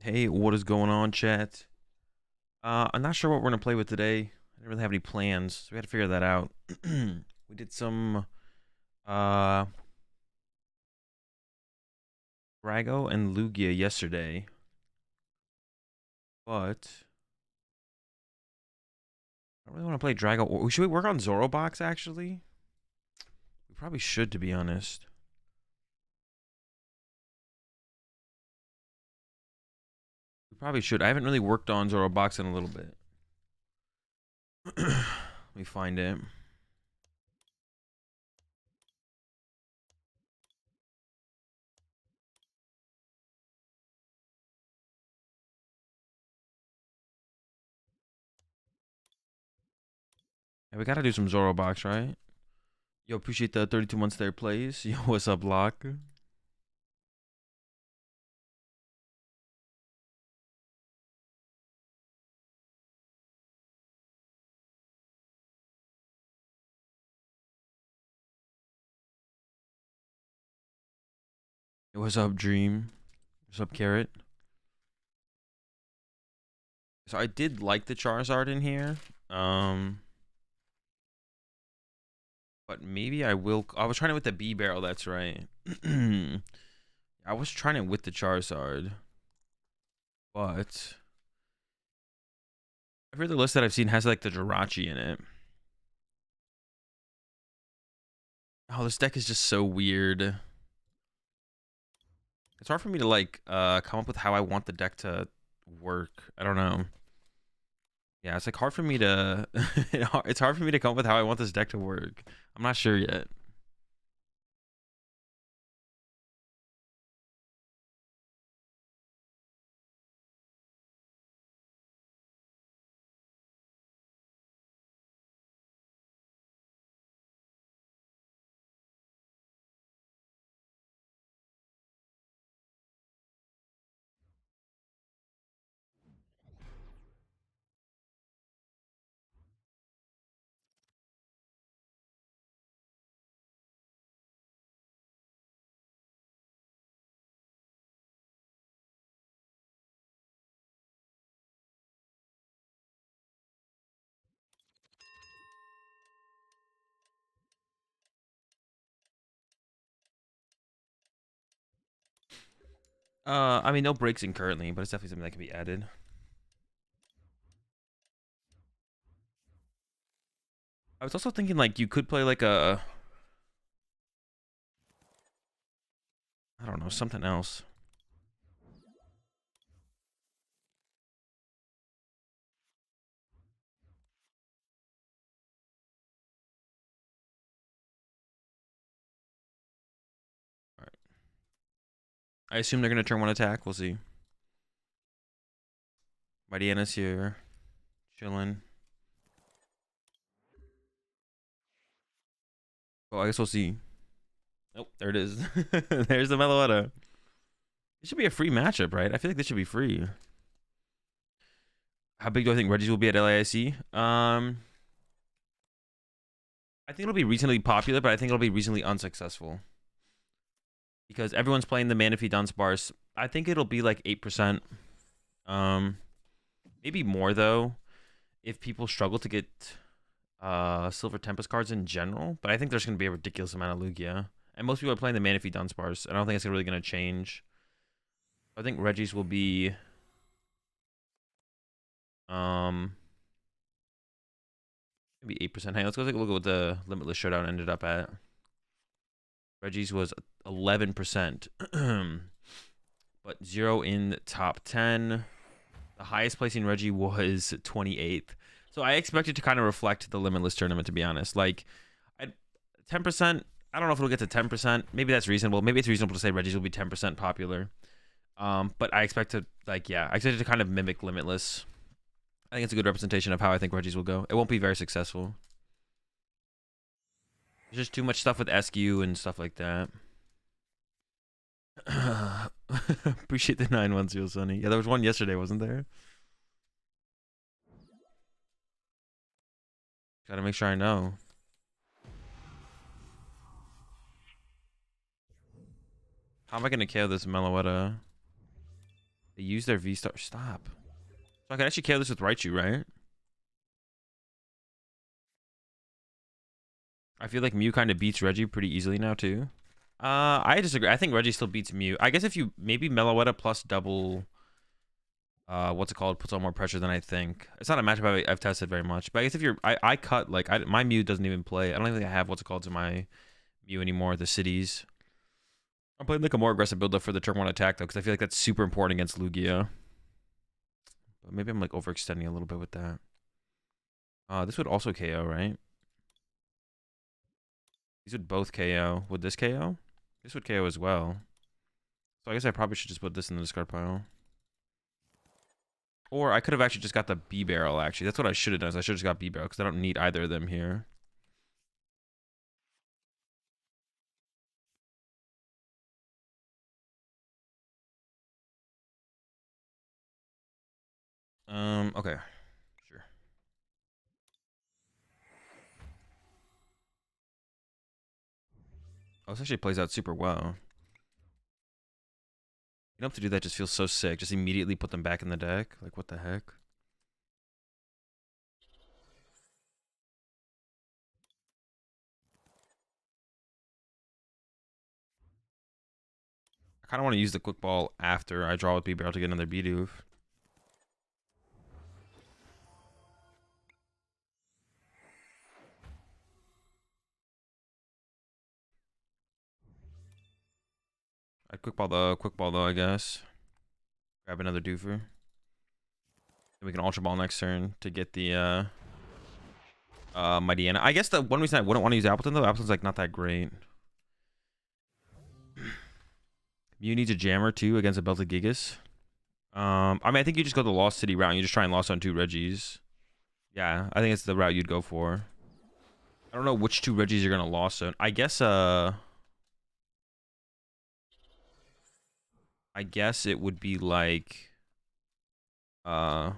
Hey, what is going on, chat? I'm not sure what we're gonna play with today. I didn't really have any plans, so we had to figure that out. We did some uh Drago and Lugia yesterday, but I don't really want to play Drago. Or should we work on ZoroBox actually? We probably should, to be honest. We probably should. I haven't really worked on ZoroBox in a little bit. Let me find it. Yeah, we gotta do some ZoroBox, right? Yo, appreciate the 32 months there, plays. Yo, what's up, Lock? Yo, what's up, Dream? What's up, Carrot? So I did like the Charizard in here. But maybe I will. I was trying it with the B barrel. That's right. I was trying it with the Charizard, but every other list that I've seen has like the Jirachi in it. Oh, this deck is just so weird. It's hard for me to like come up with how I want the deck to work. I don't know. Yeah, it's like hard for me to it's hard for me to come up with how I want this deck to work. I'm not sure yet. I mean, no breaks in currently, but it's definitely something that can be added. I was also thinking like you could play like a I don't know, something else. All right. I assume they're gonna turn one attack. We'll see. Mariana's here, chilling. Oh, I guess we'll see. Oh, there it is. There's the Meloetta. It should be a free matchup, right? I feel like this should be free. How big do I think Reggies will be at LAIC? I think it'll be reasonably popular, but I think it'll be reasonably unsuccessful. Because everyone's playing the Manaphy Dunsparce. I think it'll be like 8%. Maybe more though, if people struggle to get Silver Tempest cards in general. But I think there's gonna be a ridiculous amount of Lugia. And most people are playing the Manaphy Dunsparce. I don't think it's really gonna change. I think Reggies will be maybe 8%. Hey, let's go take a look at what the Limitless Showdown ended up at. Reggies was 11%. But Zero in the top 10. The highest placing Reggie was 28th. So I expected to kind of reflect the Limitless tournament, to be honest. Like, 10%, I don't know if it'll get to 10%. Maybe that's reasonable. Maybe it's reasonable to say Reggies will be 10% popular. But I expect to, like, yeah, I expect it to kind of mimic Limitless. I think it's a good representation of how I think Reggies will go. It won't be very successful. There's just too much stuff with SQ and stuff like that. Appreciate the 910, Sunny. Yeah, there was one yesterday, wasn't there? Gotta make sure I know. How am I gonna KO this Meloetta? They use their V-Star. Stop. So I can actually KO this with Raichu, right? I feel like Mew kind of beats Reggie pretty easily now, too. I disagree. I think Reggie still beats Mew. I guess if you maybe Meloetta plus double, what's it called, puts on more pressure than I think. It's not a matchup I've tested very much. But I guess if you're, I cut, like, my Mew doesn't even play. I don't even think I have what's it called to my Mew anymore, the cities. I'm playing like a more aggressive build up for the turn 1 attack, though, because I feel like that's super important against Lugia. But maybe I'm, like, overextending a little bit with that. This would also KO, right? These would both KO. Would this KO? This would KO as well. So I guess I probably should just put this in the discard pile. Or I could have actually just got the B-Barrel, actually. That's what I should have done. Is I should have just got B-Barrel, because I don't need either of them here. Okay. Sure. Oh, this actually plays out super well. You don't have to do that, just feels so sick. Just immediately put them back in the deck. Like, what the heck? I kind of want to use the Quick Ball after I draw with B-Barrel to get another B-Doof. I'd Quick Ball though, I guess. Grab another Doofer. Then we can Ultra Ball next turn to get the Mightyena. I guess the one reason I wouldn't want to use Appleton, though, Appleton's like not that great. Mew needs a Jammer too against a Belted Gigas. I mean, I think you just go the Lost City route and you just try and Lost on 2 Reggies. Yeah, I think it's the route you'd go for. I don't know which 2 Reggies you're gonna Lost on. I guess it would be like yeah,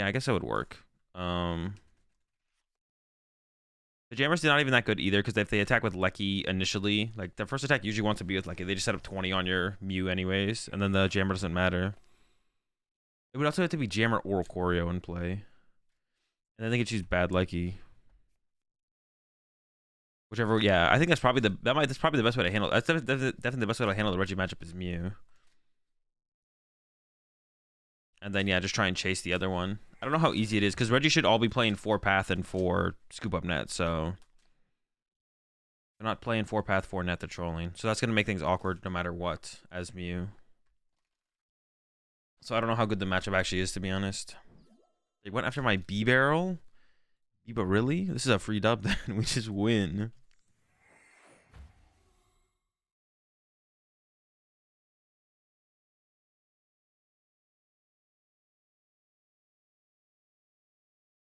I guess that would work. The Jammers are not even that good either, because if they attack with Lecky initially, like the first attack usually wants to be with Lecky. They just set up 20 on your Mew anyways, and then the Jammer doesn't matter. It would also have to be Jammer or Choreo in play. And then they could choose bad Lecky. Whichever, yeah, I think that's probably that's probably the best way to handle it. That's definitely the best way to handle the Reggie matchup is Mew. And then, yeah, just try and chase the other one. I don't know how easy it is, because Reggie should all be playing 4 Path and 4 Scoop Up Net, so... They're not playing 4 Path, 4 Net, they're trolling. So that's going to make things awkward no matter what, as Mew. So I don't know how good the matchup actually is, to be honest. They went after my B-Barrel? But really? This is a free dub, then. We just win.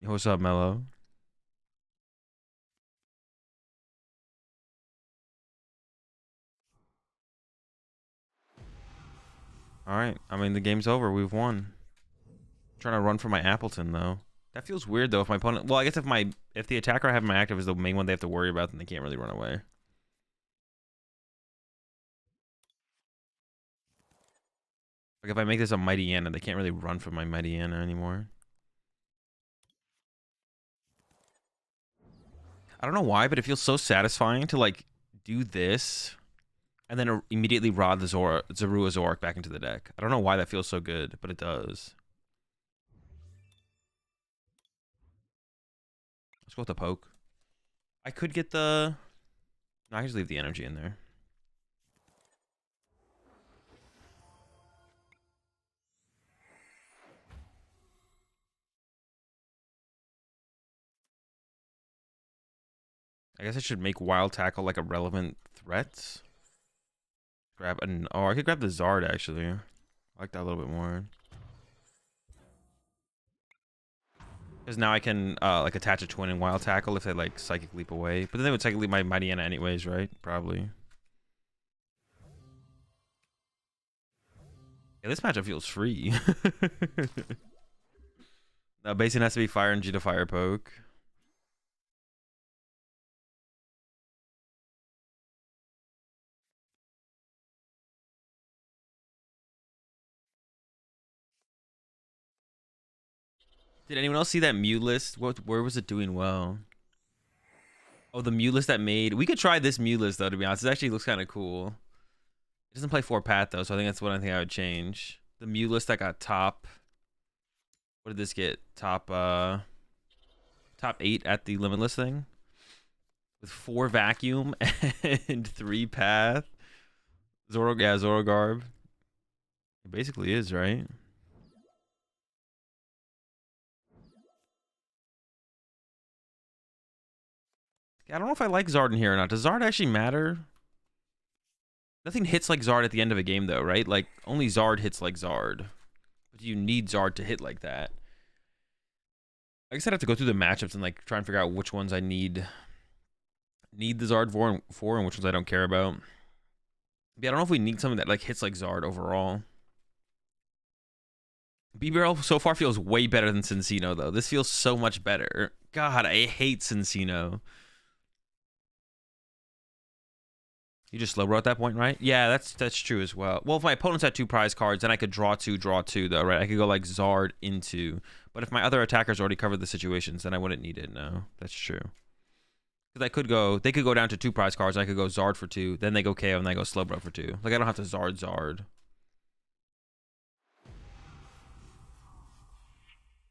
What's up, Mello? Alright, I mean, the game's over. We've won. I'm trying to run for my Appleton, though. That feels weird, though, if my opponent... Well, I guess if the attacker I have in my active is the main one they have to worry about, then they can't really run away. Like, if I make this a Mightyena, they can't really run from my Mightyena anymore. I don't know why, but it feels so satisfying to, like, do this and then immediately rod the Zorua back into the deck. I don't know why that feels so good, but it does. Let's go with the poke. I could get the... No, I can just leave the energy in there. I guess I should make Wild Tackle like a relevant threat. Grab an... Oh, I could grab the Zard, actually. I like that a little bit more. Because now I can like attach a twin and Wild Tackle if they like Psychic Leap away. But then they would Psychic Leap my Mightyena anyways, right? Probably. Yeah, this matchup feels free. No, Basin has to be Fire and G to Fire Poke. Did anyone else see that Mew list? Where was it doing well? Oh, the Mew list that made. We could try this Mew list though. To be honest, it actually looks kind of cool. It doesn't play 4-path though, so I think that's one thing I would change. The Mew list that got top. What did this get? Top 8 at the limitless thing. With 4 vacuum and 3 path. Zoro, yeah, Zoro Garb. It basically is, right? I don't know if I like Zard in here or not. Does Zard actually matter? Nothing hits like Zard at the end of a game, though, right? Like, only Zard hits like Zard. But you need Zard to hit like that. I guess I'd have to go through the matchups and, like, try and figure out which ones I need the Zard for and which ones I don't care about. But yeah, I don't know if we need something that, like, hits like Zard overall. B-Barrel so far feels way better than Cincino, though. This feels so much better. God, I hate Cincino. You just slow roll at that point, right? Yeah, that's true as well. Well, if my opponents had 2 prize cards, then I could draw 2, though, right? I could go, like, Zard into. But if my other attackers already covered the situations, then I wouldn't need it, no. That's true. Because they could go down to 2 prize cards, and I could go Zard for 2, then they go KO, and then I go Slowbro for 2. Like, I don't have to Zard.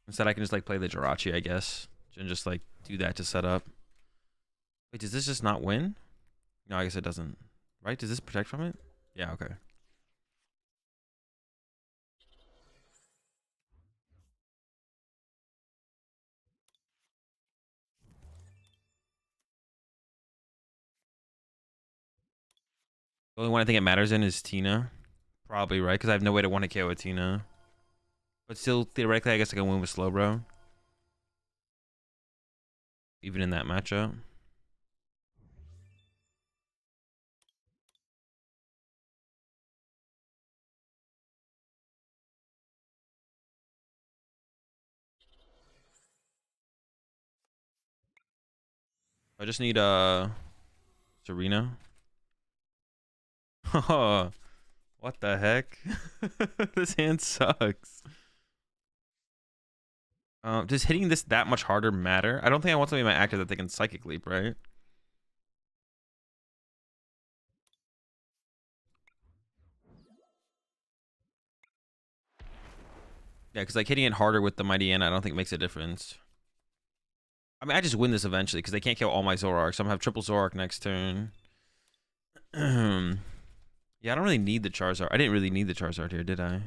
Instead, I can just, like, play the Jirachi, I guess. And just, like, do that to set up. Wait, does this just not win? No, I guess it doesn't. Right? Does this protect from it? Yeah, okay. The only one I think it matters in is Tina. Probably, right? Because I have no way to 1-hit KO with Tina. But still, theoretically, I guess I can win with Slowbro. Even in that matchup. I just need Serena. What the heck? This hand sucks. Does hitting this that much harder matter? I don't think I want something in my active that they can Psychic Leap, right? Yeah, because like hitting it harder with the Mighty Anna, I don't think makes a difference. I mean, I just win this eventually because they can't kill all my Zoroarks. So I'm gonna have triple Zoroark next turn. Yeah, I don't really need the Charizard. I didn't really need the Charizard here, did I? I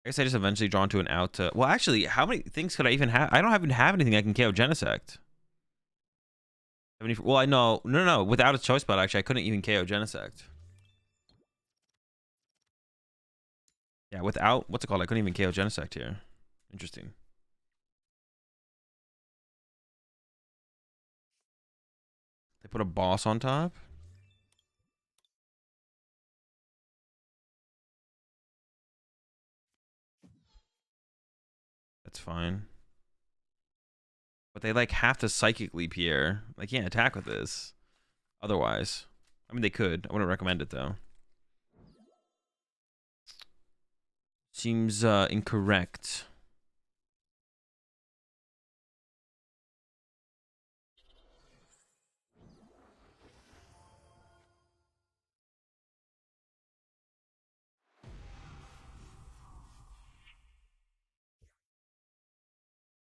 guess I just eventually draw into an out to... Well, actually, how many things could I even have? I don't even have anything I can KO Genesect. Well, I know... No. Without a choice spot, actually, I couldn't even KO Genesect. Yeah, without... What's it called? I couldn't even KO Genesect here. Interesting. They put a boss on top? That's fine. But they, like, have to Psychic Leap here. They can't attack with this. Otherwise. I mean, they could. I wouldn't recommend it, though. Seems incorrect.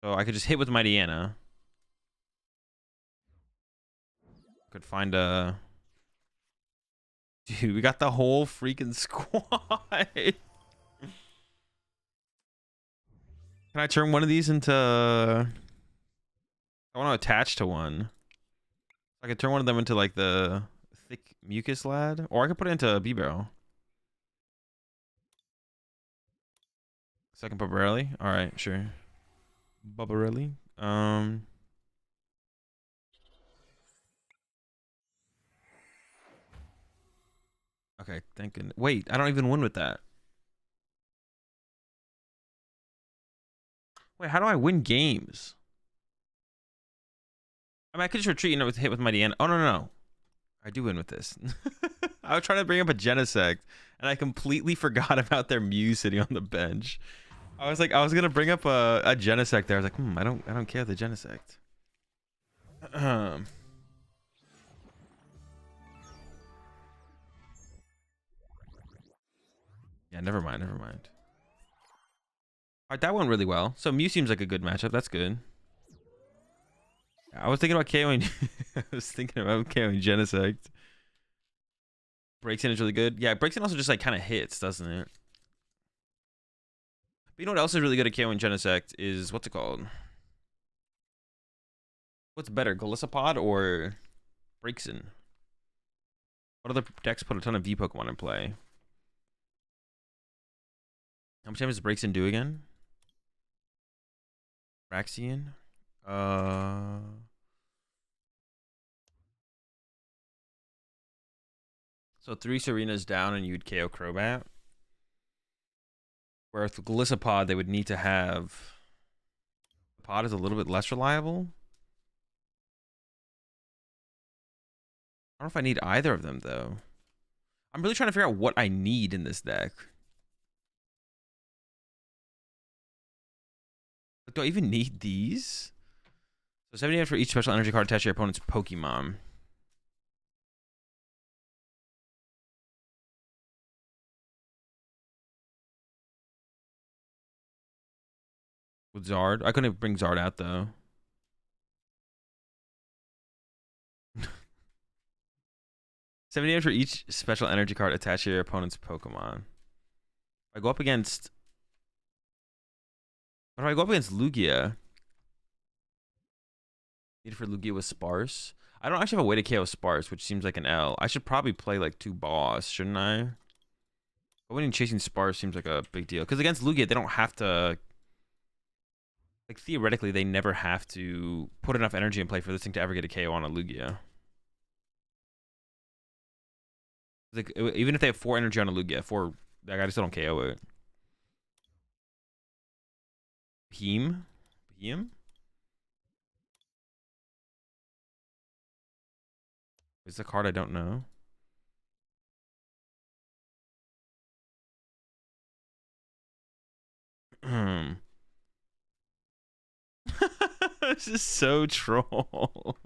So I could just hit with Mighty Anna. Could find a... Dude, we got the whole freaking squad. Can I turn one of these into... I want to attach to one. I could turn one of them into like the thick mucus lad. Or I could put it into a B-Barrel. Second Barbarelli? Alright, sure. Barbarelli. Okay, thinking. Wait, I don't even win with that. Wait, how do I win games? I mean, I could just retreat and hit with Mighty Anna. Oh, no. I do win with this. I was trying to bring up a Genesect, and I completely forgot about their Mew sitting on the bench. I was like, I was gonna bring up a Genesect there. I was like, I don't care the Genesect. Yeah, never mind, never mind. All right, that went really well. So Mew seems like a good matchup. That's good. I was thinking about KOing. I was thinking about KOing Genesect. Breaks in is really good. Yeah, breaks in also just like kind of hits, doesn't it? But you know what else is really good at KOing Genesect is what's it called? What's better, Golisopod or breaks in? What other decks put a ton of V Pokemon in play? How much damage does breaks in do again? Braxian? So 3 Serenas down and you'd KO Crobat. Where with Golisopod, they would need to have... The pod is a little bit less reliable. I don't know if I need either of them, though. I'm really trying to figure out what I need in this deck. Do I even need these? So 70 damage for each special energy card attached to your opponent's Pokemon. With Zard? I couldn't bring Zard out, though. $70 for each special energy card attached to your opponent's Pokemon. I go up against... What do I go up against Lugia? Need for Lugia with Sparse. I don't actually have a way to KO Sparse, which seems like an L. I should probably play like 2 boss, shouldn't I? But winning chasing Sparse seems like a big deal. Because against Lugia, they don't have to... Like, theoretically, they never have to put enough energy in play for this thing to ever get a KO on a Lugia. Like, even if they have 4 energy on a Lugia, 4... Like, I just don't KO it. Beam? Is the card I don't know? This is so troll.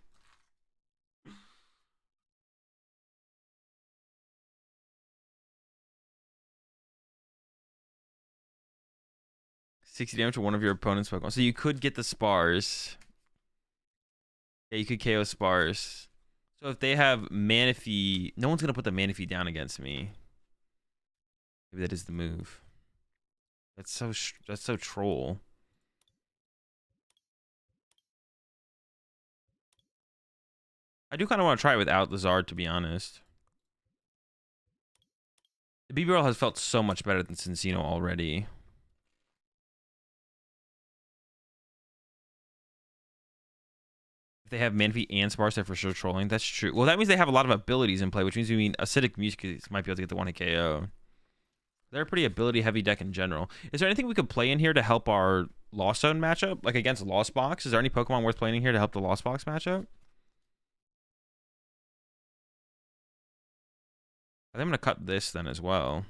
$60 damage to one of your opponent's Pokemon. So you could get the Spars. Yeah, you could KO Spars. So if they have Manaphy, no one's gonna put the Manaphy down against me. Maybe that is the move. That's so troll. I do kind of want to try it without the Zard, to be honest. The BBL has felt so much better than Cincino already. If they have Manaphy and Sparse, they're for sure trolling. That's true. Well, that means they have a lot of abilities in play, which means Acidic Mucus might be able to get the 1 KO. They're a pretty ability-heavy deck in general. Is there anything we could play in here to help our Lost Zone matchup? Like against Lost Box? Is there any Pokemon worth playing in here to help the Lost Box matchup? I think I'm going to cut this then as well.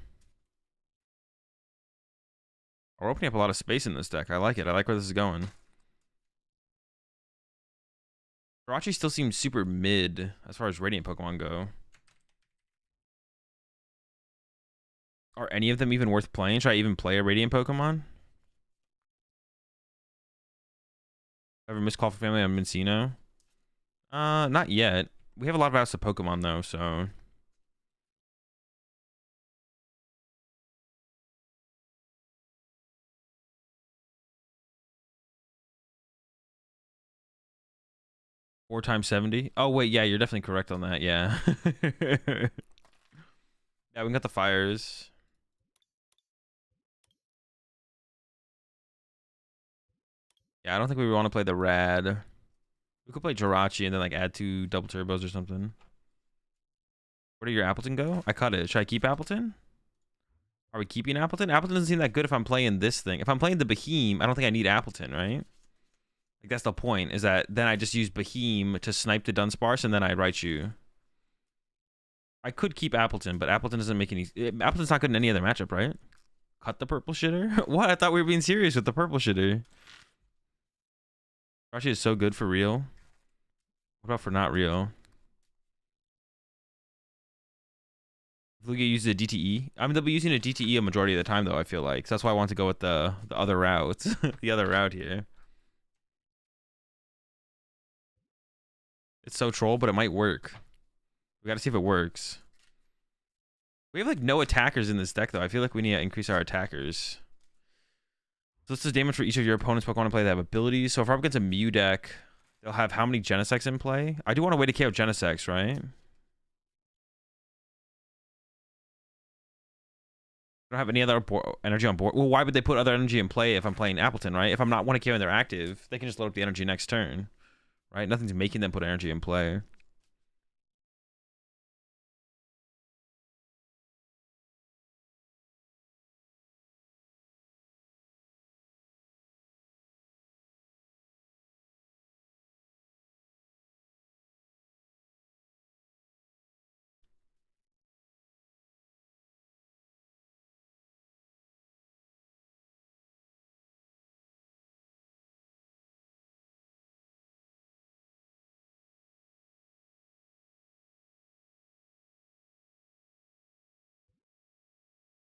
We're opening up a lot of space in this deck. I like it. I like where this is going. Jirachi still seems super mid as far as Radiant Pokemon go. Are any of them even worth playing? Should I even play a Radiant Pokemon? Ever missed Call for Family on Mincino? Not yet. We have a lot of outs of Pokemon though, so... Four times 70? Oh, wait, yeah, you're definitely correct on that, yeah. Yeah, we got the fires. Yeah, I don't think we want to play the Rad. We could play Jirachi and then like add 2 double turbos or something. Where did your Appleton go? I cut it. Should I keep Appleton? Are we keeping Appleton? Appleton doesn't seem that good if I'm playing this thing. If I'm playing the Beheem, I don't think I need Appleton, right? Like, that's the point, is that then I just use Beheem to snipe the Dunsparce and then I Raichu. I could keep Appleton, but Appleton doesn't make any... Appleton's not good in any other matchup, right? Cut the purple shitter? What? I thought we were being serious with the purple shitter. Actually, is so good for real. What about for not real? Lugia uses a DTE. I mean, they'll be using a DTE a majority of the time, though, I feel like. So that's why I want to go with the other route. The other route here. It's so troll, but it might work. We gotta see if it works. We have, like, no attackers in this deck, though. I feel like we need to increase our attackers. So this is damage for each of your opponent's Pokemon in play that have abilities. So if we're up against a Mew deck, they'll have how many Genesects in play? I do want a way to KO Genesects, right? I don't have any other energy on board. Well, why would they put other energy in play if I'm playing Appleton, right? If I'm not 1 KO and they're active, they can just load up the energy next turn, right? Nothing's making them put energy in play.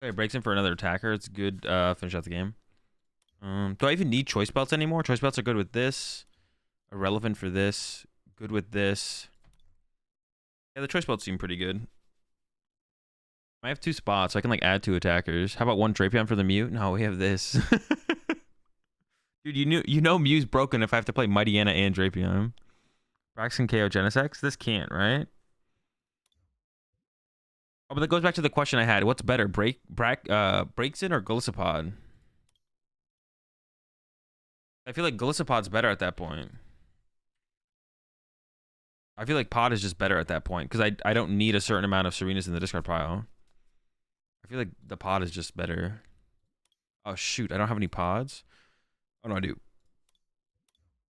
Okay, breaks in for another attacker. It's good. Finish out the game. Do I even need choice belts anymore? Choice belts are good with this. Irrelevant for this. Good with this. Yeah, the choice belts seem pretty good. I have 2 spots, so I can like add 2 attackers. How about 1 Drapion for the Mew? No, we have this. Dude, you know Mew's broken if I have to play Mightyena and Drapion. Braxton KO Genesects? This can't, right? Oh, but that goes back to the question I had. What's better, Breaksin or Golisopod? I feel like Golisopod's better at that point. I feel like Pod is just better at that point because I don't need a certain amount of Serenas in the discard pile. I feel like the Pod is just better. Oh, shoot. I don't have any pods. Oh, no, I do.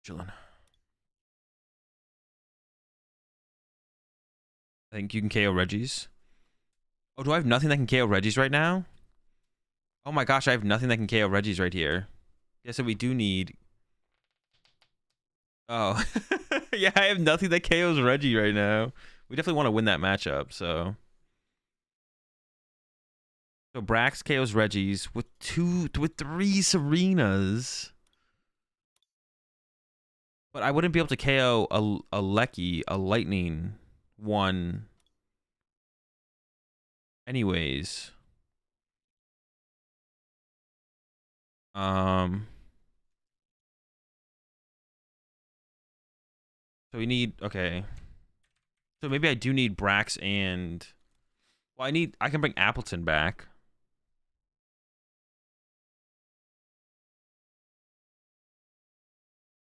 Chillin'. I think you can KO Reggies. Oh, do I have nothing that can KO Reggies right now? Oh my gosh, I have nothing that can KO Reggies right here. Yeah, so we do need... Oh. Yeah, I have nothing that KOs Reggie right now. We definitely want to win that matchup, so... So Brax KOs Reggies with 3 Serenas. But I wouldn't be able to KO a Lecky, a Lightning one. Anyways. So we need, okay. So maybe I do need Brax and... Well, I can bring Appleton back.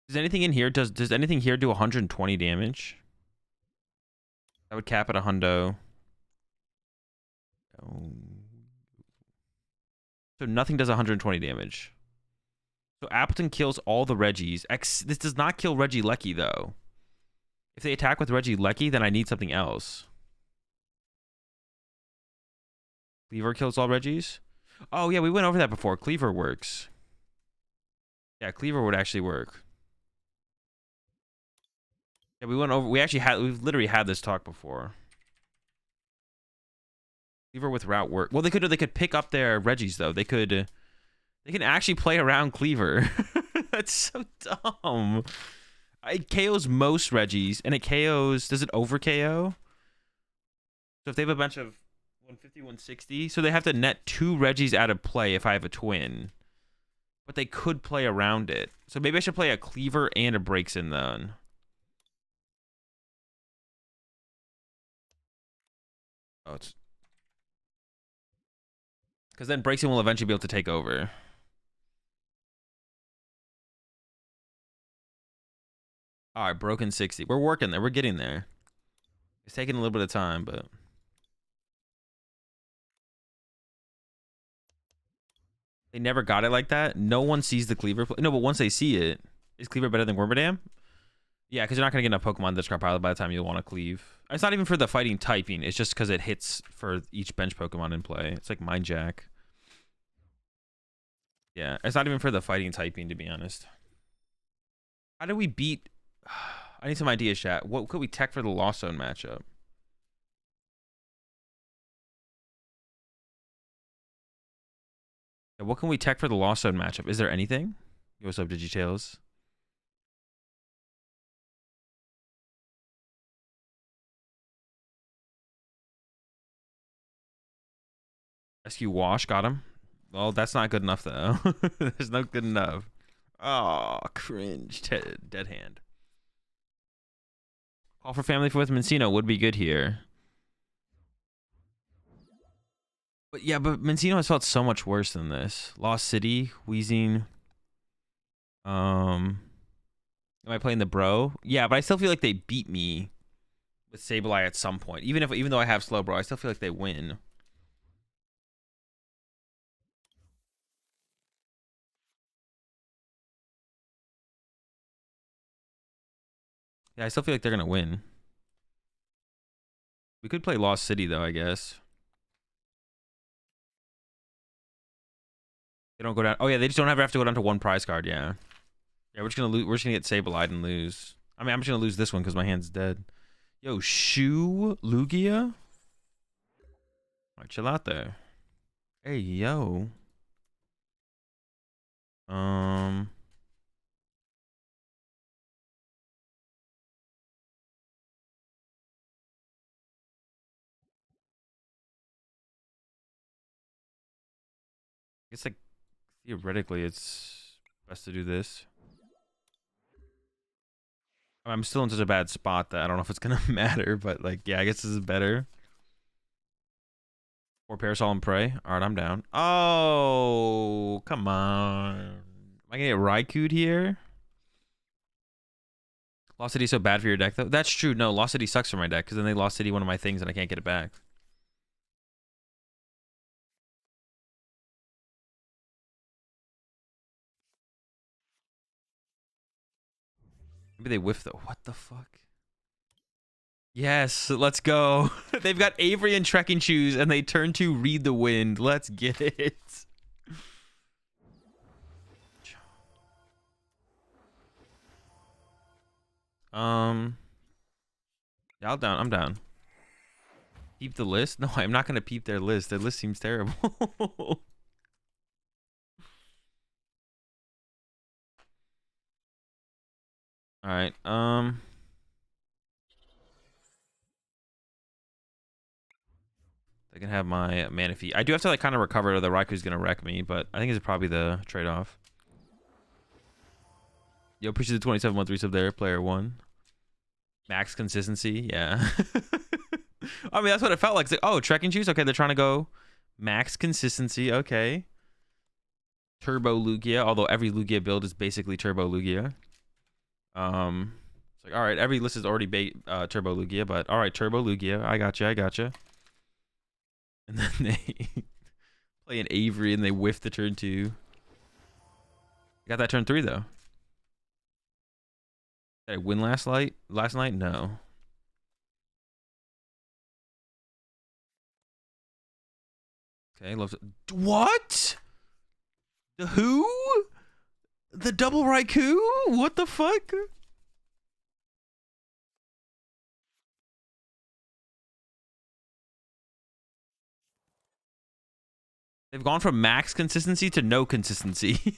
Does anything in here, does anything here do 120 damage? I would cap at a hundo. So nothing does 120 damage. So Appleton kills all the Reggies. This does not kill Reggie Lecky, though. If they attack with Reggie Lecky, then I need something else. Cleaver kills all Reggies? Oh, yeah, we went over that before. Cleaver works. Yeah, Cleaver would actually work. Yeah, we went over... We've literally had this talk before. Cleaver with route work. Well, they could pick up their Reggies, though. They can actually play around Cleaver. That's so dumb. It KOs most Reggies, and it KOs... Does it over KO? So if they have a bunch of 150, 160, so they have to net 2 Reggies out of play if I have a twin. But they could play around it. So maybe I should play a Cleaver and a Braixen then. Oh, it's... Because then Braixen will eventually be able to take over. All right, broken 60. We're working there. We're getting there. It's taking a little bit of time, but... They never got it like that. No one sees the Cleaver. No, but once they see it... Is Cleaver better than Wormadam? Yeah, because you're not going to get enough Pokemon discard pile by the time you'll want to cleave. It's not even for the fighting typing. It's just because it hits for each bench Pokemon in play. It's like Mind Jack. Yeah, it's not even for the fighting typing, to be honest. How do we beat... I need some ideas, chat. What could we tech for the Lost Zone matchup? Yeah, what can we tech for the Lost Zone matchup? Is there anything? Yo, what's up, DigiTales? Rescue Wash, got him. Well, that's not good enough, though. That's not good enough. Oh, cringe. Dead hand. Call for family with Mencino would be good here. But yeah, but Mencino has felt so much worse than this. Lost City, Wheezing. Am I playing the bro? Yeah, but I still feel like they beat me with Sableye at some point. Even though I have slow bro, I still feel like they win. Yeah, I still feel like they're gonna win. We could play Lost City though, I guess. They don't go down. Oh yeah, they just don't ever have to go down to one prize card. Yeah, yeah. We're just gonna lose. We're just gonna get Sableye and lose. I mean, I'm just gonna lose this one because my hand's dead. Yo, Shu Lugia. All right, chill out there. Hey, yo. Um. I guess like theoretically, it's best to do this. I'm still in such a bad spot that I don't know if it's gonna matter, but like, yeah, I guess this is better. Or Parasol and Prey. All right, I'm down. Oh, come on. Am I gonna get Raikou'd here? Lost City so bad for your deck, though? That's true. No, Lost City sucks for my deck, because then they Lost City one of my things and I can't get it back. Maybe they whiff, though. What the fuck? Yes, let's go. They've got Avery and Trekking Shoes, and they turn to Read the Wind. Let's get it. Yeah, I'm down. Peep the list? No, I'm not gonna peep their list. Their list seems terrible. All right. I can have my Manaphy. I do have to like kind of recover. The Raikou's gonna wreck me, but I think it's probably the trade-off. Yo, appreciate the 27-month resub there, player one. Max consistency, yeah. I mean, that's what it felt like. It's like, oh, Trekking Shoes. Okay, they're trying to go max consistency. Okay. Turbo Lugia, although every Lugia build is basically Turbo Lugia. It's like, all right, every list is already Turbo Lugia, but all right, Turbo Lugia. I gotcha. And then they play an Avery and they whiff the turn 2. Got that turn 3 though. Did I win last night? No. Okay, loves it. What? The who? The double Raikou? What the fuck? They've gone from max consistency to no consistency.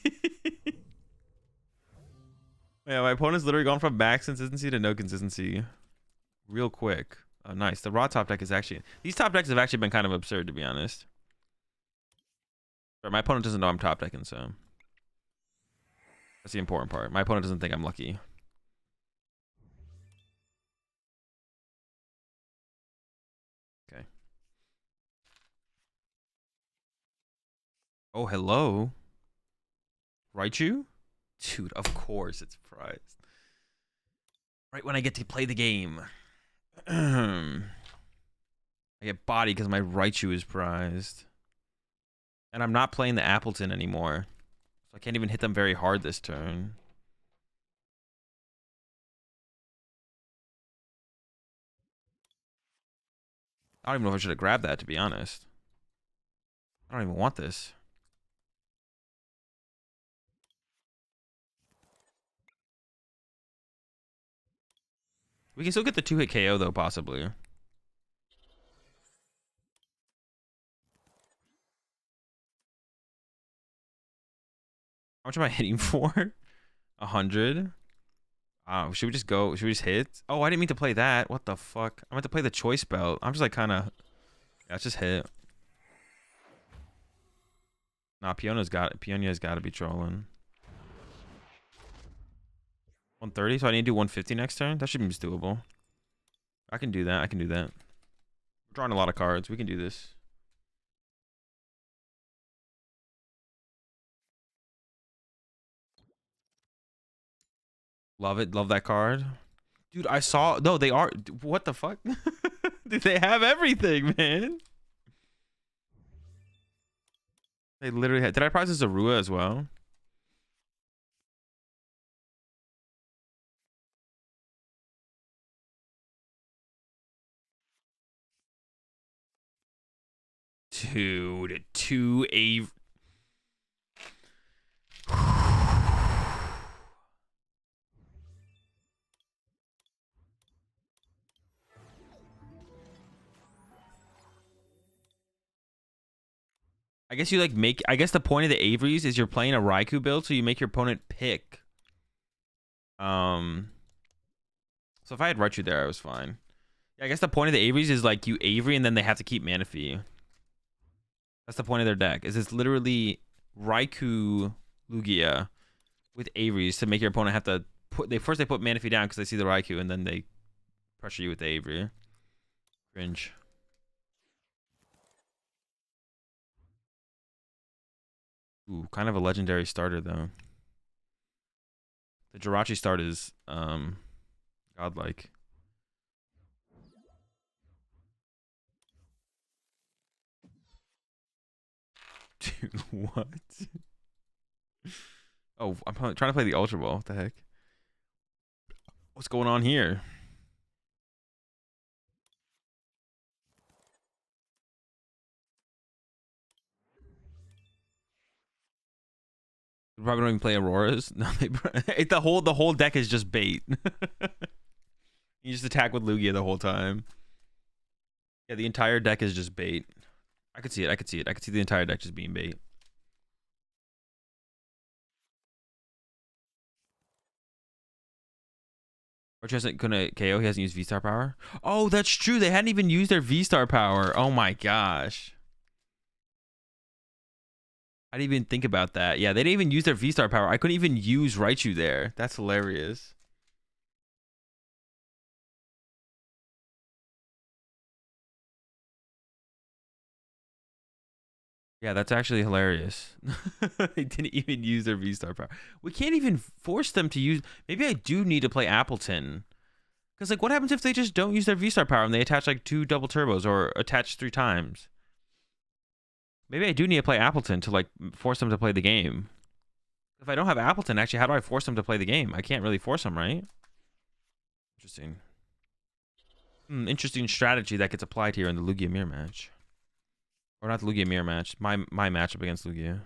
Yeah, my opponent's literally gone from max consistency to no consistency real quick. Oh, nice. The raw top deck is actually... These top decks have actually been kind of absurd, to be honest. My opponent doesn't know I'm top decking, so... That's the important part. My opponent doesn't think I'm lucky. Okay. Oh, hello. Raichu? Dude, of course it's prized. Right when I get to play the game. I get bodied because my Raichu is prized. And I'm not playing the Appleton anymore. So I can't even hit them very hard this turn. I don't even know if I should have grabbed that, to be honest. I don't even want this. We can still get the 2-hit KO though, possibly. How much am I hitting for? 100. Should we just go? Should we just hit? Oh, I didn't mean to play that. What the fuck? I meant to play the choice belt. I'm just like kind of. Yeah, let's just hit. Nah, Pionya's got to be trolling. 130. So I need to do 150 next turn. That should be doable. I can do that. I can do that. We're drawing a lot of cards. We can do this. Love it. Love that card. Dude, I saw. No, they are. What the fuck? Dude, they have everything, man. They literally had. Did I prize a Zorua as well? Dude, 2 I guess you like make. I guess the point of the Averys is you're playing a Raikou build, so you make your opponent pick. So if I had Raichu there, I was fine. Yeah, I guess the point of the Averys is like you Avery and then they have to keep Manaphy. That's the point of their deck. Is it's literally Raikou Lugia with Averys to make your opponent have to put. They put Manaphy down because they see the Raikou and then they pressure you with the Avery. Cringe. Ooh, kind of a legendary starter though. The Jirachi start is godlike. Dude, what? Oh, I'm trying to play the Ultra Ball. What the heck? What's going on here? We probably don't even play Auroras. No, the whole deck is just bait. You just attack with Lugia the whole time. Yeah, the entire deck is just bait. I could see it. I could see it. I could see the entire deck just being bait. Archer isn't gonna KO. He hasn't used V-Star power. Oh, that's true. They hadn't even used their V-Star power. Oh my gosh. I didn't even think about that. Yeah, they didn't even use their V-Star power. I couldn't even use Raichu there. That's hilarious. Yeah, that's actually hilarious. They didn't even use their V-Star power. We can't even force them to use... Maybe I do need to play Appleton. Because, like, what happens if they just don't use their V-Star power and they attach, like, 2 double turbos or attach 3 times? Maybe I do need to play Appleton to, like, force them to play the game. If I don't have Appleton, actually, how do I force them to play the game? I can't really force them, right? Interesting. Interesting strategy that gets applied here in the Lugia mirror match. Or not the Lugia mirror match. My matchup against Lugia.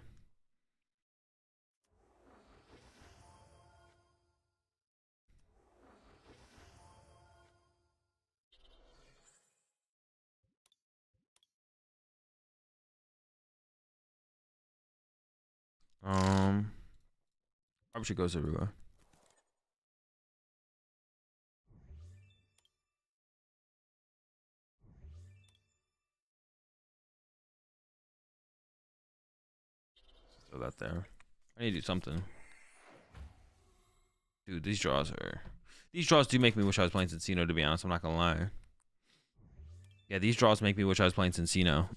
Probably should go Zorua. Throw that there. I need to do something. Dude, these draws do make me wish I was playing Cincino, to be honest. I'm not gonna lie. Yeah, these draws make me wish I was playing Cincino.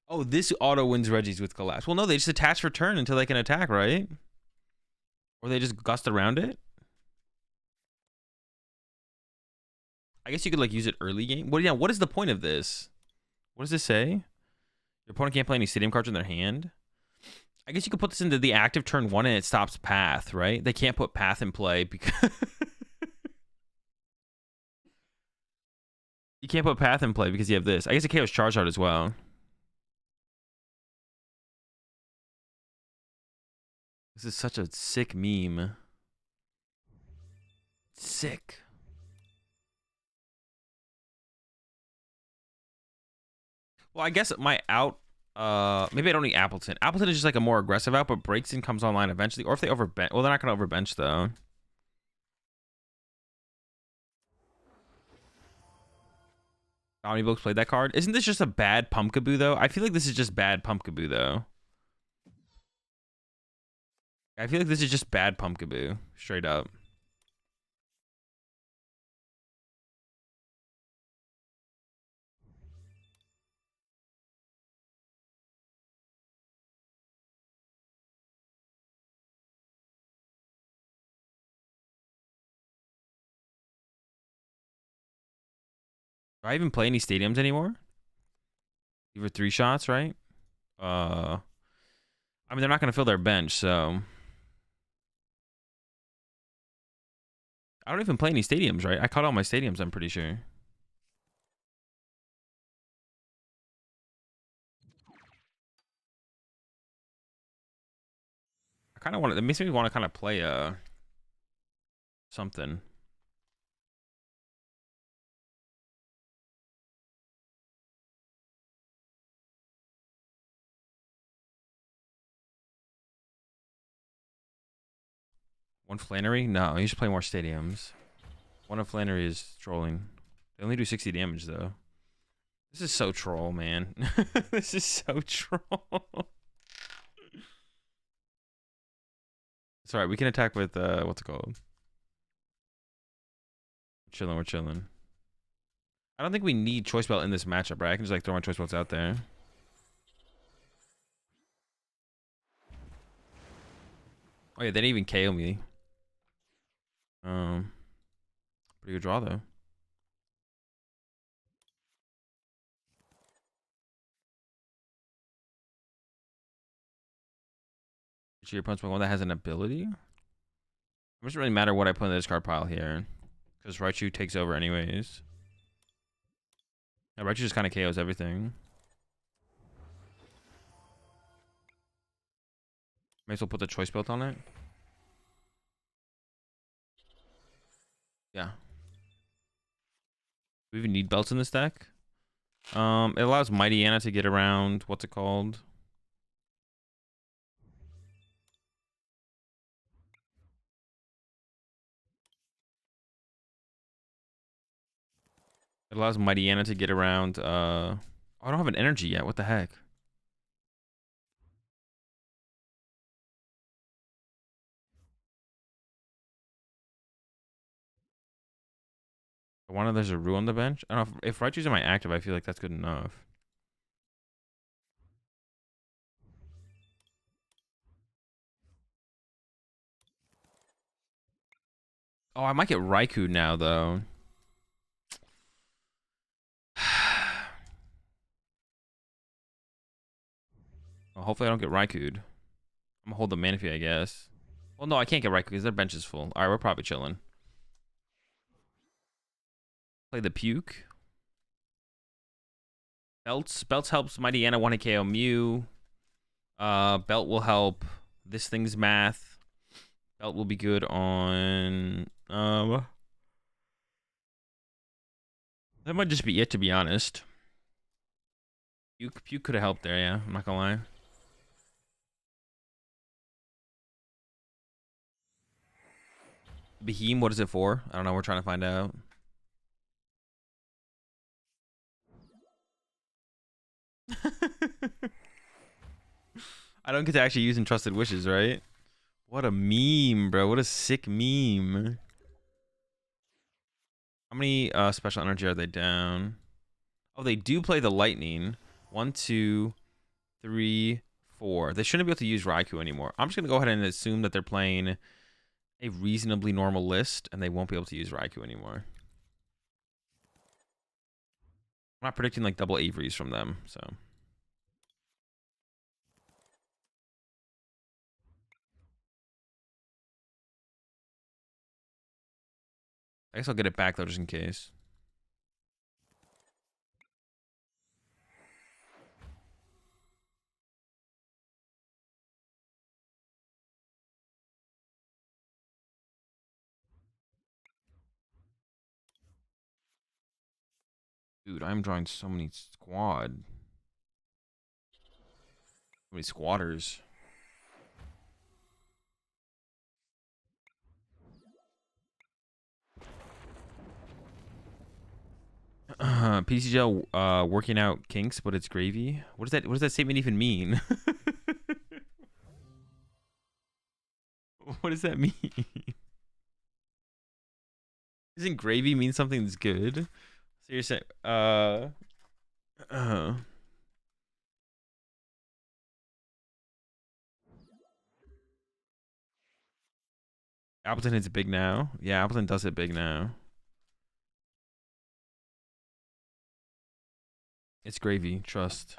Oh, this auto wins Reggies with collapse. Well, no, they just attach for turn until they can attack, right? Or they just gust around it. I guess you could like use it early game. What is the point of this? What does this say? Your opponent can't play any stadium cards in their hand. I guess you could put this into the active turn 1 and it stops path, right? They can't put path in play because you can't put path in play because you have this. I guess it KOs Charizard as well. This is such a sick meme. Sick. Well, I guess my out. Maybe I don't need Appleton. Appleton is just like a more aggressive out, but Breakson comes online eventually. Or if they overbench, well, they're not gonna overbench though. Omnibooks played that card. Isn't this just a bad Pumpkaboo though? I feel like this is just bad Pumpkaboo though. I feel like this is just bad Pumpkaboo, straight up. Do I even play any stadiums anymore? Either 3 shots, right? I mean, they're not gonna fill their bench, so I don't even play any stadiums, right? I caught all my stadiums, I'm pretty sure. I kind of want to. It makes me want to kind of play something. One Flannery? No, you should play more stadiums. One of Flannery is trolling. They only do 60 damage though. This is so troll, man. This is so troll. It's alright, we can attack with what's it called? We're chilling. I don't think we need choice belt in this matchup, right? I can just like throw my choice belts out there. Oh yeah, they didn't even KO me. Pretty good draw though. Your opponent's one that has an ability. It doesn't really matter what I put in the discard pile here, because Raichu takes over anyways. Yeah, Raichu just kind of KOs everything. May as well put the choice belt on it. Yeah. Do we even need belts in this deck? It allows Mighty Anna to get around. What's it called? It allows Mighty Anna to get around. Oh, I don't have an energy yet. What the heck? I wonder there's a Rue on the bench. I don't know if Raichu's in my active. I feel like that's good enough. Oh, I might get Raikou now though. Well, hopefully I don't get Raikou'd. I'm gonna hold the Manaphy, I guess. Well, no, I can't get Raikou because their bench is full. All right, we're probably chilling. Play the Puke. Belts helps Mighty Anna 1 KO Mew. Belt will help this thing's math. Belt will be good on that might just be it, to be honest. Puke could have helped there, yeah. I'm not gonna lie. Beheem, what is it for? I don't know. We're trying to find out. I don't get to actually use Entrusted Wishes, right? What a meme, bro. What a sick meme. How many special energy are they down? Oh, they do play the Lightning. 1, 2, 3, 4. They shouldn't be able to use Raikou anymore. I'm just going to go ahead and assume that they're playing a reasonably normal list, and they won't be able to use Raikou anymore. I'm not predicting like double Averys from them, so. I guess I'll get it back though, just in case. Dude, I'm drawing so many squad. So many squatters. PCGL working out kinks, but it's gravy. What does that statement even mean? What does that mean? Isn't gravy mean something that's good? So you're saying Appleton hits big now. Yeah, Appleton does hit big now. It's gravy, trust.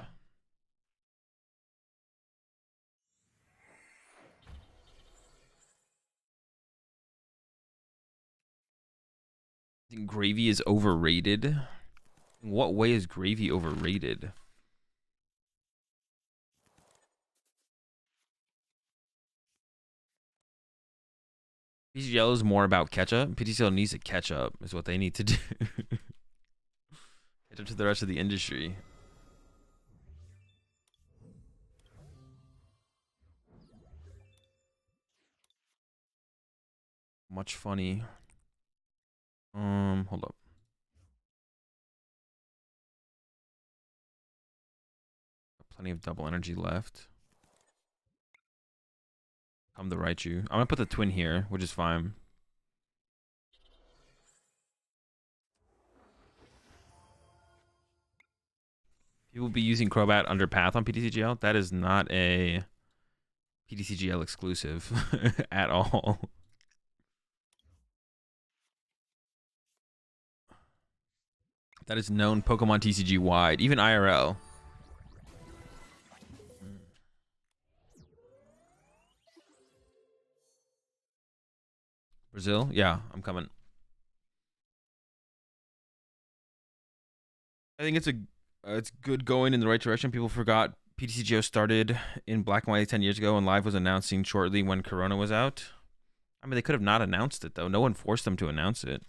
I think gravy is overrated. In what way is gravy overrated? PCGL is more about ketchup. PTCL needs to catch up, is what they need to do. Catch up to the rest of the industry. Much funny. Hold up. Plenty of double energy left. I'm the Raichu. I'm gonna put the twin here, which is fine. People be using Crobat under Path on PTCGL. That is not a PTCGL exclusive at all. That is known PokemonTCG wide, even IRL. Brazil? Yeah, I'm coming. I think it's good going in the right direction. People forgot PTCGO started in black and white 10 years ago and live was announcing shortly when Corona was out. I mean, they could have not announced it, though. No one forced them to announce it.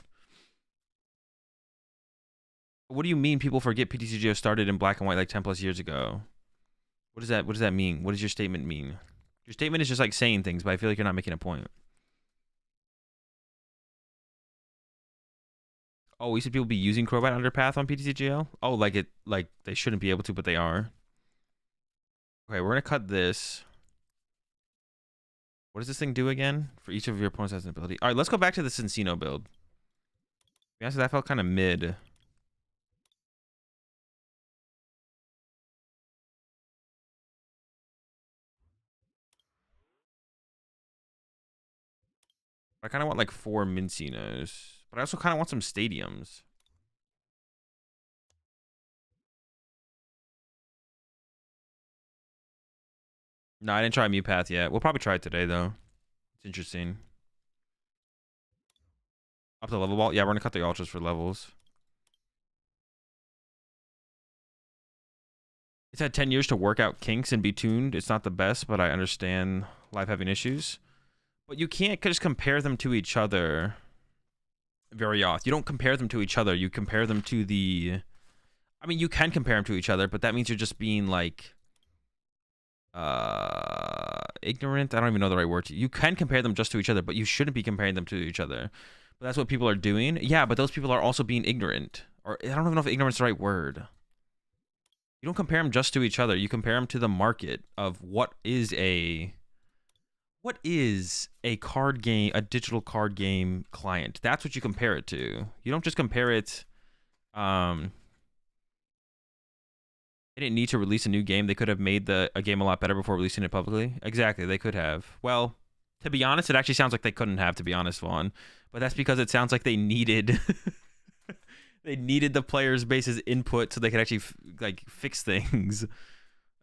What do you mean people forget PTCGO started in black and white like 10 plus years ago? What does that mean? What does your statement mean? Your statement is just like saying things, but I feel like you're not making a point. Oh, we said people be using Crobat Underpath on PTCGL? Oh, like they shouldn't be able to, but they are. Okay, we're gonna cut this. What does this thing do again? For each of your opponents has an ability. Alright, let's go back to the Cincino build. Yeah, so that felt kind of mid. I kind of want like 4 Mincinos. But I also kind of want some stadiums. No, I didn't try Mew Path yet. We'll probably try it today, though. It's interesting. Up to level ball? Yeah, we're going to cut the ultras for levels. It's had 10 years to work out kinks and be tuned. It's not the best, but I understand live having issues. But you can't just compare them to each other very often. You don't compare them to each other. You compare them to the... I mean, you can compare them to each other, but that means you're just being, like... ignorant? I don't even know the right word. You can compare them just to each other, but you shouldn't be comparing them to each other. But that's what people are doing. Yeah, but those people are also being ignorant. Or I don't even know if ignorance is the right word. You don't compare them just to each other. You compare them to the market of what is a card game, a digital card game client. That's what you compare it to. You don't just compare it. They didn't need to release a new game. They could have made a game a lot better before releasing it publicly. Exactly, they could have. Well, to be honest, it actually sounds like they couldn't have, to be honest, Vaughn. But that's because it sounds like they needed they needed the players' base's input so they could actually fix things.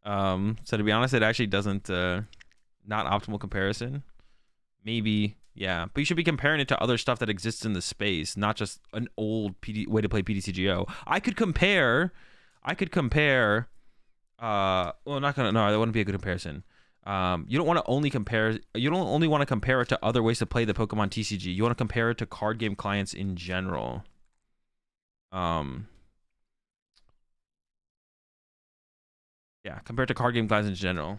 So to be honest, it actually doesn't not optimal comparison. Maybe, yeah, but you should be comparing it to other stuff that exists in the space, not just an old way to play PTCGO. I could compare. Well, not gonna. No, that wouldn't be a good comparison. You don't want to only compare. You don't only want to compare it to other ways to play the Pokemon TCG. You want to compare it to card game clients in general. Yeah, compared to card game clients in general.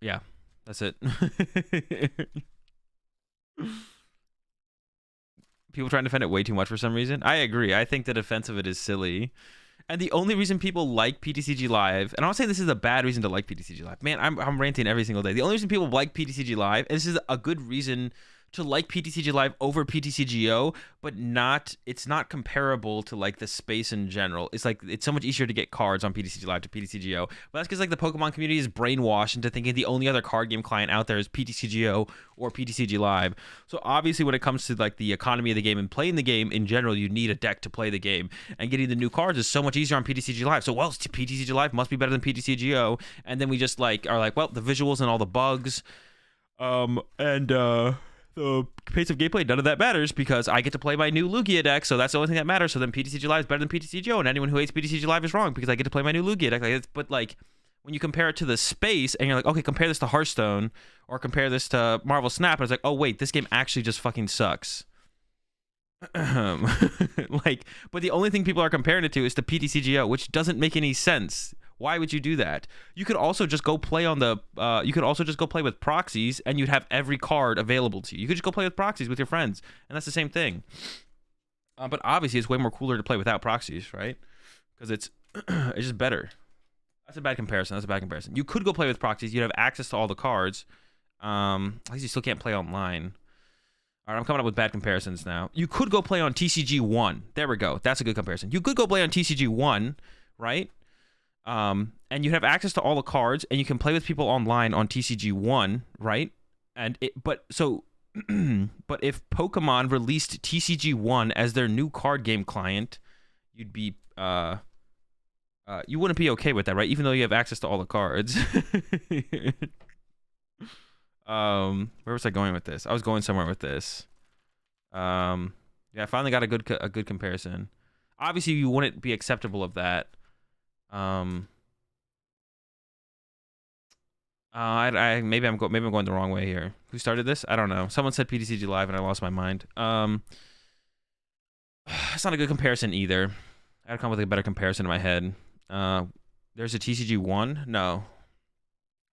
Yeah, that's it. People trying to defend it way too much for some reason. I agree. I think the defense of it is silly. And the only reason people like PTCG Live, and I'm not saying this is a bad reason to like PTCG Live. Man, I'm ranting every single day. The only reason people like PTCG Live, and this is a good reason to like PTCG Live over PTCGO, but it's not comparable to like the space in general. It's like it's so much easier to get cards on PTCG Live to PTCGO. But that's because like the Pokemon community is brainwashed into thinking the only other card game client out there is PTCGO or PTCG Live. So obviously when it comes to like the economy of the game and playing the game in general, you need a deck to play the game. And getting the new cards is so much easier on PTCG Live. So well, PTCG Live must be better than PTCGO. And then we just like are like, well, the visuals and all the bugs. The pace of gameplay, none of that matters because I get to play my new Lugia deck, so that's the only thing that matters. So then PTCG Live is better than PTCGO, and anyone who hates PTCG Live is wrong because I get to play my new Lugia deck. But like when you compare it to the space, and you're like, okay, compare this to Hearthstone or compare this to Marvel Snap, and it's like, oh wait, this game actually just fucking sucks. Like, but the only thing people are comparing it to is the PTCGO, which doesn't make any sense. Why would you do that? You could also just go play on the. You could also just go play with proxies, and you'd have every card available to you. You could just go play with proxies with your friends, and that's the same thing. But obviously, it's way more cooler to play without proxies, right? Because it's it's just better. That's a bad comparison. You could go play with proxies. You'd have access to all the cards. At least you still can't play online. All right, I'm coming up with bad comparisons now. You could go play on TCG1. There we go. That's a good comparison. You could go play on TCG1, right? And you have access to all the cards, and you can play with people online on TCG1, right? But if Pokemon released TCG1 as their new card game client, you'd be you wouldn't be okay with that, right? Even though you have access to all the cards. Where was I going with this? I was going somewhere with this. Yeah, I finally got a good comparison. Obviously, you wouldn't be acceptable of that. Maybe I'm going the wrong way here. Who started this? I don't know. Someone said PTCG Live, and I lost my mind. It's not a good comparison either. I gotta come up with a better comparison in my head. There's a TCG1? No.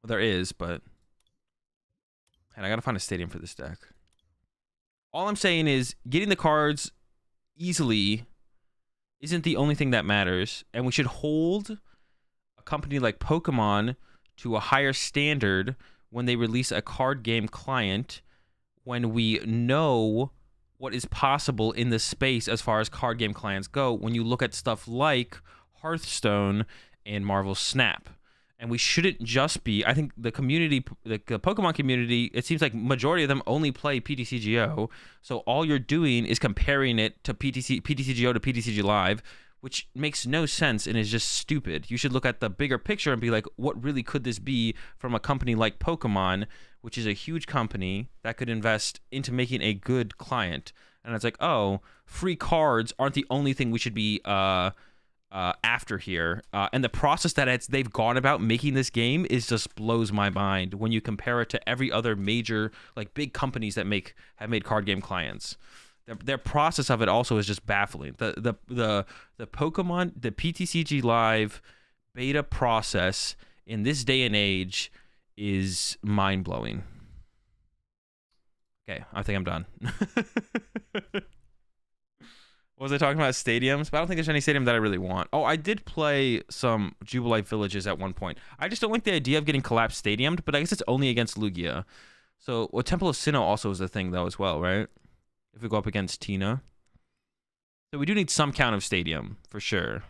Well, there is, but... And I gotta find a stadium for this deck. All I'm saying is, getting the cards easily isn't the only thing that matters, and we should hold a company like Pokemon to a higher standard when they release a card game client, when we know what is possible in the space as far as card game clients go, when you look at stuff like Hearthstone and Marvel Snap. And we shouldn't just be, I think the community, the Pokemon community, it seems like majority of them only play PTCGO. So all you're doing is comparing it to PTCGO to PTCG Live, which makes no sense and is just stupid. You should look at the bigger picture and be like, what really could this be from a company like Pokemon, which is a huge company that could invest into making a good client. And it's like, oh, free cards aren't the only thing we should be after here, and the process that they've gone about making this game is just blows my mind when you compare it to every other major like big companies that have made card game clients. Their process of it also is just baffling. The Pokemon, the PTCG Live beta process in this day and age is mind blowing. Okay, I think I'm done. What was I talking about? Stadiums? But I don't think there's any stadium that I really want. Oh, I did play some Jubilife Villages at one point. I just don't like the idea of getting collapsed stadiumed, but I guess it's only against Lugia. So, well, Temple of Sinnoh also is a thing, though, as well, right? If we go up against Tina. So we do need some count of stadium, for sure.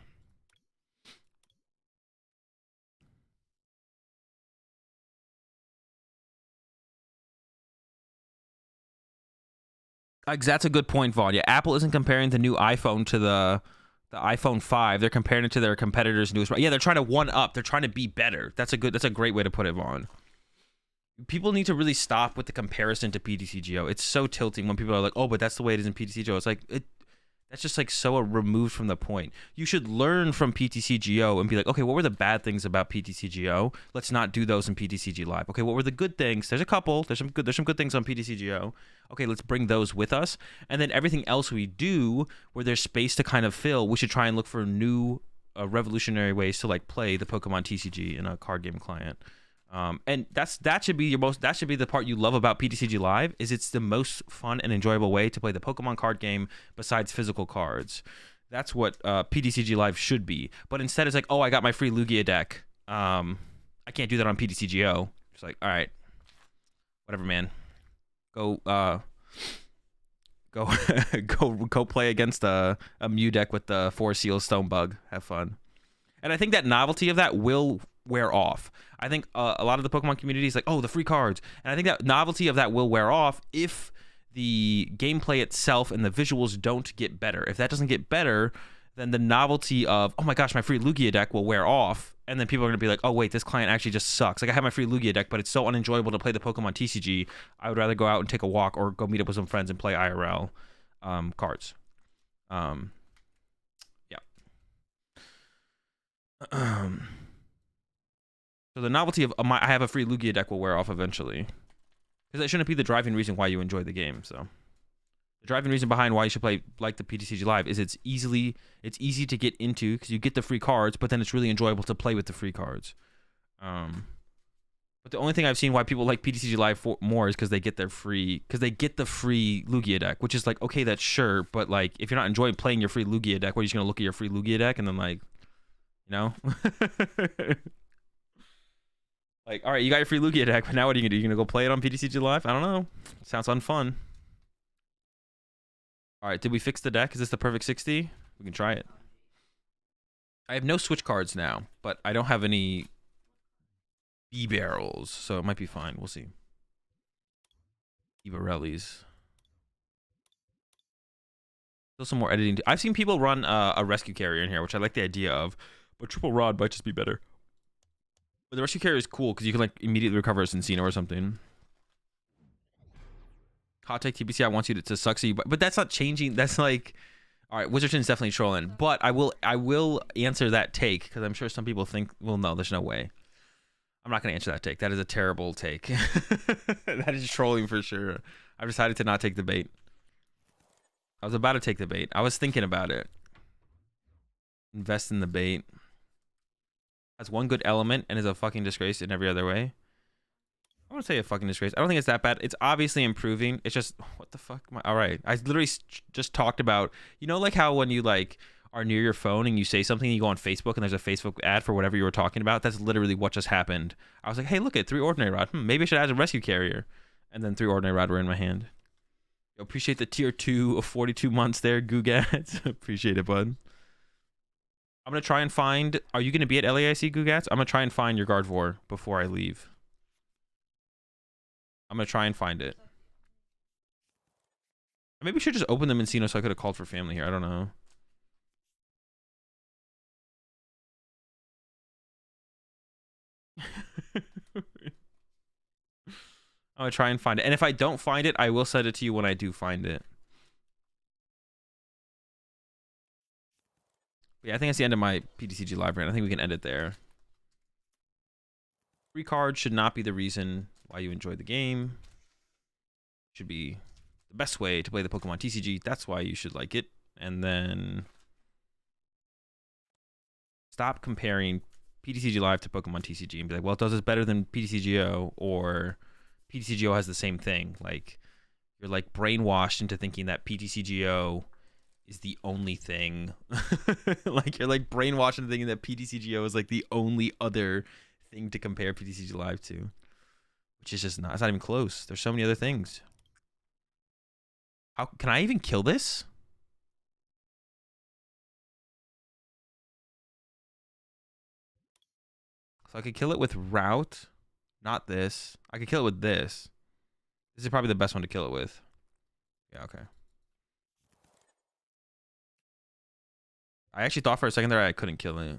That's a good point, VOD. Yeah, Apple isn't comparing the new iPhone to the iPhone 5. They're comparing it to their competitors' newest. Yeah, they're trying to one up. They're trying to be better. That's a great way to put it, Vaughn. People need to really stop with the comparison to PTCGO. It's so tilting when people are like, "Oh, but that's the way it is in PTCGO." It's like that That's just like so removed from the point. You should learn from PTCGO and be like, okay, what were the bad things about PTCGO? Let's not do those in PTCG Live. Okay, what were the good things? There's a couple. There's some good things on PTCGO. Okay, let's bring those with us. And then everything else we do, where there's space to kind of fill, we should try and look for new, revolutionary ways to like play the Pokemon TCG in a card game client. And that should be the part you love about PTCG Live, is it's the most fun and enjoyable way to play the Pokemon card game besides physical cards. That's what PTCG Live should be. But instead, it's like, oh, I got my free Lugia deck. I can't do that on PTCGO. It's like, all right, whatever, man. Go go play against a Mew deck with the 4 Seal Stone Bug. Have fun. And I think that novelty of that will wear off. I think a lot of the Pokemon community is like, oh, the free cards. And I think that novelty of that will wear off if the gameplay itself and the visuals don't get better. If that doesn't get better, then the novelty of, oh my gosh, my free Lugia deck will wear off. And then people are going to be like, oh, wait, this client actually just sucks. Like, I have my free Lugia deck, but it's so unenjoyable to play the Pokemon TCG. I would rather go out and take a walk or go meet up with some friends and play IRL cards. Yeah. So the novelty of I have a free Lugia deck will wear off eventually. Because that shouldn't be the driving reason why you enjoy the game. So the driving reason behind why you should play like the PTCG Live is it's easy to get into because you get the free cards, but then it's really enjoyable to play with the free cards. But the only thing I've seen why people like PTCG Live more is because they get the free Lugia deck, which is like, okay, that's sure, but like if you're not enjoying playing your free Lugia deck, what are you just gonna look at your free Lugia deck and then like, you know? Like, all right, you got your free Lugia deck, but now what are you gonna do? You gonna go play it on PTCG Live? I don't know. Sounds unfun. All right, did we fix the deck? Is this the perfect 60? We can try it. I have no switch cards now, but I don't have any B-barrels, so it might be fine. We'll see. Evarellis. Still some more editing. I've seen people run a rescue carrier in here, which I like the idea of, but triple rod might just be better. But the rescue carrier is cool because you can like immediately recover a Cincino or something. Hot take TBC, I want you to suck, so you, but that's not changing. That's like, all right, Wizardton's definitely trolling, but I will answer that take because I'm sure some people think, well, no, there's no way. I'm not gonna answer that take. That is a terrible take. That is trolling for sure. I've decided to not take the bait. I was about to take the bait. I was thinking about it. Invest in the bait. Has one good element and is a fucking disgrace in every other way. I want to say a fucking disgrace. I don't think it's that bad. It's obviously improving. It's just, what the fuck? All right. I literally just talked about, you know, like how when you like are near your phone and you say something and you go on Facebook and there's a Facebook ad for whatever you were talking about. That's literally what just happened. I was like, hey, look at 3 Ordinary Rod. Maybe I should add a rescue carrier. And then 3 Ordinary Rod were in my hand. Yo, appreciate the tier 2 of 42 months there, Googats. Appreciate it, bud. I'm going to try and find... Are you going to be at LAIC, Googats? I'm going to try and find your Gardevoir before I leave. I'm going to try and find it. Maybe we should just open them in Encino so I could have called for family here. I don't know. I'm going to try and find it. And if I don't find it, I will send it to you when I do find it. But yeah, I think that's the end of my PTCG Live rant. I think we can end it there. Free cards should not be the reason why you enjoy the game. Should be the best way to play the Pokemon TCG. That's why you should like it. And then stop comparing PTCG Live to Pokemon TCG and be like, well, it does this better than PTCGO, or PTCGO has the same thing. Like, you're like brainwashed into thinking that PTCGO is the only thing. Like, you're like brainwashed into thinking that PTCGO is like the only other thing to compare PTCG Live to, which is just not. It's not even close. There's so many other things. How can I even kill this? So I could kill it with Route, not this. I could kill it with this. This is probably the best one to kill it with. Yeah, okay. I actually thought for a second there I couldn't kill it.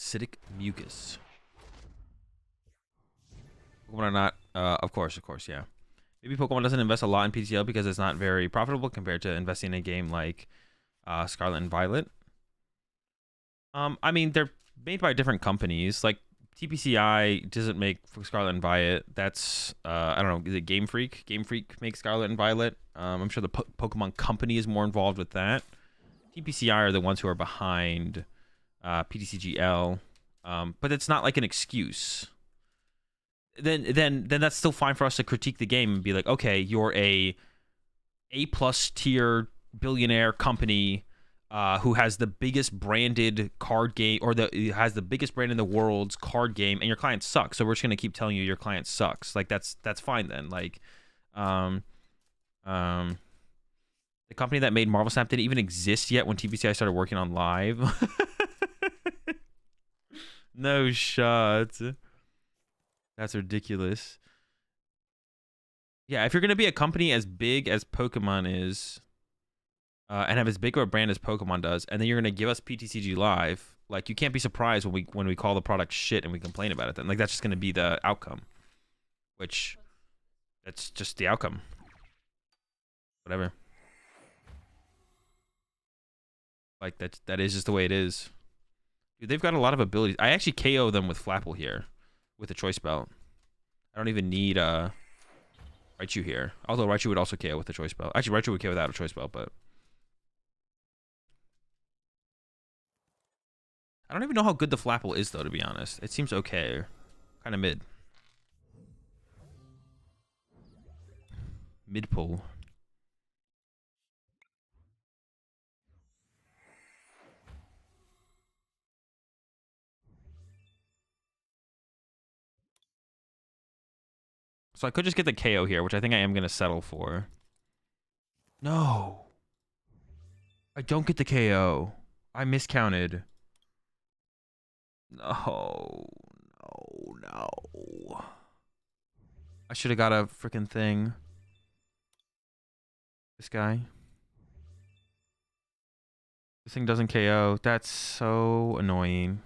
acidic mucus. Pokemon are not, of course, yeah. Maybe Pokemon doesn't invest a lot in PTL because it's not very profitable compared to investing in a game like Scarlet and Violet. I mean, they're made by different companies. Like TPCI doesn't make Scarlet and Violet. That's I don't know. Is it Game Freak? Game Freak makes Scarlet and Violet. I'm sure the Pokemon Company is more involved with that. TPCI are the ones who are behind PTCGL, but it's not like an excuse. Then that's still fine for us to critique the game and be like, okay, you're A+ tier billionaire company who has the biggest branded card game, or has the biggest brand in the world's card game, and your client sucks. So we're just gonna keep telling you your client sucks. Like that's fine then. Like, the company that made Marvel Snap didn't even exist yet when TPCI started working on live. No shot. That's ridiculous. Yeah, if you're going to be a company as big as Pokemon is, and have as big of a brand as Pokemon does, and then you're going to give us PTCG Live, like, you can't be surprised when we call the product shit and we complain about it then. Like, that's just going to be the outcome. Which, that's just the outcome. Whatever. Like, that is just the way it is. Dude, they've got a lot of abilities. I actually KO them with Flapple here. With the choice belt. I don't even need Raichu here. Although Raichu would also KO with the choice belt. Actually, Raichu would KO without a choice belt, but I don't even know how good the Flapple is, though, to be honest. It seems okay. Kind of mid. Mid-pull. So I could just get the KO here, which I think I am going to settle for. No. I don't get the KO. I miscounted. No. I should have got a freaking thing. This guy. This thing doesn't KO. That's so annoying.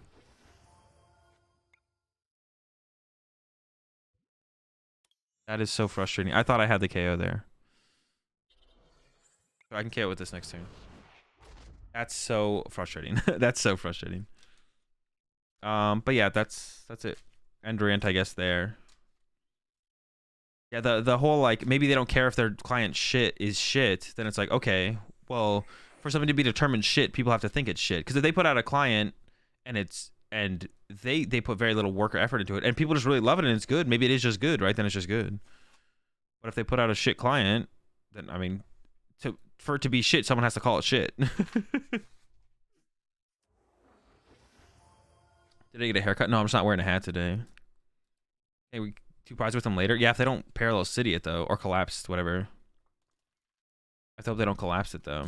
That is so frustrating. I thought I had the KO there. So I can KO with this next turn. That's so frustrating. That's so frustrating. But yeah, that's it. End rant, I guess, there. Yeah, the whole, like, maybe they don't care if their client shit is shit. Then it's like, okay, well, for something to be determined shit, people have to think it's shit. Because if they put out a client and they put very little work or effort into it, and people just really love it and it's good, maybe it is just good, right? Then it's just good. But if they put out a shit client, then, I mean, for it to be shit, someone has to call it shit. Did I get a haircut? No, I'm just not wearing a hat today. Hey, we two prizes with them later. Yeah, if they don't parallel city it, though, or collapse, whatever. I hope they don't collapse it, though.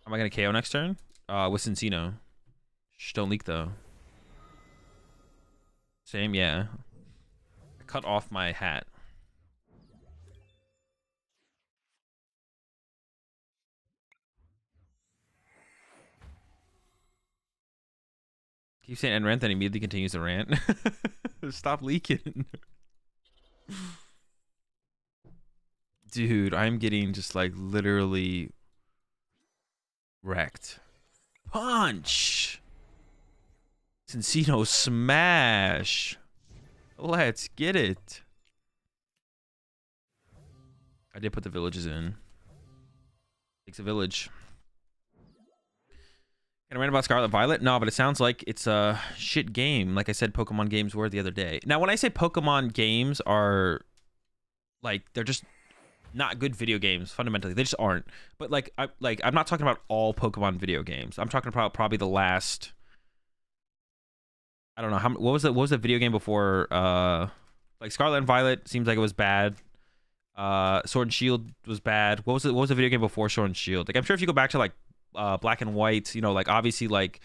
Am I going to KO next turn? With Cincino. Shh, don't leak, though. Same, yeah. I cut off my hat. Keep saying end rant, then immediately continues the rant. Stop leaking. Dude, I'm getting just, like, literally wrecked. Punch! Cincino smash! Let's get it. I did put the villages in. Takes a village. Can I rant about Scarlet Violet? No, but it sounds like it's a shit game. Like I said, Pokemon games were the other day. Now, when I say Pokemon games are, like, they're just not good video games, fundamentally. They just aren't. But, I'm not talking about all Pokemon video games. I'm talking about probably the last, I don't know, what was the video game before, like, Scarlet and Violet seems like it was bad. Sword and Shield was bad. What was the video game before Sword and Shield? Like, I'm sure if you go back to, like, Black and White, you know, like, obviously, like,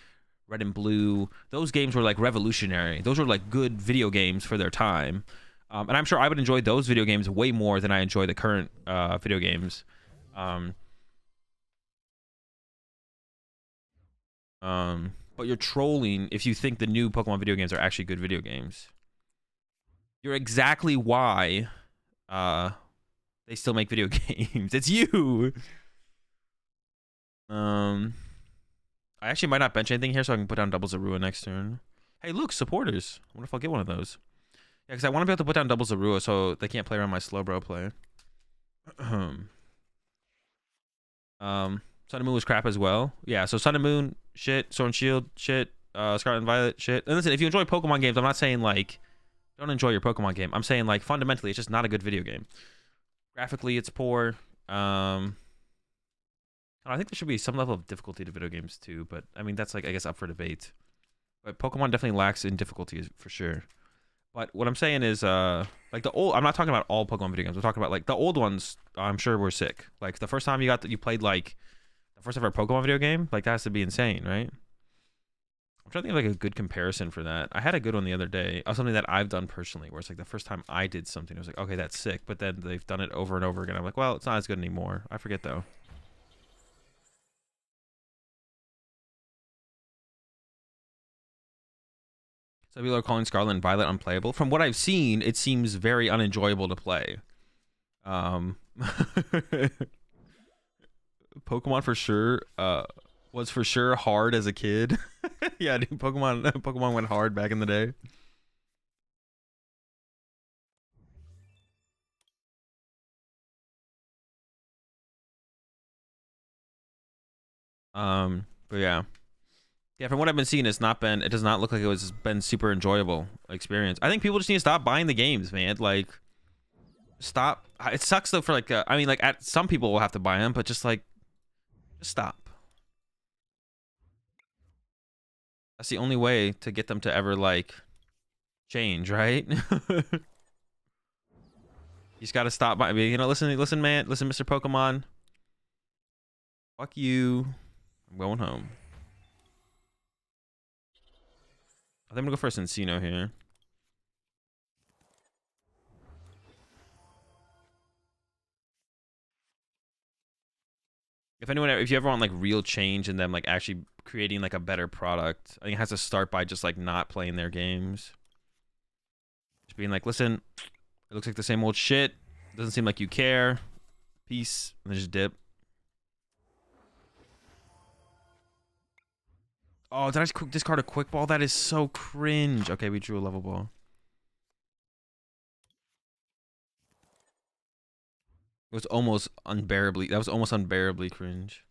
Red and Blue, those games were, like, revolutionary. Those were, like, good video games for their time. And I'm sure I would enjoy those video games way more than I enjoy the current video games. But you're trolling if you think the new Pokemon video games are actually good video games. You're exactly why they still make video games. It's you. I actually might not bench anything here, so I can put down double Zorua next turn. Hey, look, supporters. I wonder if I'll get one of those. Yeah, because I want to be able to put down double Zorua so they can't play around my Slowbro play. Sun and Moon was crap as well. Yeah, so Sun and Moon, shit. Sword and Shield, shit. Scarlet and Violet, shit. And listen, if you enjoy Pokemon games, I'm not saying, like, don't enjoy your Pokemon game. I'm saying, like, fundamentally, it's just not a good video game. Graphically, it's poor. I think there should be some level of difficulty to video games, too. But, I mean, that's, like, I guess, up for debate. But Pokemon definitely lacks in difficulty, for sure. But what I'm saying is, like, the old... I'm not talking about all Pokemon video games. I'm talking about, like, the old ones, I'm sure were sick. Like, the first time you played, like, the first ever Pokemon video game, like, that has to be insane, right? I'm trying to think of, like, a good comparison for that. I had a good one the other day. Something that I've done personally, where it's, like, the first time I did something, I was like, okay, that's sick. But then they've done it over and over again. I'm like, well, it's not as good anymore. I forget, though. So people are calling Scarlet and Violet unplayable. From what I've seen, it seems very unenjoyable to play. Pokemon for sure was for sure hard as a kid. Yeah, dude, Pokemon went hard back in the day. But yeah. Yeah, from what I've been seeing, it does not look like it was been super enjoyable experience. I think people just need to stop buying the games, man. Like, stop. It sucks though for like, I mean, like, some people will have to buy them, but just like, just stop. That's the only way to get them to ever like change, right? You just gotta stop by. You know, listen, man, listen, Mr. Pokemon. Fuck you. I'm going home. I think I'm gonna go for a Cincino here. If you ever want like real change in them, like actually creating like a better product, I think it has to start by just like not playing their games. Just being like, listen, it looks like the same old shit. Doesn't seem like you care. Peace. And then just dip. Oh, did I just discard a quick ball? That is so cringe. Okay, we drew a level ball. It was almost unbearably. That was almost unbearably cringe.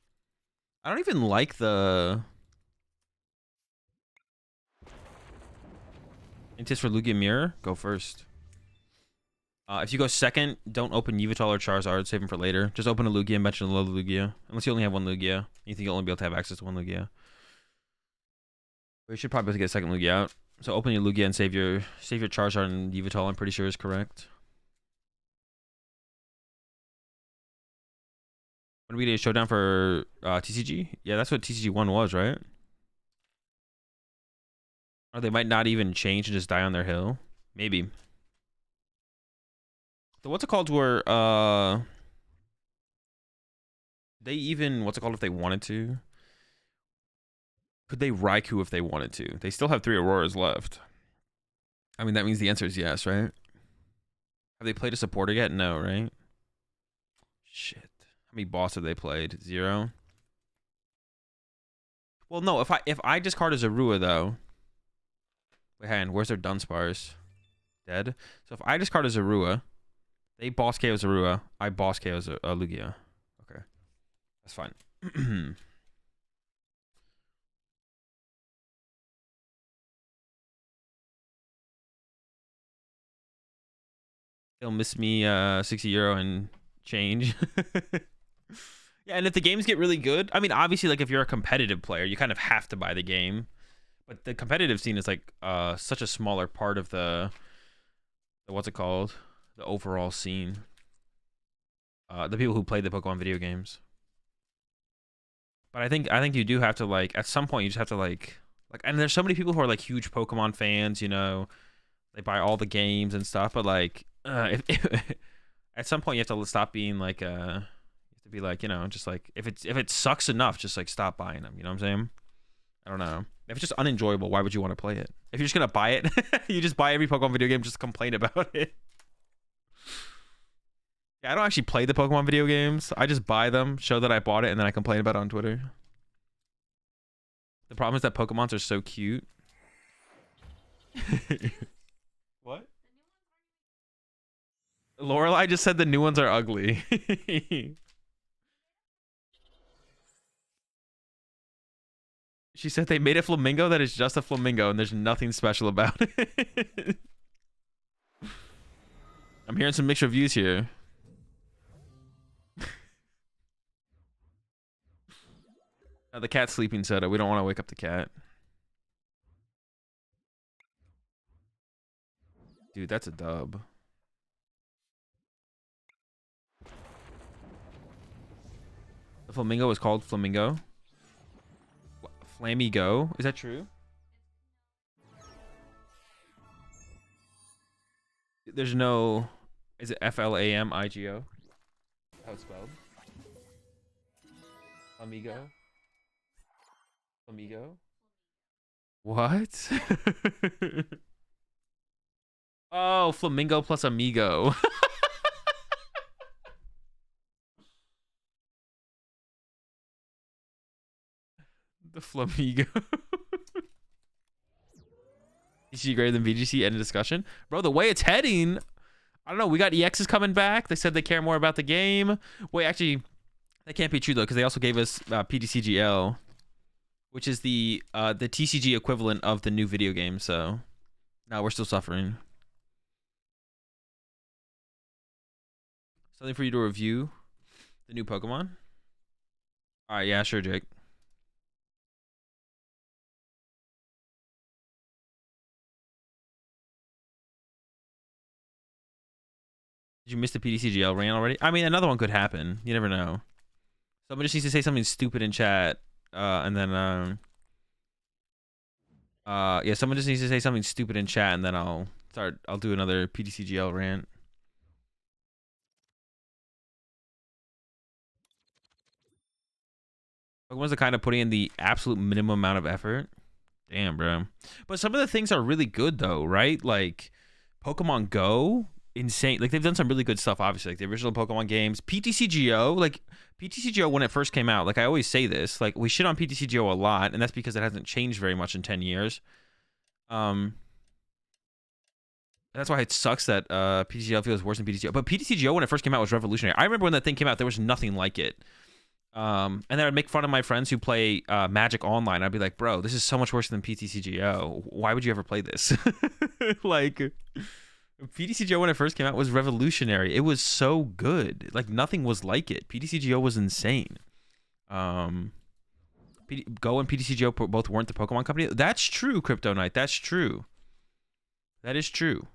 I don't even like the Intis for Lugia Mirror. Go first. If you go second, don't open Yveltal or Charizard. Save them for later. Just open a Lugia and mention a low Lugia. Unless you only have one Lugia. You think you'll only be able to have access to one Lugia. We should probably be able to get a second Lugia out. So open your Lugia and save your Charizard and Yveltal. I'm pretty sure is correct. When we did a showdown for TCG? Yeah, that's what TCG 1 was, right? Or they might not even change and just die on their hill. Maybe. The what's it called were they even if they wanted to? Could they Raikou if they wanted to? They still have 3 Auroras left. I mean, that means the answer is yes, right? Have they played a supporter yet? No, right? Shit. How many boss have they played? 0? Well, no, if I discard a Zorua, though... Wait, hang on, where's their Dunsparce? Dead? So if I discard a Zorua, they boss KO Zorua, I boss KO Lugia. Okay. That's fine. They'll miss me €60 and change. Yeah, and if the games get really good, I mean, obviously, like if you're a competitive player, you kind of have to buy the game. But the competitive scene is like such a smaller part of the what's it called? The overall scene. The people who play the Pokemon video games. But I think you do have to like at some point you just have to like and there's so many people who are like huge Pokemon fans, you know, they buy all the games and stuff, but like if at some point you have to stop being like you have to be like, you know, just like if it sucks enough, just like stop buying them, you know what I'm saying? I don't know. If it's just unenjoyable, why would you want to play it? If you're just gonna buy it, you just buy every Pokemon video game just to complain about it. Yeah, I don't actually play the Pokemon video games. I just buy them, show that I bought it, and then I complain about it on Twitter. The problem is that Pokemons are so cute. What? Lorelai just said the new ones are ugly. She said they made a flamingo that is just a flamingo and there's nothing special about it. I'm hearing some mixed reviews here. The cat's sleeping, Soda. We don't want to wake up the cat. Dude, that's a dub. The flamingo is called Flamingo. Flamigo. Is that true? There's no... Is it Flamigo? How it's spelled? Flamigo? Flamigo? What? Oh, Flamingo plus Amigo. The Flamigo. TCG greater than VGC, end of discussion. Bro, the way it's heading, I don't know. We got EXs coming back. They said they care more about the game. Wait, actually, that can't be true though, because they also gave us PTCGL, which is the TCG equivalent of the new video game. So now we're still suffering. Something for you to review the new Pokemon. All right, yeah, sure, Jake. Did you miss the PTCGL rant already? I mean, another one could happen. You never know. Someone just needs to say something stupid in chat, and then yeah, someone just needs to say something stupid in chat, and then I'll do another PTCGL rant. Pokemon's the kind of putting in the absolute minimum amount of effort. Damn, bro. But some of the things are really good though, right? Like Pokemon Go, insane. Like they've done some really good stuff, obviously, like the original Pokemon games. PTCGO, like PTCGO when it first came out, like I always say this, like we shit on PTCGO a lot, and that's because it hasn't changed very much in 10 years. That's why it sucks that PTCGO feels worse than PTCGO. But PTCGO when it first came out was revolutionary. I remember when that thing came out, there was nothing like it. And then I'd make fun of my friends who play Magic Online. I'd be like, bro, this is so much worse than PTCGO. Why would you ever play this? Like, PTCGO when it first came out was revolutionary. It was so good. Like, nothing was like it. PTCGO was insane. Go and PTCGO both weren't the Pokemon company. That's true, Crypto Knight. That's true. That is true.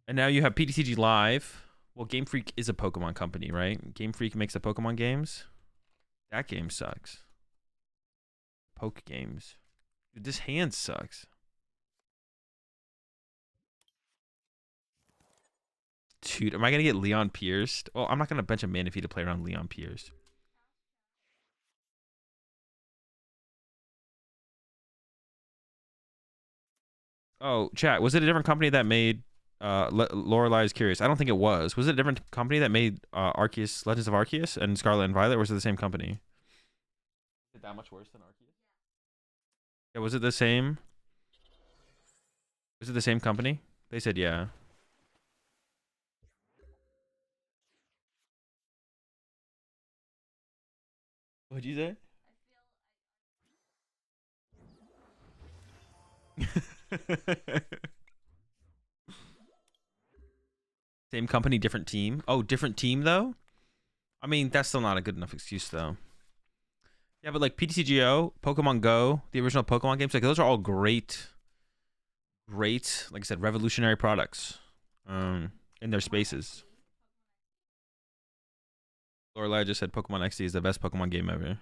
And now you have PTCG Live. Well, Game Freak is a Pokemon company, right? Game Freak makes the Pokemon games. That game sucks. Poke games. Dude, this hand sucks. Dude, am I going to get Leon Pierced? Well, I'm not going to bench a Manaphy to play around Leon Pierced. Oh, chat. Was it a different company that made... Lorelai is curious. I don't think it was. Was it a different company that made Arceus, Legends of Arceus and Scarlet and Violet, or was it the same company? Is it that much worse than Arceus? Yeah, was it the same? Was it the same company? They said yeah. What'd you say? Same company, different team. Oh, different team though? I mean, that's still not a good enough excuse though. Yeah, but like PTCGO, Pokemon Go, the original Pokemon games, like those are all great, like I said, revolutionary products in their spaces. Lorelai just said Pokemon XD is the best Pokemon game ever.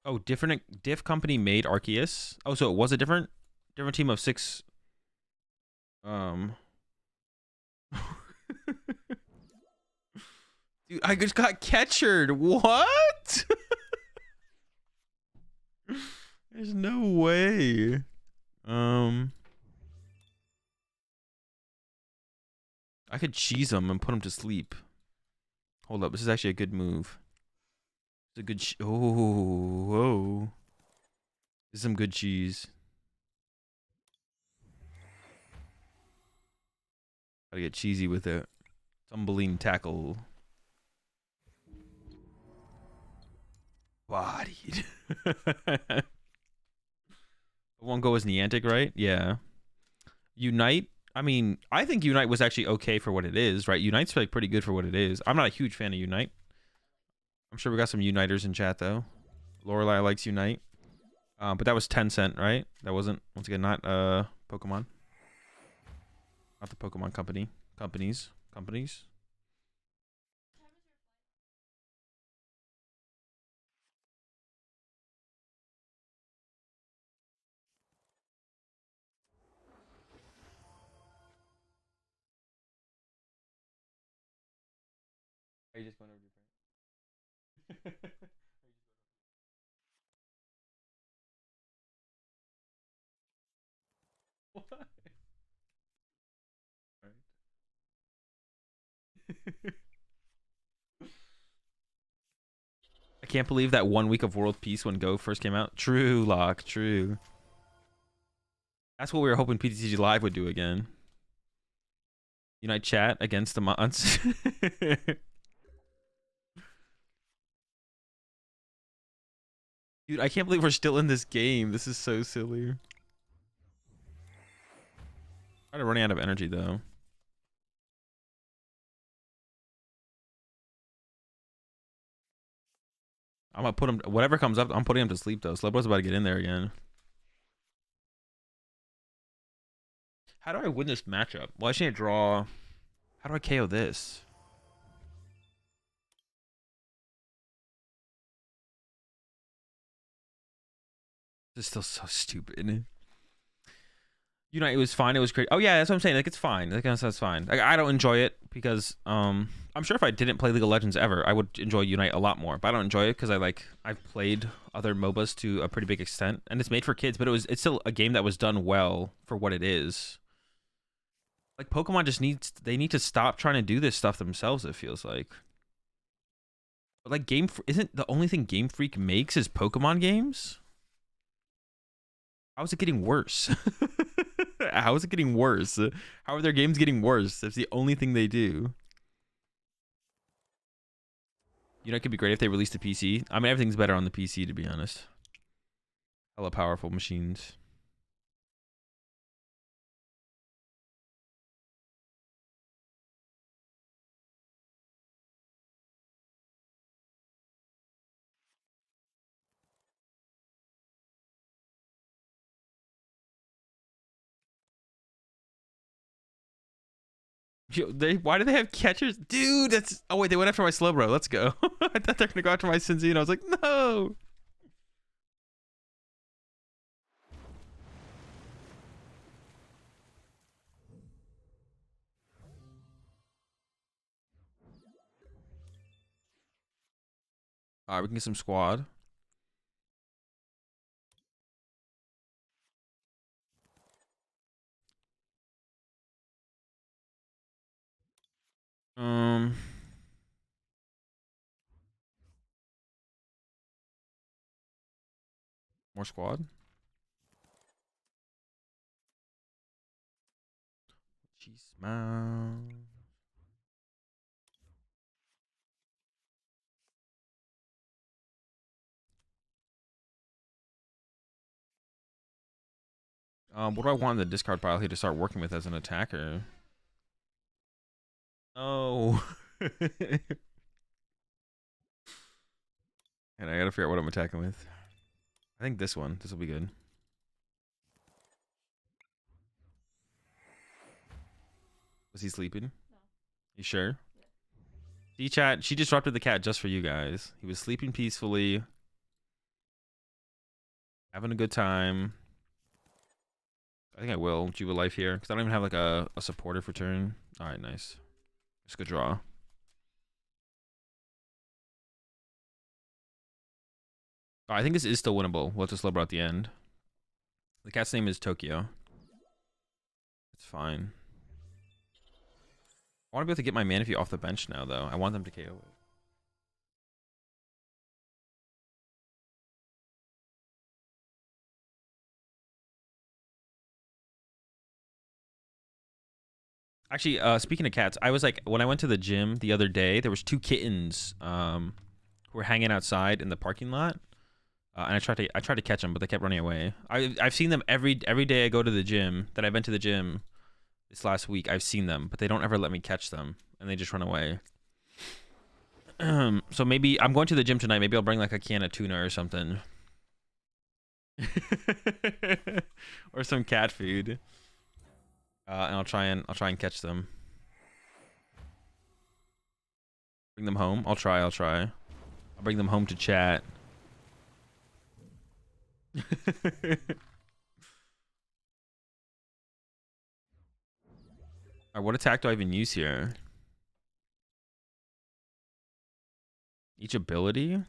Oh, diff company made Arceus. Oh, so it was a different team of 6. Dude, I just got catchered. What? There's no way. I could cheese him and put him to sleep. Hold up, this is actually a good move. It's a good whoa. This is some good cheese. Gotta get cheesy with it. Tumbling tackle. Bodied. Won't go as Niantic, right? Yeah. Unite. I mean, I think Unite was actually okay for what it is, right? Unite's like pretty good for what it is. I'm not a huge fan of Unite. I'm sure we got some Uniters in chat though. Lorelai likes Unite. But that was Tencent, right? That wasn't, once again, not Pokemon. Not the Pokemon company. Companies. Are you just going over to your parents? What? Right. I can't believe that 1 week of world peace when Go first came out. True, Locke, true. That's what we were hoping PTCG Live would do again. Unite chat against the mods. Dude, I can't believe we're still in this game. This is so silly. I'm running out of energy though. I'm gonna put him, whatever comes up, I'm putting him to sleep though. Slowbro's about to get in there again. How do I win this matchup? Well, I just need to draw. How do I KO this? This is still so stupid. Unite was fine. It was great. Oh yeah, that's what I'm saying. Like it's fine. Like that's fine. Like I don't enjoy it because I'm sure if I didn't play League of Legends ever, I would enjoy Unite a lot more. But I don't enjoy it because I've played other MOBAs to a pretty big extent, and it's made for kids. But it's still a game that was done well for what it is. Like Pokemon just they need to stop trying to do this stuff themselves. It feels like. But like isn't the only thing Game Freak makes is Pokemon games? How is it getting worse? How is it getting worse? How are their games getting worse? That's the only thing they do. You know, it could be great if they released a PC. I mean, everything's better on the PC, to be honest. Hella powerful machines. Yo, why do they have catchers? Dude, that's... Oh, wait, they went after my Slowbro. Let's go. I thought they were going to go after my Cincy, and I was like, no. All right, we can get some squad. More squad. Jeez, man. What do I want in the discard pile here to start working with as an attacker? Oh. And I gotta figure out what I'm attacking with. I think this one. This will be good. Was he sleeping? No. You sure? Yeah. See, chat, she disrupted the cat just for you guys. He was sleeping peacefully. Having a good time. I think I will Juba Life here. Because I don't even have like a supporter for turn. Alright, nice. Just good draw. Oh, I think this is still winnable. We'll have to slow bro at the end. The cat's name is Tokyo. It's fine. I want to be able to get my Manaphy off the bench now, though. I want them to KO it. Actually, speaking of cats, I was like, when I went to the gym the other day, there was 2 kittens who were hanging outside in the parking lot. And I tried to catch them, but they kept running away. I've seen them every day I go to the gym. That I've been to the gym this last week. I've seen them, but they don't ever let me catch them, and they just run away. So maybe I'm going to the gym tonight. Maybe I'll bring like a can of tuna or something, or some cat food, and I'll try and catch them. Bring them home. I'll try. I'll bring them home to chat. Alright, what attack do I even use here? Each ability?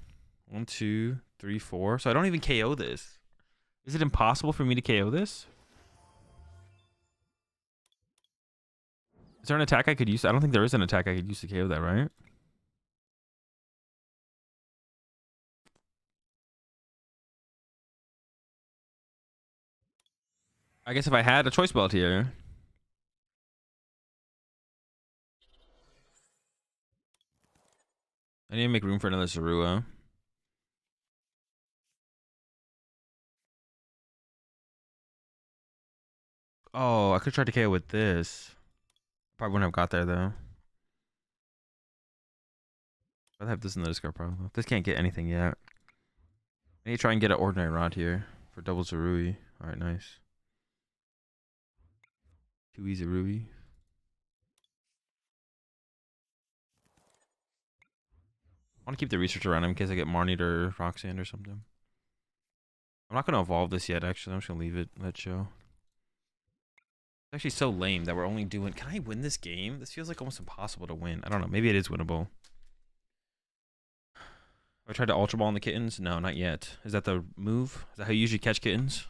1, 2, 3, 4. So I don't even KO this. Is it impossible for me to KO this? Is there an attack I could use? I don't think there is an attack I could use to KO that, right? I guess if I had a choice belt here. I need to make room for another Zorua. Oh, I could try to KO with this. Probably wouldn't have got there though. I'd have this in the discard problem. This can't get anything yet. I need to try and get an ordinary rod here for double Zorui. Alright, nice. 2E Zorui. I want to keep the research around him in case I get Marnied or Roxanne or something. I'm not going to evolve this yet, actually. I'm just going to leave it. Let it show. It's actually so lame that we're only doing... Can I win this game? This feels like almost impossible to win. I don't know. Maybe it is winnable. Have I tried to Ultra Ball on the kittens? No, not yet. Is that the move? Is that how you usually catch kittens?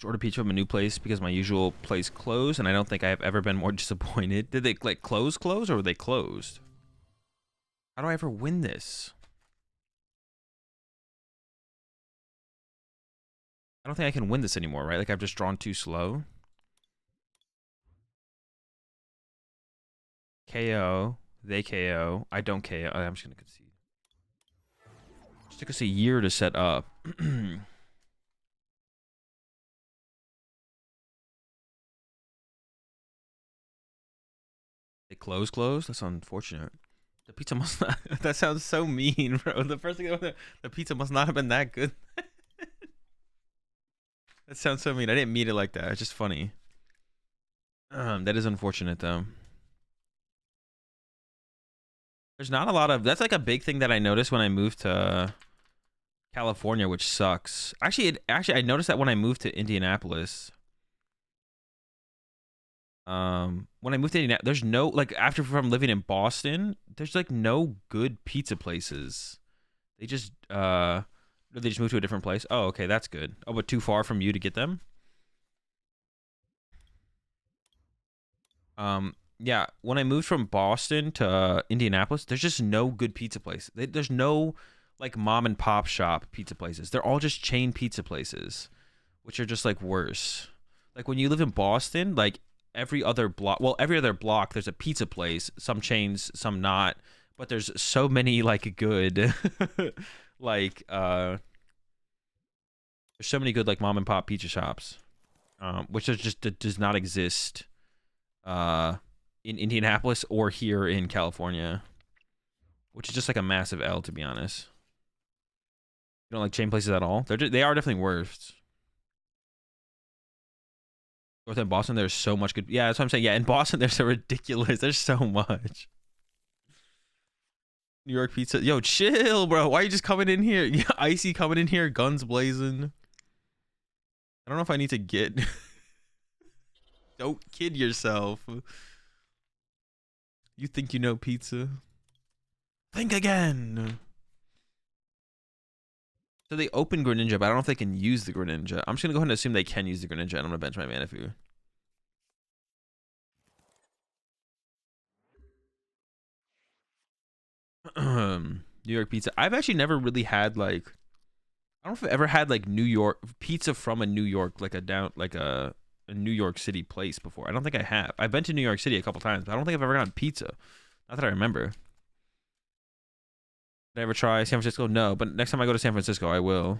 Order pizza from a new place because my usual place closed, and I don't think I have ever been more disappointed. Did they like close, or were they closed? How do I ever win this? I don't think I can win this anymore, right? Like I've just drawn too slow. KO. They KO. I don't KO. I'm just gonna concede. It took us a year to set up. They close? That's unfortunate. The pizza must not... That sounds so mean, bro. The first thing... The pizza must not have been that good. That sounds so mean. I didn't mean it like that. It's just funny. That is unfortunate, though. There's not a lot of... That's like a big thing that I noticed when I moved to California, which sucks. Actually, I noticed that when I moved to Indianapolis... when I moved to Indiana, there's no like after from living in Boston, there's like no good pizza places. They just moved to a different place. Oh, okay, that's good. Oh, but too far from you to get them? Yeah, when I moved from Boston to Indianapolis, there's just no good pizza place. There's no like mom and pop shop pizza places. They're all just chain pizza places, which are just like worse. Like when you live in Boston, like every other block, there's a pizza place, some chains, some not, but there's so many like good like there's so many good like mom and pop pizza shops, which is just does not exist in Indianapolis or here in California, which is just like a massive L, to be honest. You don't like chain places at all? They are definitely worse. North in Boston, there's so much good. Yeah, that's what I'm saying. Yeah, in Boston, there's a ridiculous. There's so much. New York pizza. Yo, chill, bro. Why are you just coming in here? Yeah, Icy coming in here, guns blazing. I don't know if I need to get. Don't kid yourself. You think you know pizza? Think again. So they open Greninja, but I don't know if they can use the Greninja. I'm just gonna go ahead and assume they can use the Greninja, and I'm gonna bench my Manifu. New York pizza. I've actually never really had like, I don't know if I've ever had like New York pizza from a New York, like a New York City place before. I don't think I have. I've been to New York City a couple times, but I don't think I've ever gotten pizza. Not that I remember. Did I ever try San Francisco? No, but next time I go to San Francisco, I will.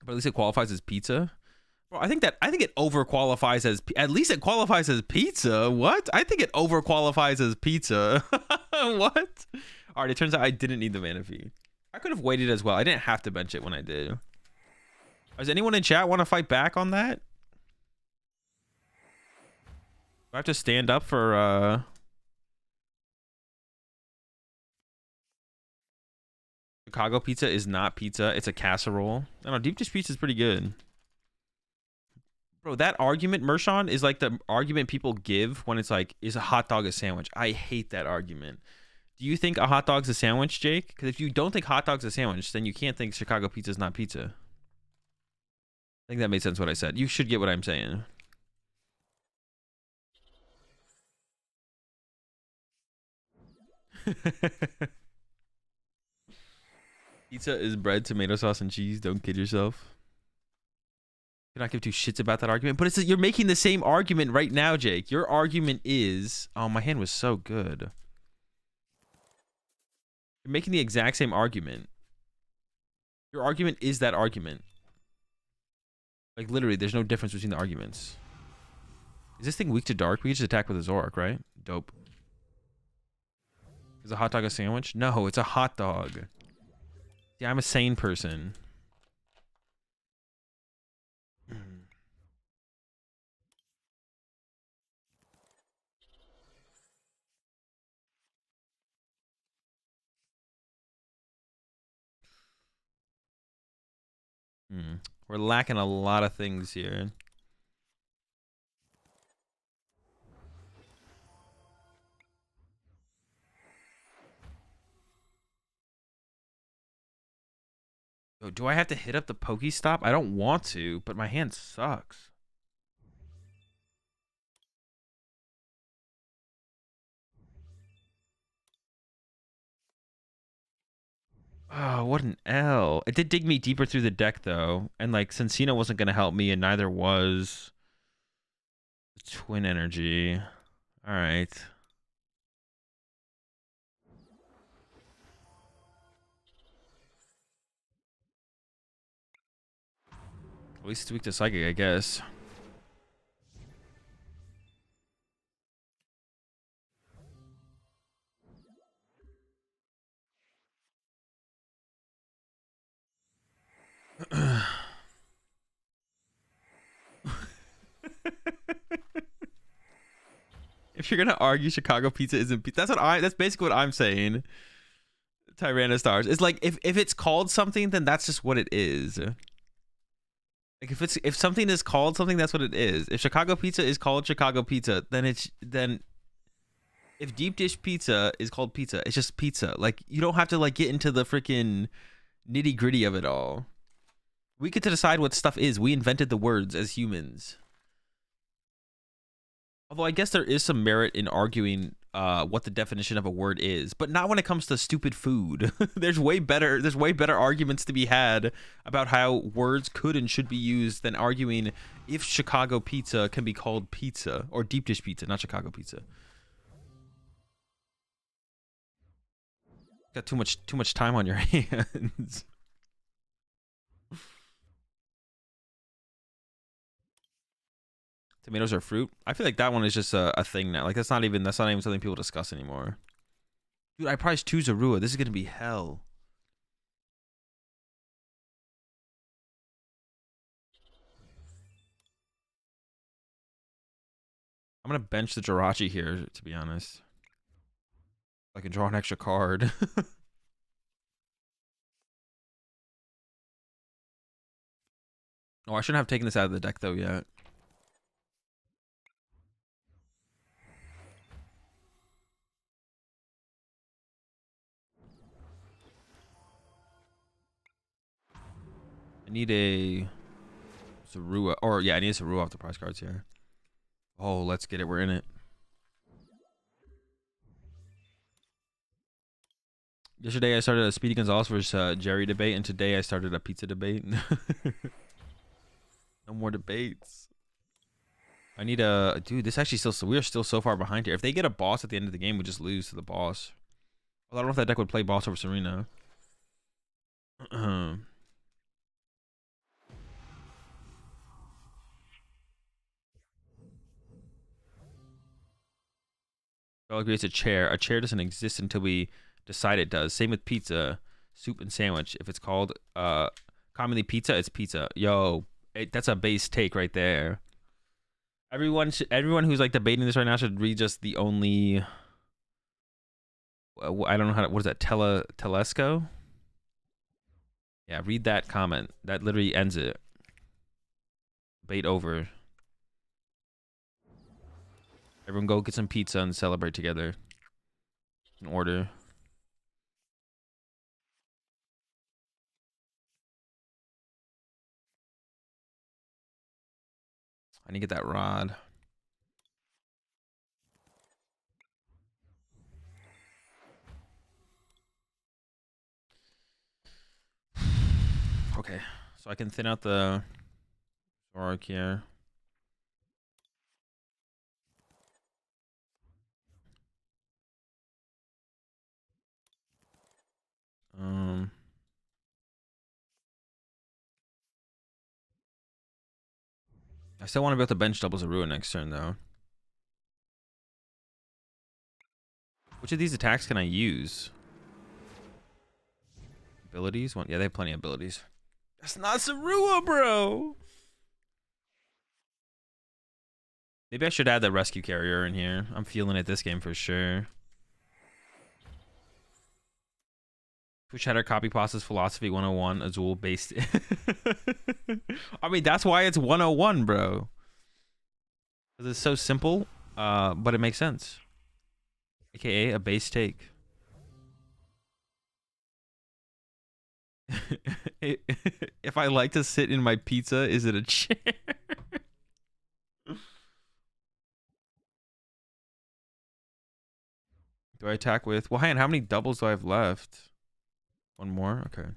But at least it qualifies as pizza. Bro, I think it overqualifies as, at least it qualifies as pizza. What? I think it overqualifies as pizza. What? All right, it turns out I didn't need the mana fee. I could have waited as well. I didn't have to bench it when I did. Does anyone in chat want to fight back on that? Do I have to stand up for Chicago pizza is not pizza. It's a casserole. I don't know. Deep dish pizza is pretty good. Bro, that argument, Mershon, is like the argument people give when it's like, is a hot dog a sandwich? I hate that argument. Do you think a hot dog's a sandwich, Jake? Because if you don't think hot dog's a sandwich, then you can't think Chicago pizza is not pizza. I think that made sense what I said. You should get what I'm saying. Pizza is bread, tomato sauce, and cheese. Don't kid yourself. You're not give two shits about that argument, but you're making the same argument right now, Jake. Your argument is, oh, my hand was so good. You're making the exact same argument. Your argument is that argument. Like literally, there's no difference between the arguments. Is this thing weak to dark? We can just attack with a Zoroark, right? Dope. Is a hot dog a sandwich? No, it's a hot dog. Yeah, I'm a sane person. We're lacking a lot of things here. Oh, do I have to hit up the Pokestop? I don't want to, but my hand sucks. Oh, what an L. It did dig me deeper through the deck, though. And, like, Cincino wasn't going to help me, and neither was Twin Energy. All right. At least it's weak to Psychic, I guess. If you're gonna argue Chicago pizza isn't pizza, that's basically what I'm saying. Tyrannostars. It's like if it's called something, then that's just what it is. Like if something is called something, that's what it is. If Chicago pizza is called Chicago pizza, then if deep dish pizza is called pizza, it's just pizza. Like you don't have to like get into the freaking nitty gritty of it all. We get to decide what stuff is. We invented the words as humans. Although I guess there is some merit in arguing what the definition of a word is, but not when it comes to stupid food. There's way better arguments to be had about how words could and should be used than arguing if Chicago pizza can be called pizza or deep dish pizza, not Chicago pizza. Got too much time on your hands. Tomatoes are fruit. I feel like that one is just a thing now. Like that's not even something people discuss anymore. Dude, I priced 2 Zorua. This is gonna be hell. I'm gonna bench the Jirachi here, to be honest. I can draw an extra card. Oh, I shouldn't have taken this out of the deck though yet. I need a Zorua, or yeah, I need a Zorua off the prize cards here. Oh, let's get it. We're in it. Yesterday I started a Speedy Gonzalez versus Jerry debate, and today I started a pizza debate. No more debates. I need a dude. This actually we're still so far behind here. If they get a boss at the end of the game, we just lose to the boss. Well, I don't know if that deck would play boss over Serena. I'll agree it's a chair. A chair doesn't exist until we decide it does. Same with pizza, soup, and sandwich. If it's called commonly pizza, it's pizza. Yo, that's a base take right there. Everyone who's like debating this right now should read just the only. I don't know how to, what is that? Telesco? Yeah, read that comment. That literally ends it. Debate over. Everyone go get some pizza and celebrate together. In order. I need to get that rod. Okay, so I can thin out the Zoroark here. I still want to be able to bench doubles Zorua next turn though. Which of these attacks can I use? Abilities? Yeah, they have plenty of abilities. That's not Zorua, bro. Maybe I should add the rescue carrier in here. I'm feeling it this game for sure. Push header copy passes philosophy 101 Azul based. I mean, that's why it's 101, bro. Because it's so simple, but it makes sense. AKA a base take. If I like to sit in my pizza, is it a chair? Do I attack with? Well, hang on, how many doubles do I have left? One more? Okay.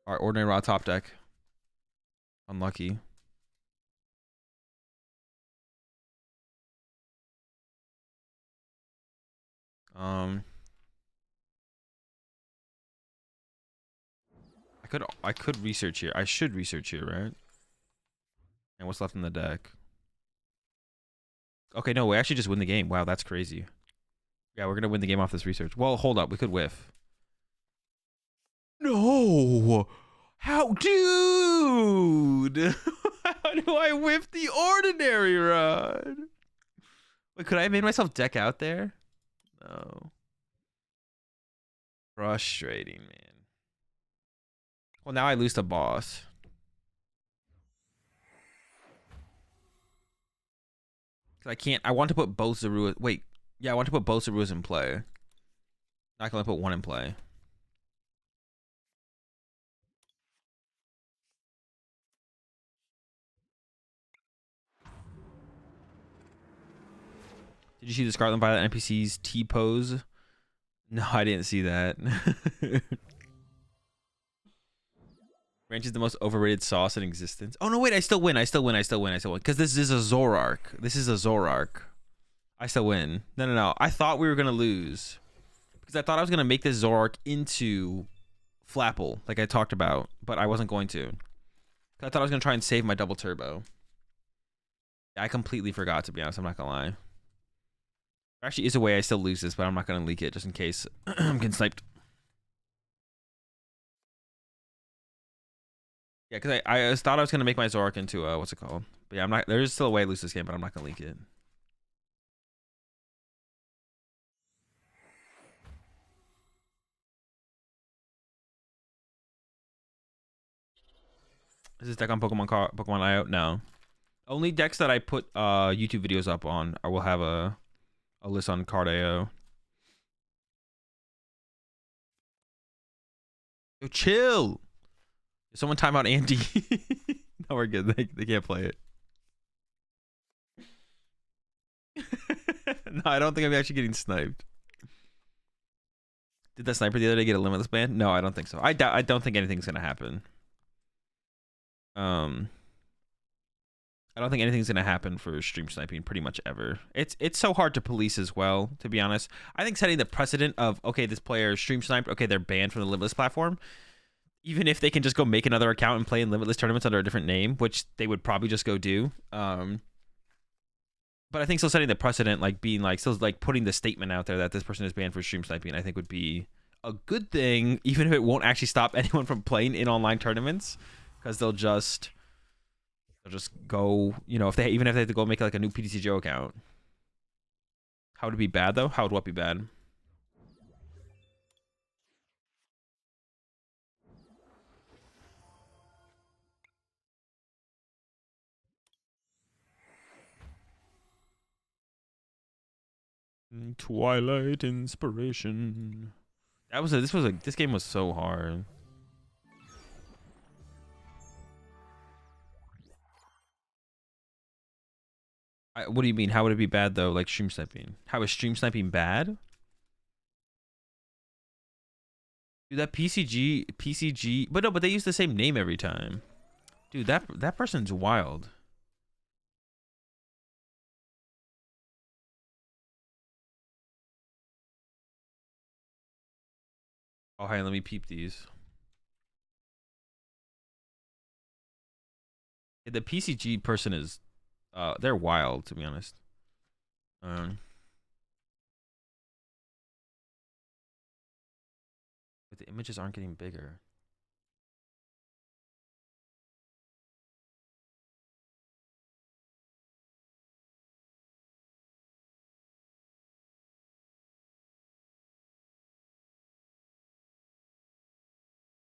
Alright, ordinary raw top deck. Unlucky. I could research here. I should research here, right? And what's left in the deck? Okay, no, we actually just win the game. Wow, that's crazy. Yeah, we're gonna win the game off this research. Well, hold up, we could whiff. No! How, dude? How do I whiff the ordinary rod? Wait, could I have made myself deck out there? No. Frustrating, man. Well, now I lose to boss. I can't. I want to put both Zorua. Wait. Yeah, I want to put both Zoruas in play. Not gonna put one in play. Did you see the Scarlet Violet NPC's T-pose? No, I didn't see that. Ranch is the most overrated sauce in existence. Oh no, wait, I still win. Because this is a Zoroark. I still win. No. I thought we were gonna lose. Because I thought I was gonna make this Zoroark into Flapple, like I talked about, but I wasn't going to. I thought I was gonna try and save my double turbo. I completely forgot, to be honest. I'm not gonna lie. There actually is a way I still lose this, but I'm not gonna leak it just in case I'm getting sniped. Yeah, because I thought I was gonna make my Zoroark into what's it called? But yeah, I'm not. There is still a way to lose this game, but I'm not gonna leak it. Is this deck on Pokemon IO? No. Only decks that I put YouTube videos up on will have a list on Card.io. Yo, chill. Did someone time out Andy? No, we're good. They can't play it. No, I don't think I'm actually getting sniped. Did that sniper the other day get a limitless ban? No, I don't think so. I don't think anything's gonna happen. I don't think anything's gonna happen for stream sniping pretty much ever. It's so hard to police as well, to be honest. I think setting the precedent of, okay, this player stream sniped, okay, they're banned from the Limitless platform. Even if they can just go make another account and play in Limitless tournaments under a different name, which they would probably just go do. But I think still setting the precedent, like being like, still like putting the statement out there that this person is banned for stream sniping, I think would be a good thing, even if it won't actually stop anyone from playing in online tournaments, because they'll just go, you know, if they have to go make like a new PTCGO account. How would it be bad though? How would what be bad? Twilight inspiration. This game was so hard. What do you mean? How would it be bad though? Like stream sniping? How is stream sniping bad? Dude, that PCG, but no, but they use the same name every time. Dude, that person's wild. Oh, hey, let me peep these. The PCG person is, they're wild, to be honest. But the images aren't getting bigger.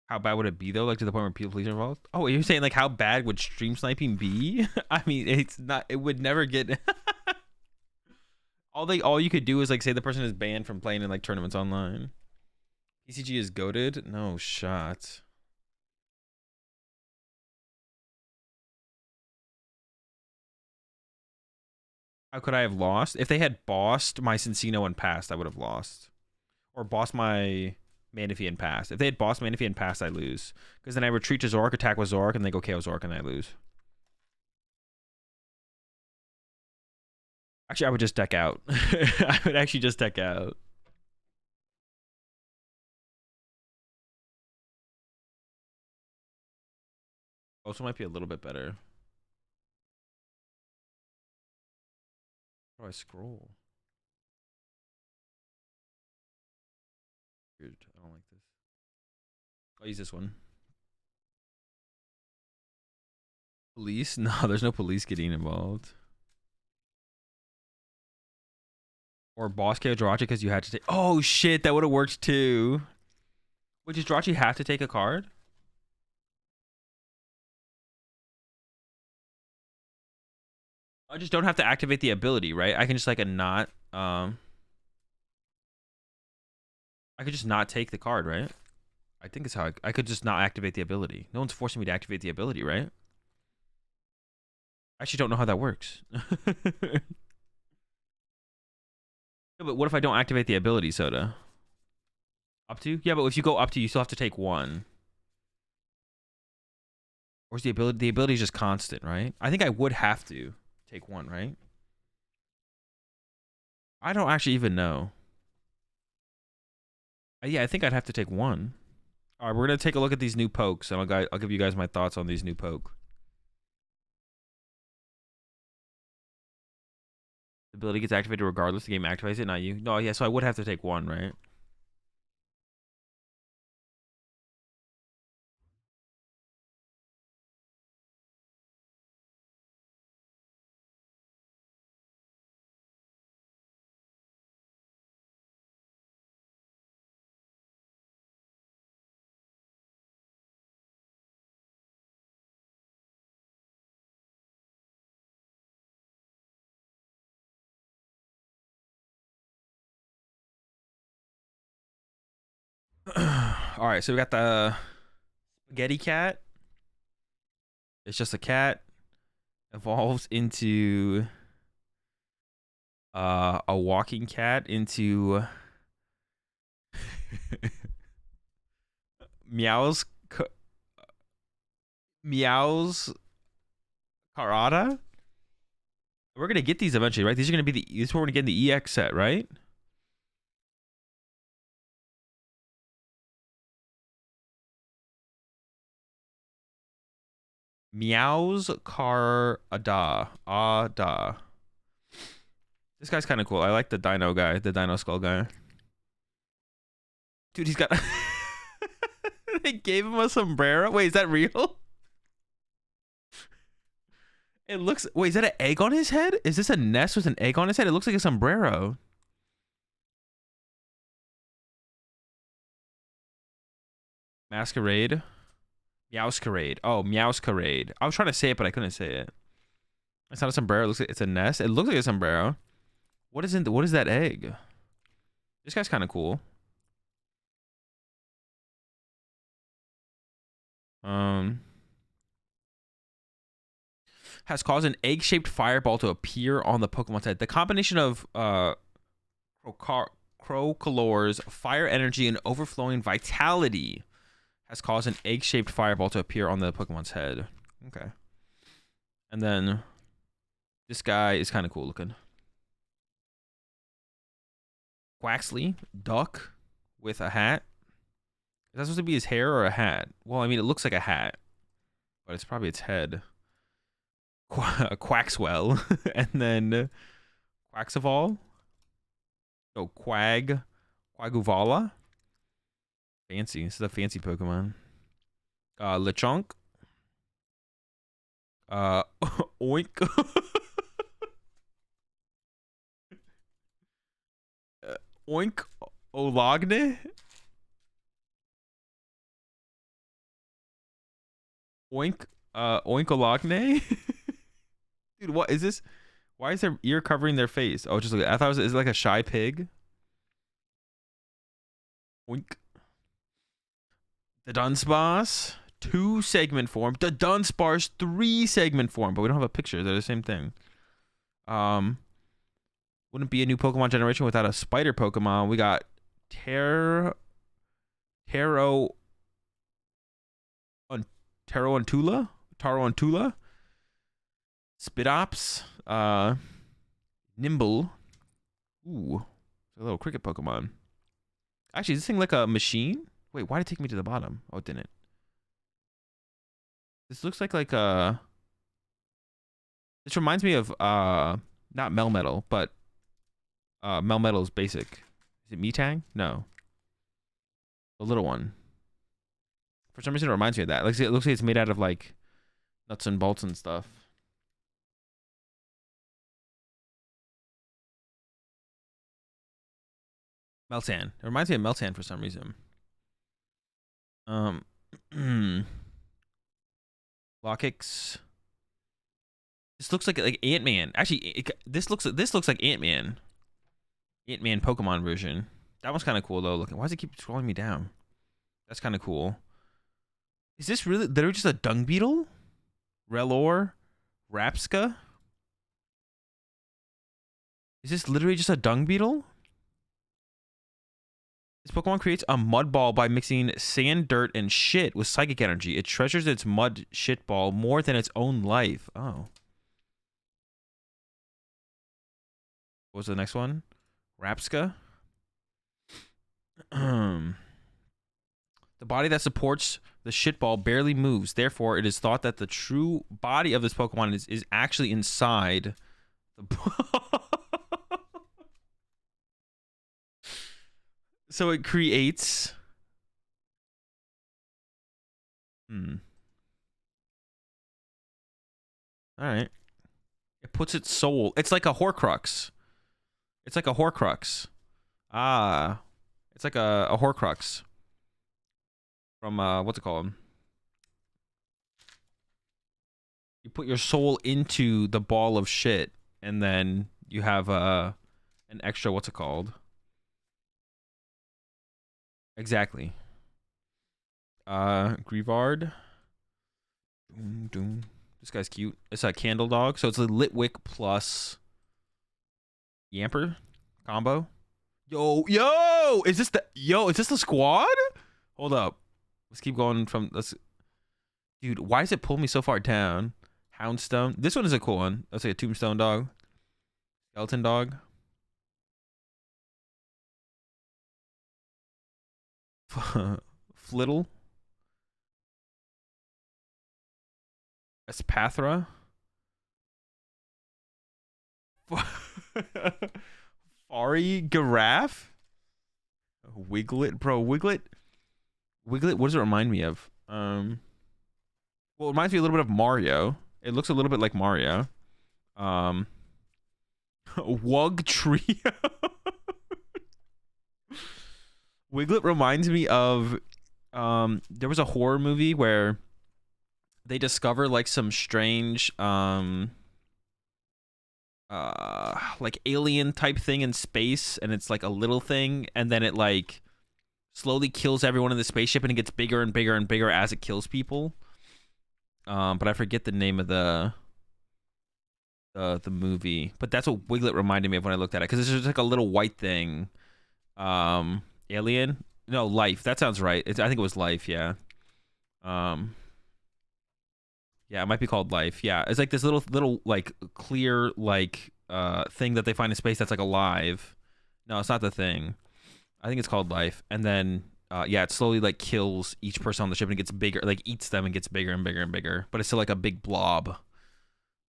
How bad would it be though? Like to the point where people police are involved? Oh, you're saying like how bad would stream sniping be? I mean, it's not. It would never get. all you could do is like say the person is banned from playing in like tournaments online. PCG is goated? No shot. How could I have lost? If they had bossed my Cincino and passed, I would have lost. Or bossed my Manaphy and passed. If they had bossed Manaphy and passed, I lose. Because then I retreat to Zoroark, attack with Zoroark, and they go KO Zoroark, and I lose. Actually, I would just deck out. I would actually just deck out. Also might be a little bit better. How do I scroll? Weird. I don't like this. I'll use this one. Police? No, there's no police getting involved. Or boss KO Jirachi because you had to take. Oh shit, that would have worked too. Wait, does Jirachi have to take a card? I just don't have to activate the ability, right? I can just like not I could just not take the card, right? I think it's how I could just not activate the ability. No one's forcing me to activate the ability, right? I actually don't know how that works. Yeah, but what if I don't activate the ability, Soda? Up to? Yeah, but if you go up to, you still have to take one. Or is the ability is just constant, right? I think I would have to take one, right? I don't actually even know. Yeah, I think I'd have to take one. All right, we're gonna take a look at these new pokes, and I'll give you guys my thoughts on these new poke. The ability gets activated regardless. The game activates it, not you. No, yeah, so I would have to take one, right? All right, so we got the spaghetti cat. It's just a cat. Evolves into a walking cat into meows meows Karada. We're gonna get these eventually, right? These are gonna be this is what we're gonna get in the EX set, right? Meows Karada. Ada. This guy's kind of cool. I like the dino guy, the dino skull guy. Dude, he's got they gave him a sombrero. Wait, is that real? It looks. Wait, is that an egg on his head? Is this a nest with an egg on his head? It looks like a sombrero. Masquerade. Meowscarade. Oh, Meowscarade. I was trying to say it, but I couldn't say it. It's not a sombrero. It looks like it's a nest. It looks like a sombrero. What is that egg? This guy's kind of cool. Has caused an egg-shaped fireball to appear on the Pokemon's head. The combination of Crocolor's fire energy and overflowing vitality has caused an egg-shaped fireball to appear on the Pokemon's head. Okay. And then this guy is kind of cool looking. Quaxley, duck with a hat. Is that supposed to be his hair or a hat? Well, I mean, it looks like a hat, but it's probably its head. Quaxwell, and then Quaxaval. Oh, Quaguvala. Fancy. This is a fancy Pokemon. Lechonk. Oink. Oink Olagne. Oinkologne. Dude, what is this? Why is their ear covering their face? Oh, just look. I thought it was like a shy pig. Oink. The Dunsparce, 2 segment form. The Dunsparce, 3 segment form, but we don't have a picture. They're the same thing. Wouldn't be a new Pokemon generation without a spider Pokemon. We got Tarountula, Spidops, Nimble. Ooh, a little cricket Pokemon. Actually, is this thing like a machine? Wait, why did it take me to the bottom? Oh, it didn't. This looks like a... This reminds me of, not Melmetal, but Melmetal's basic. Is it Metang? No. The little one. For some reason, it reminds me of that. Like, it looks like it's made out of, like, nuts and bolts and stuff. Meltan. It reminds me of Meltan for some reason. Lockix. This looks like Ant-Man. Actually, this looks like Ant-Man. Ant-Man Pokemon version. That one's kind of cool though. Looking. Why does it keep scrolling me down? That's kind of cool. Is this really literally just a dung beetle? Relor, Rapska. Is this literally just a dung beetle? This Pokemon creates a mud ball by mixing sand, dirt, and shit with psychic energy. It treasures its mud shit ball more than its own life. Oh. What was the next one? Rapska. The body that supports the shit ball barely moves. Therefore, it is thought that the true body of this Pokemon is actually inside the So it creates. All right. It puts its soul. It's like a Horcrux. It's like a Horcrux. Ah. It's like a Horcrux. From, what's it called? You put your soul into the ball of shit, and then you have an extra, what's it called? Exactly. Grievard. Doom, doom. This guy's cute. It's a Candle Dog, so it's a Litwick plus Yamper combo. Yo, is this the squad? Hold up. Let's keep going from dude, why does it pull me so far down? Houndstone. This one is a cool one. Let's say a Tombstone Dog. Skeleton Dog. Flittle. Espathra. Fari Giraffe. Wiglet, bro. Wiglet, what does it remind me of? Well, it reminds me a little bit of Mario. It looks a little bit like Mario. Wug Trio. Wiglet reminds me of there was a horror movie where they discover like some strange like alien type thing in space, and it's like a little thing, and then it like slowly kills everyone in the spaceship, and it gets bigger and bigger and bigger as it kills people. But I forget the name of the movie. But that's what Wiglet reminded me of when I looked at it, because it's just like a little white thing. Alien? No, Life. That sounds right. I think it was Life. Yeah. Yeah, it might be called Life. Yeah, it's like this little like clear like thing that they find in space that's like alive. No, it's not the thing. I think it's called Life. And then yeah, it slowly like kills each person on the ship, and it gets bigger, like eats them and gets bigger and bigger and bigger. But it's still like a big blob.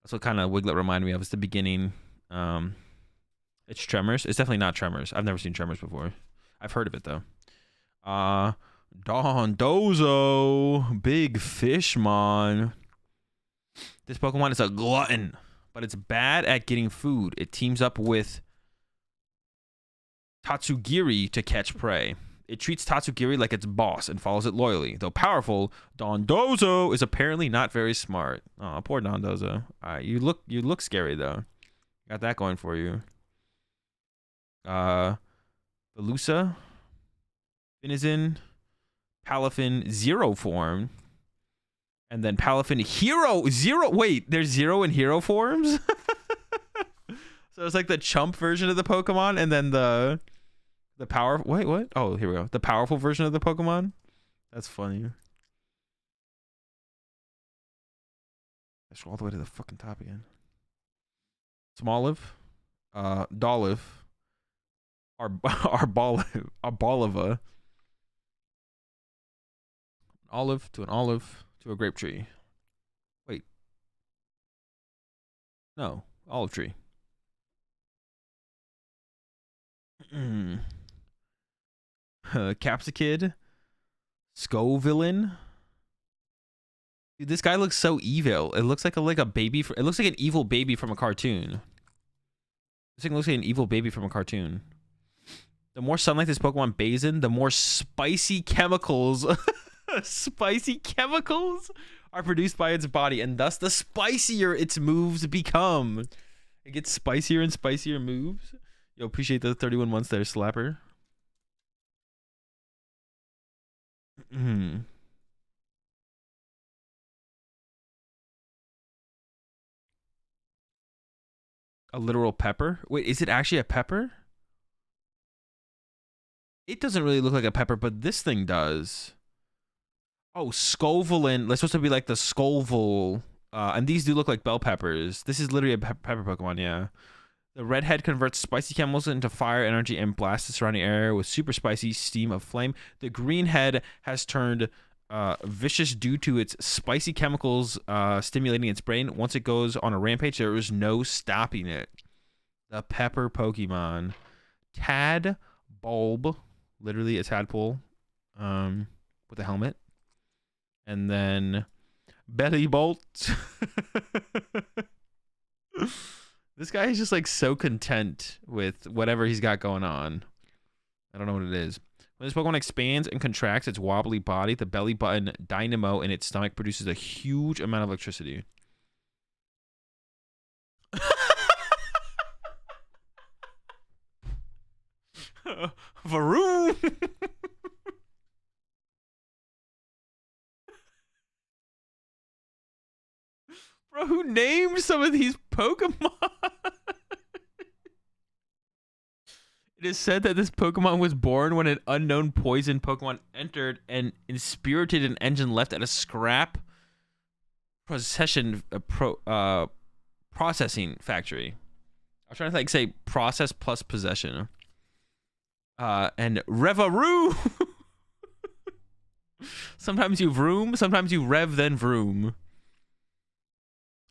That's what kind of Wiglet reminded me of. It's the beginning. It's Tremors. It's definitely not Tremors. I've never seen Tremors before. I've heard of it though. Dondozo, Big Fishmon. This Pokemon is a glutton, but it's bad at getting food. It teams up with Tatsugiri to catch prey. It treats Tatsugiri like its boss and follows it loyally. Though powerful, Dondozo is apparently not very smart. Oh, poor Dondozo. You look scary though. Got that going for you. Velusa, Finizen, Palafin Zero form, and then Palafin Hero Zero. Wait, there's Zero in Hero forms? So it's like the chump version of the Pokemon, and then the power. Wait, what? Oh, here we go. The powerful version of the Pokemon. That's funny. Let's scroll all the way to the fucking top again. Smoliv, Dolliv, Arboliva, olive to an olive to a grape tree. Wait. No, olive tree. Capsicid, Scovillain. Dude, this guy looks so evil. It looks like a baby. It looks like an evil baby from a cartoon. This thing looks like an evil baby from a cartoon. The more sunlight this Pokemon bathes in, the more spicy chemicals, spicy chemicals are produced by its body, and thus the spicier its moves become. It gets spicier and spicier moves. Yo, appreciate the 31 months there, Slapper. A literal pepper? Wait, is it actually a pepper? It doesn't really look like a pepper, but this thing does. Oh, Scovillain. That's supposed to be like the Scoville. And these do look like bell peppers. This is literally a pepper Pokemon, yeah. The redhead converts spicy chemicals into fire energy and blasts the surrounding area with super spicy steam of flame. The green head has turned vicious due to its spicy chemicals stimulating its brain. Once it goes on a rampage, there is no stopping it. The pepper Pokemon. Tad Bulb. literally a tadpole, with a helmet, and then belly bolt. This guy is just like so content with whatever he's got going on. I don't know what it is. When this Pokemon expands and contracts its wobbly body, the belly button dynamo in its stomach produces a huge amount of electricity. Varoom! Bro, who named some of these Pokemon? It is said that this Pokemon was born when an unknown poison Pokemon entered and inspirited an engine left at a scrap procession processing factory. I was trying to like say process plus possession. And Revaroo. Sometimes you vroom, sometimes you rev, then vroom.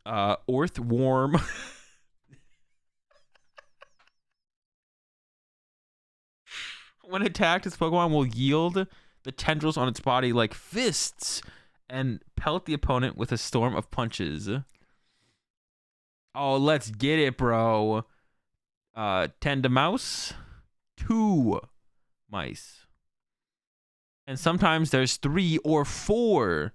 Orthworm. When attacked, this Pokemon will yield the tendrils on its body like fists and pelt the opponent with a storm of punches. Oh, let's get it, bro. Tendamouse. 2 mice. And sometimes there's 3 or 4.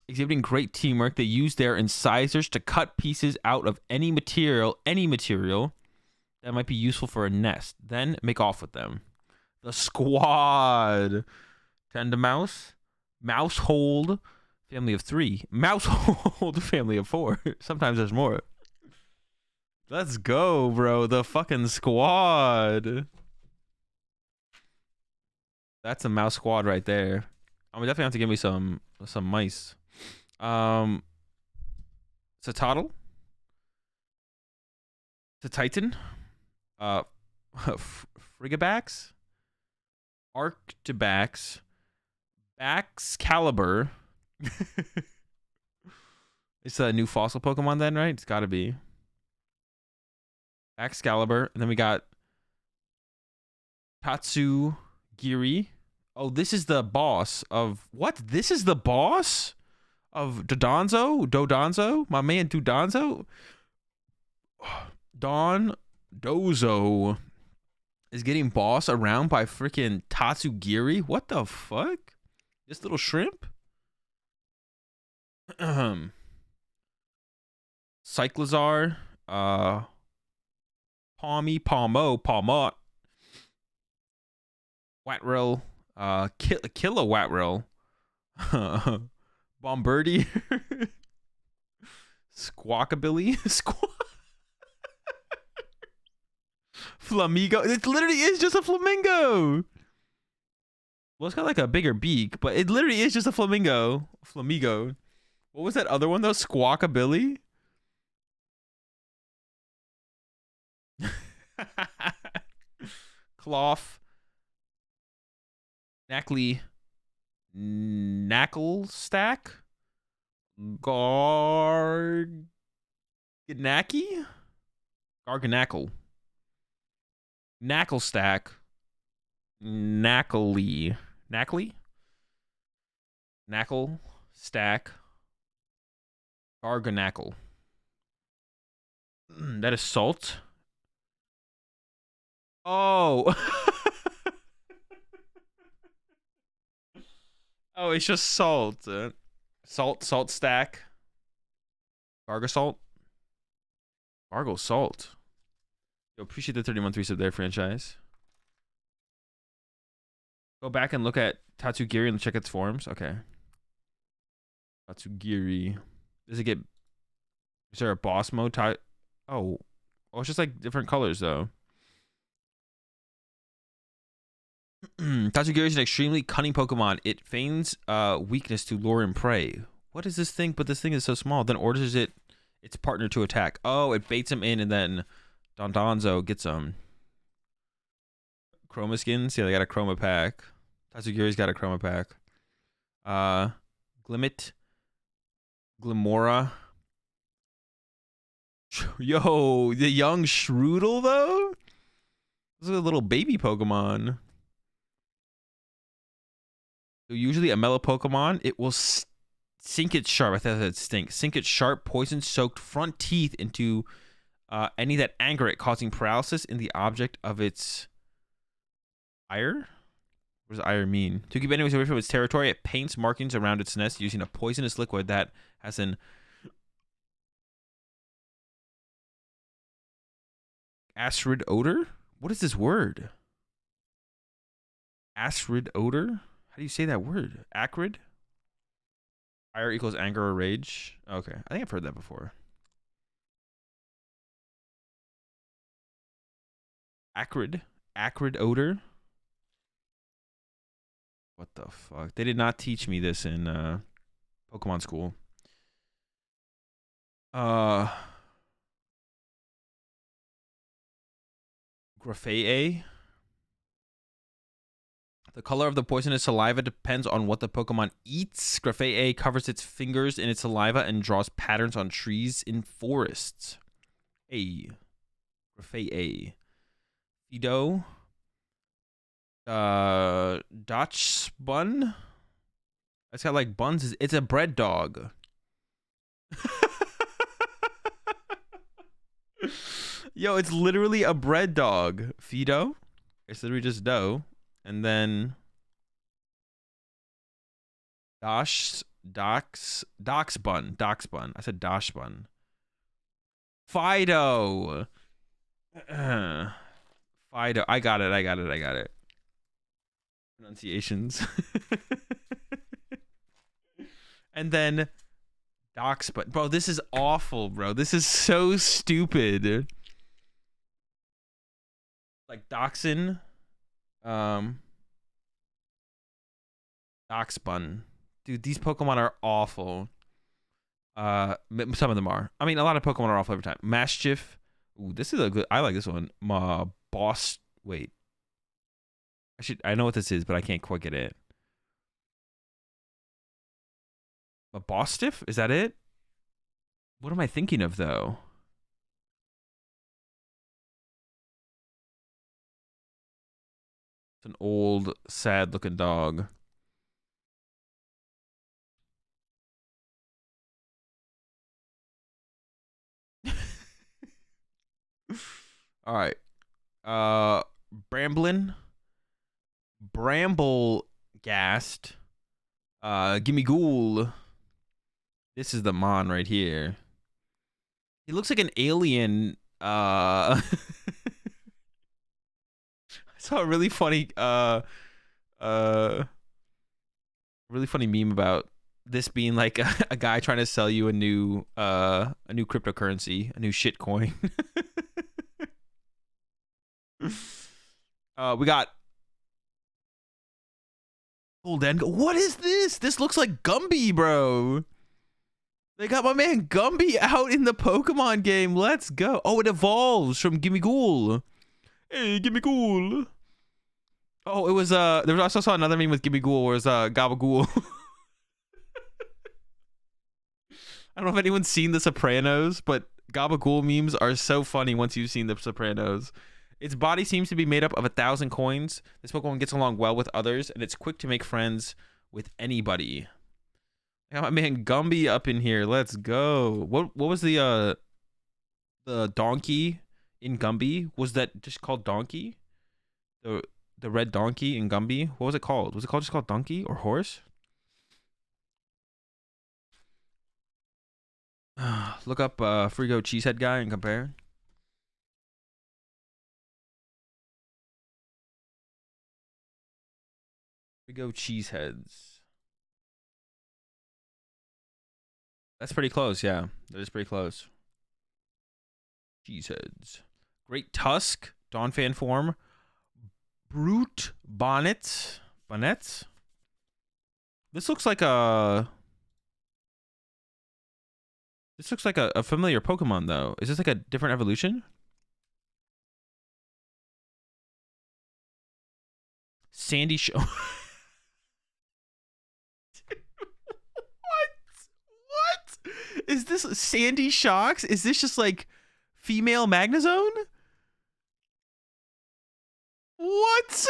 Exhibiting great teamwork, they use their incisors to cut pieces out of any material that might be useful for a nest. Then make off with them. The squad. Tendamouse. Mousehold. Family of 3. Mousehold. Family of 4. Sometimes there's more. Let's go, bro. The fucking squad. That's a mouse squad right there. I'm gonna definitely have to give me some mice. It's a Toddle. It's a Titan. Frigibax. Arctibax. Baxcalibur. It's a new fossil Pokemon then, right? It's gotta be. Excalibur, and then we got Tatsugiri. Oh, this is the boss of what? This is the boss of Dodonzo? My man Dodonzo? Don Dozo is getting bossed around by freaking Tatsugiri. What the fuck? This little shrimp? Cyclizar, Palmot, Watrel, Killa Watrel, Bombardier, Squawkabilly, Flamingo. It literally is just a flamingo. Well, it's got like a bigger beak, but it literally is just a flamingo. Flamigo. What was that other one though? Squawkabilly? Cloth. Knackly. Knackle stack. Garganaki? Garganackle. Knackle stack. Knackly. Knackly? Knackle stack. Garganackle. That is salt. Oh. Oh, it's just salt. Salt stack. Gargasalt. Gargle salt. Yo, appreciate the 31 3 sub there, franchise. Go back and look at Tatsugiri and check its forms. Okay. Tatsugiri. Does it get... Is there a boss mode? Oh, it's just like different colors though. Tatsugiri is an extremely cunning Pokemon. It feigns weakness to lure and prey. What is this thing? But this thing is so small. Then orders its partner to attack. Oh, it baits him in, and then Dondozo gets him. Chroma skins. Yeah, they got a Chroma pack. Tatsugiri's got a Chroma pack. Glimmet. Glimora. Yo, the young Shroodle though. This is a little baby Pokemon. So usually a mellow Pokemon, it will sink its sharp. I thought that stink. Sink its sharp, poison-soaked front teeth into any that anger it, causing paralysis in the object of its ire. What does ire mean? To keep enemies away from its territory, it paints markings around its nest using a poisonous liquid that has an acrid odor. What is this word? Acrid odor? How do you say that word? Acrid? Ire equals anger or rage. Okay, I think I've heard that before. Acrid odor. What the fuck? They did not teach me this in Pokemon school. Graphae. The color of the poisonous saliva depends on what the Pokemon eats. Graphae covers its fingers in its saliva and draws patterns on trees in forests. Graphae. Fido. Dutch bun. It's got like buns. It's a bread dog. Yo, it's literally a bread dog. Fido. It's literally just dough. And then Dox bun. I said Dosh bun. Fido. Fido. I got it. Pronunciations. And then Dox bun. Bro, this is awful, bro. This is so stupid. Like Dachshund. Dox bun. Dude, these Pokemon are awful. Some of them are. I mean, a lot of Pokemon are awful every time. Mastiff. Ooh, this is a good. I like this one. Boss. Wait. I know what this is, but I can't quite get it. A Bostiff? Is that it? What am I thinking of though? It's an old, sad-looking dog. All right. Bramblin. Bramblegast. Gimme Ghoul. This is the Mon right here. He looks like an alien. I saw a really funny meme about this being like a guy trying to sell you a new cryptocurrency, a new shit coin. We got Golden. What is this? This looks like Gumby, bro. They got my man Gumby out in the Pokemon game. Let's go. Oh, it evolves from Gimme Ghoul. Hey, Gimme Ghoul. Oh, it was there was also saw another meme with Gimme Ghoul where it was Gabagool. I don't know if anyone's seen The Sopranos, but Gabagool memes are so funny once you've seen The Sopranos. Its body seems to be made up of 1,000 coins. This Pokemon gets along well with others, and it's quick to make friends with anybody. I got my man Gumby up in here. Let's go. What was the donkey in Gumby? Was that just called Donkey? The red donkey in Gumby? What was it called? Was it just called Donkey or Horse? Look up Frigo Cheesehead guy and compare. Frigo Cheeseheads. That's pretty close, yeah. That is pretty close. Cheeseheads. Great Tusk. Donphan form. Brute Bonnet. Bonnet? This looks like a... This looks like a familiar Pokemon, though. Is this like a different evolution? Sandy Show. What? Is this Sandy Shocks? Is this just like female Magnezone? What?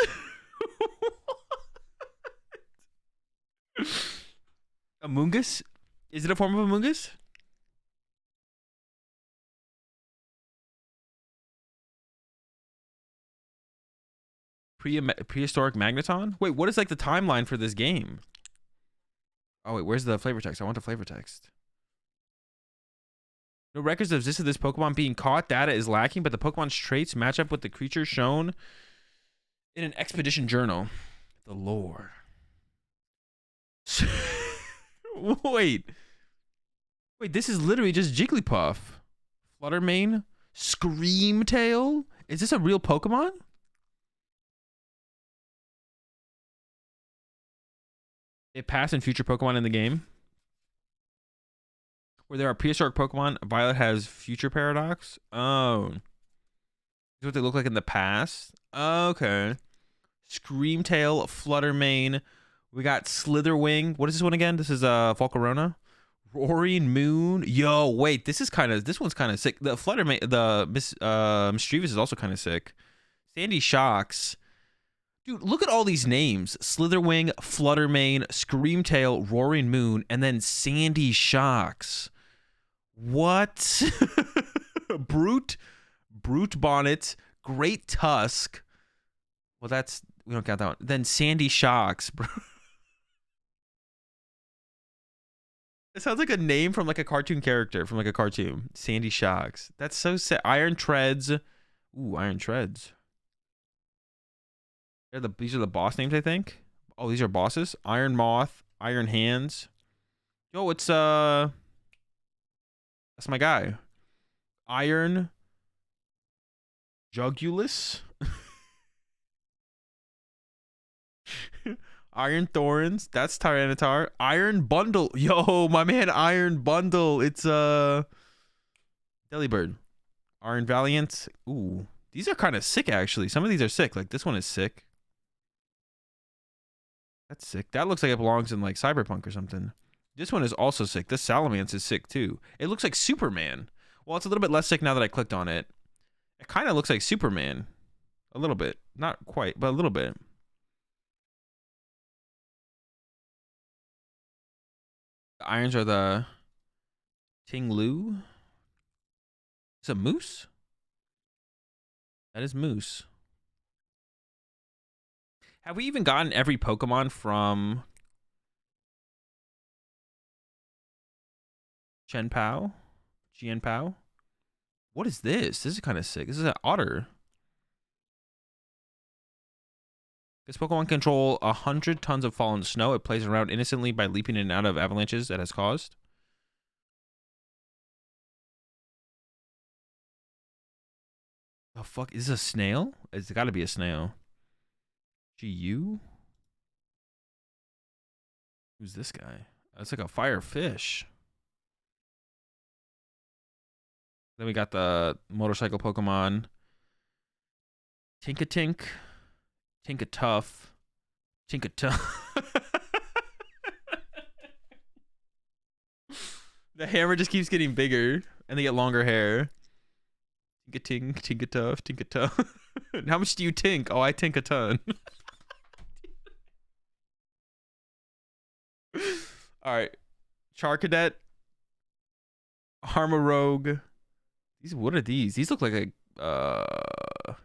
Amoongus? Is it a form of Amoongus? Prehistoric Magneton? Wait, what is like the timeline for this game? Oh wait, where's the flavor text? I want the flavor text. No records exist of this Pokemon being caught. Data is lacking, but the Pokemon's traits match up with the creatures shown in an expedition journal. The lore. Wait, this is literally just Jigglypuff, Fluttermane, Screamtail. Is this a real Pokemon? It past and future Pokemon in the game. Where there are prehistoric Pokemon, Violet has future paradox. Oh. This is what they look like in the past. Okay. Screamtail, Fluttermane. We got Slitherwing. What is this one again? This is Volcarona. Roaring Moon. Yo, wait, this one's kind of sick. The Fluttermane, the Mischievous is also kind of sick. Sandy Shocks. Dude, look at all these names. Slitherwing, Fluttermane, Screamtail, Roaring Moon, and then Sandy Shocks. What? Brute Bonnet, Great Tusk. Well, we don't count that one. Then Sandy Shocks, bro. It sounds like a name from like a cartoon character from like a cartoon. Sandy Shocks. That's so sad. Iron Treads. Ooh, Iron Treads. These are the boss names, I think. Oh, these are bosses. Iron Moth, Iron Hands. Yo, it's that's my guy. Iron Jugulus. Iron Thorns. That's Tyranitar. Iron Bundle. Yo, my man, Iron Bundle. It's Delibird. Iron Valiant. Ooh, these are kind of sick actually. Some of these are sick. Like this one is sick. That's sick. That looks like it belongs in like Cyberpunk or something. This one is also sick. This Salamence is sick too. It looks like Superman. Well, it's a little bit less sick now that I clicked on it. It kind of looks like Superman. A little bit. Not quite, but a little bit. The irons are the Ting-Lu. Is it Moose? That is Moose. Have we even gotten every Pokemon from Chien-Pao? Chien-Pao? What is this? This is kind of sick. This is an otter. This Pokemon control 100 tons of fallen snow. It plays around innocently by leaping in and out of avalanches that has caused. The fuck? Is this a snail? It's got to be a snail. GU? Who's this guy? That's like a fire fish. Then we got the motorcycle Pokemon. Tinkatink. Tinkatuff. Tinkatuff. The hammer just keeps getting bigger and they get longer hair. Tinkatink, Tinkatuff, Tinkatuff. How much do you tink? Oh, I tink a ton. All right. Charcadet. Armorogue. What are these? These look like a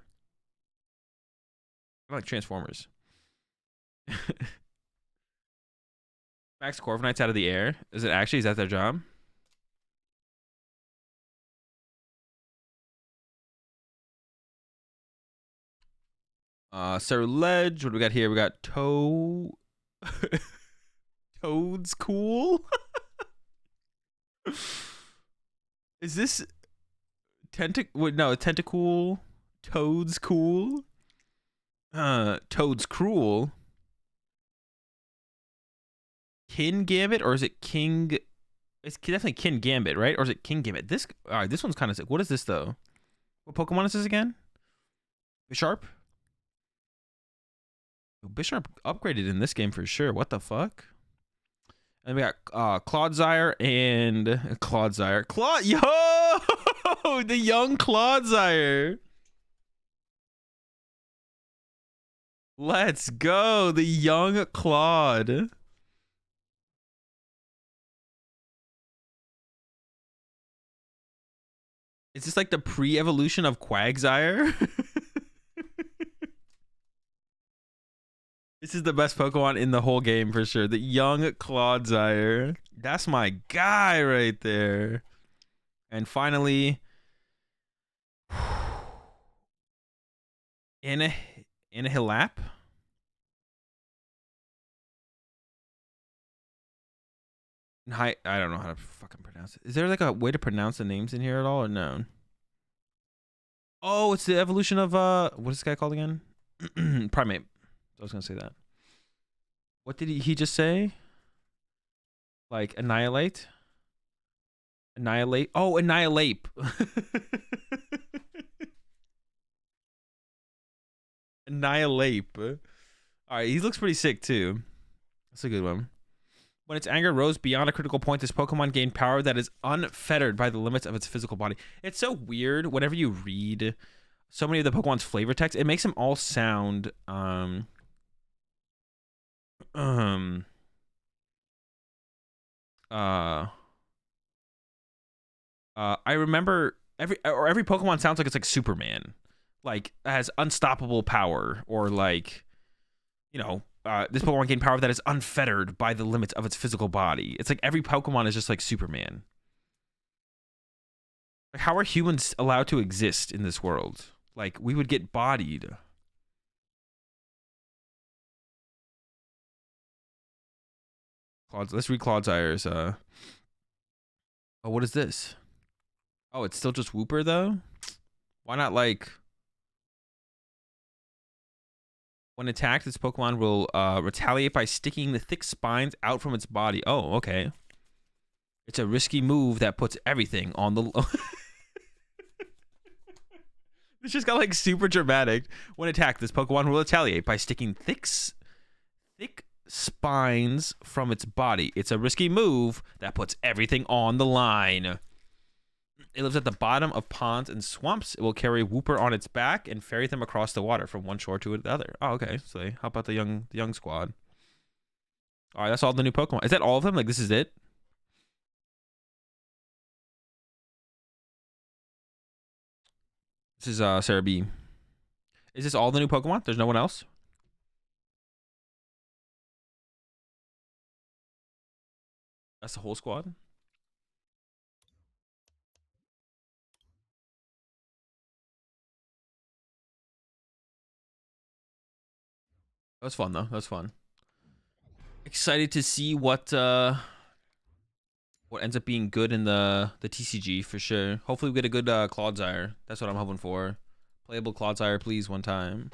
like Transformers. Max Corviknight's out of the air. Is that their job? Ledge. What do we got here? We got Toad's cool. Is this Tentacool? Toad's cool. Toad's cruel. Kin Gambit, or is it King? It's definitely Kin Gambit, right? Or is it King Gambit? All right, this one's kind of sick. What is this though? What Pokemon is this again? Bisharp? Bisharp upgraded in this game for sure. What the fuck? And we got Clodsire and Clodsire. Yo! The young Clodsire. Let's go. The young Claude. Is this like the pre-evolution of Quagsire? This is the best Pokemon in the whole game for sure. The young Clodsire. That's my guy right there. And finally, Inahilap. I don't know how to fucking pronounce it. Is there like a way to pronounce the names in here at all or no? Oh, it's the evolution of what is this guy called again? Primate. I was gonna say that. What did he just say? Like annihilate? Annihilate? Oh, annihilate. Annihilate. All right, he looks pretty sick too. That's a good one. When its anger rose beyond a critical point, this Pokemon gained power that is unfettered by the limits of its physical body. It's so weird. Whenever you read so many of the Pokemon's flavor text, it makes them all sound I remember every Pokemon sounds like it's like Superman, like has unstoppable power, or like, you know, this Pokemon gained power that is unfettered by the limits of its physical body. It's like every Pokemon is just like Superman. Like, how are humans allowed to exist in this world? Like, we would get bodied. Let's read Clodsire's. Oh, what is this? Oh, it's still just Wooper though. Why not like? When attacked, this Pokemon will retaliate by sticking the thick spines out from its body. Oh, okay. It's a risky move that puts everything on the. It's just got like super dramatic. When attacked, this Pokemon will retaliate by sticking thick spines from its body. It's a risky move that puts everything on the line. It lives at the bottom of ponds and swamps. It will carry Wooper on its back and ferry them across the water from one shore to the other. Oh, okay. So how about the young squad? All right, that's all the new Pokemon. Is that all of them? Like, this is it? This is Sarah B. Is this all the new Pokemon? There's no one else? That's the whole squad? That was fun though. That was fun. Excited to see what ends up being good in the TCG for sure. Hopefully we get a good Clodsire. That's what I'm hoping for. Playable Clodsire, please, one time.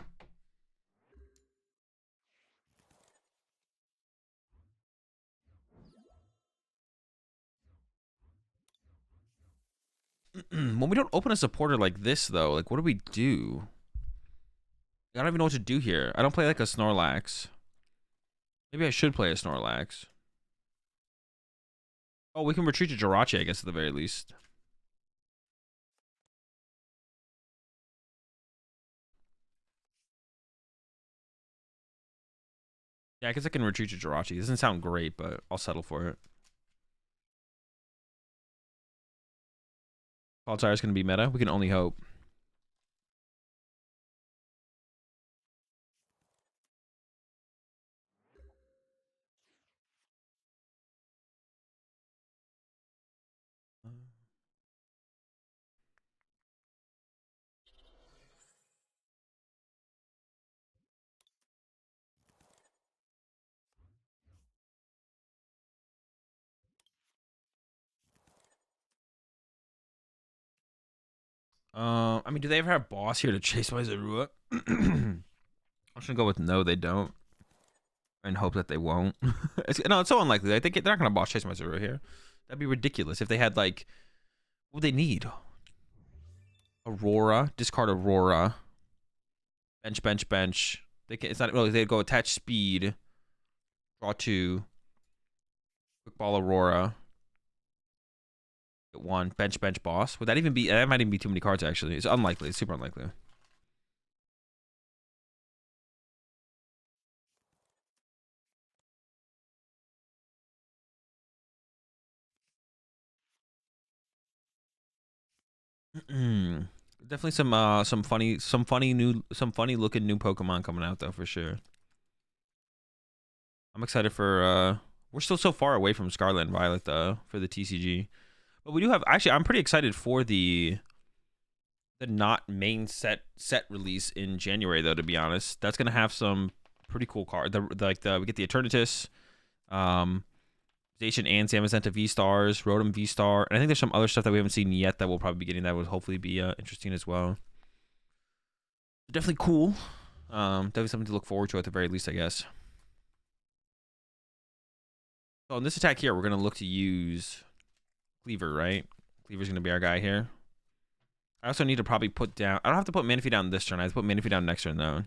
When we don't open a supporter like this though, like what do we do? I don't even know what to do here. I don't play like a Snorlax. Maybe I should play a Snorlax. Oh, we can retreat to Jirachi, I guess, at the very least. Yeah, I guess I can retreat to Jirachi. It doesn't sound great, but I'll settle for it. Cloudsire's going to be meta. We can only hope. I mean, do they ever have boss here to chase my Zorua? I'm just gonna go with no, they don't, and hope that they won't. No, it's so unlikely. They're not gonna boss chase my Zorua here. That'd be ridiculous if they had like, what would they need? Aurora, discard Aurora. Bench. It's not really. They'd go attach speed, draw 2, quick ball Aurora. Get 1, bench boss. Would that even be? That might even be too many cards actually. It's unlikely. It's super unlikely. Definitely some funny looking new Pokemon coming out though for sure. I'm excited for we're still so far away from Scarlet and Violet though for the TCG. But we do have actually I'm pretty excited for the not main set release in January though, to be honest. That's gonna have some pretty cool cards. We get the Eternatus, Station and Zamazenta V-Stars, Rotom V-Star, and I think there's some other stuff that we haven't seen yet that we'll probably be getting that would hopefully be interesting as well. Definitely cool. Definitely something to look forward to at the very least, I guess. So in this attack here, we're gonna look to use Cleaver, right? Cleaver's gonna be our guy here. I also need to probably put down. I don't have to put Manaphy down this turn. I have to put Manaphy down next turn though.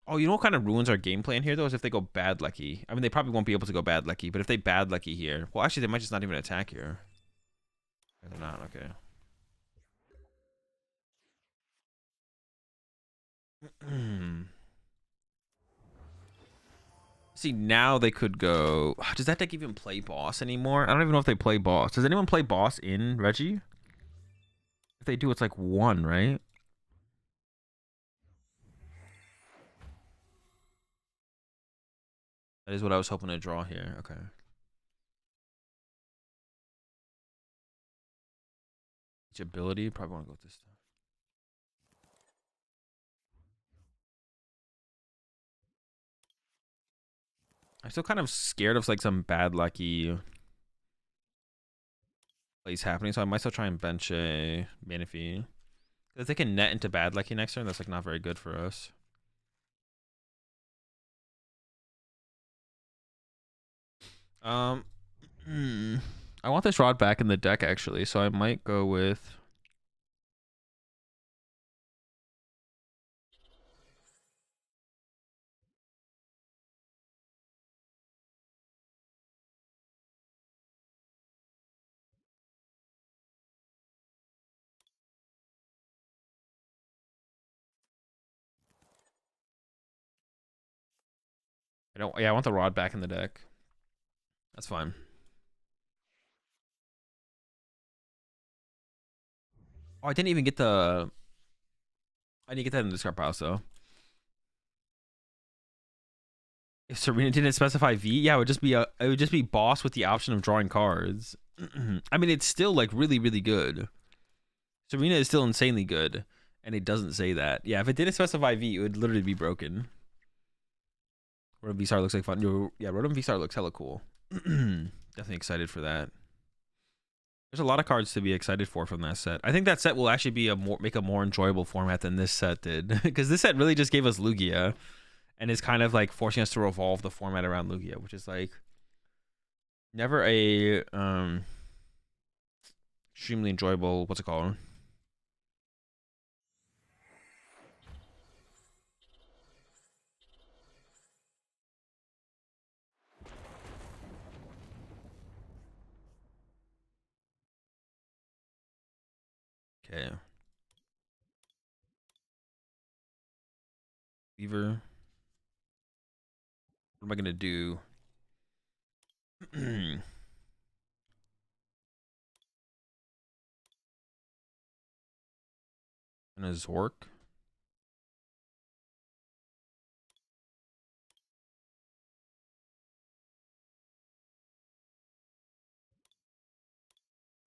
Oh, you know what kind of ruins our game plan here though is if they go bad lucky. I mean, they probably won't be able to go bad lucky, but if they bad lucky here, well, actually, they might just not even attack here. They're not okay. See, now they could go. Does that deck even play boss anymore? I don't even know if they play boss. Does anyone play boss in Reggie? If they do, it's like 1, right? That is what I was hoping to draw here. Okay. Each ability, probably want to go with this stuff. I'm still kind of scared of like some bad lucky plays happening, so I might still try and bench a Manaphy. If they can net into bad lucky next turn, that's like not very good for us. I want this rod back in the deck actually, so I might go with. I want the rod back in the deck. That's fine. Oh, I didn't even get the. I didn't get that in the discard pile, so. If Serena didn't specify V, yeah, it would just be boss with the option of drawing cards. I mean, it's still like really, really good. Serena is still insanely good, and it doesn't say that. Yeah, if it didn't specify V, it would literally be broken. Rotom V-Star looks like fun. Yeah, Rotom V-Star looks hella cool. Definitely excited for that. There's a lot of cards to be excited for from that set. I think that set will actually be make a more enjoyable format than this set did, because this set really just gave us Lugia, and is kind of like forcing us to revolve the format around Lugia, which is like never a extremely enjoyable. What's it called? Okay. Weaver. What am I gonna do? And a Zork.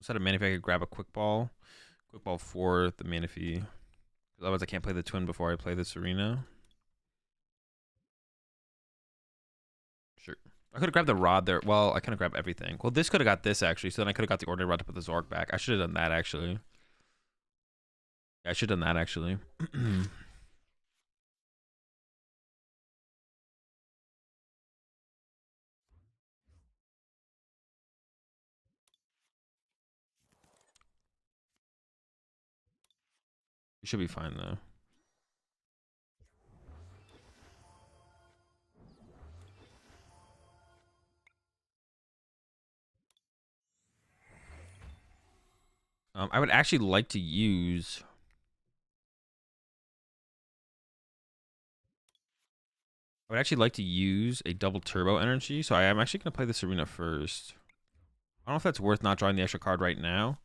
Instead of Manaphy, I could grab a Quick Ball. Quick Ball for the Manaphy. Otherwise, I can't play the Twin before I play the Serena. Sure. I could have grabbed the Rod there. Well, I could have grabbed everything. Well, this could have got this, actually. So then I could have got the Ordinary Rod to put the Zork back. I should have done that, actually. Yeah, I should have done that, actually. You should be fine, though. I would actually like to use... I would actually like to use a double turbo energy, so I am actually going to play the Serena first. I don't know if that's worth not drawing the extra card right now.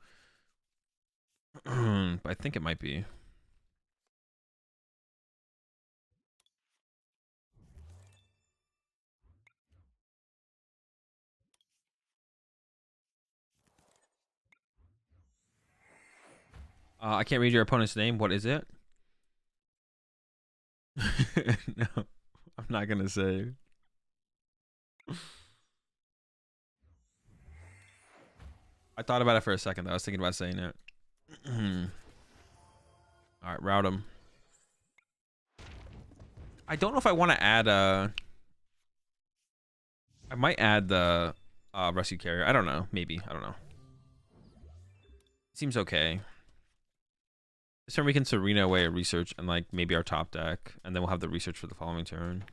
But I think it might be. I can't read your opponent's name. What is it? No, I'm not gonna say. I thought about it for a second though. I was thinking about saying it. All right, route him. I don't know if I want to add I might add the rescue carrier. I don't know. Maybe. I don't know. Seems okay. This turn we can Serena away a research and like maybe our top deck, and then we'll have the research for the following turn.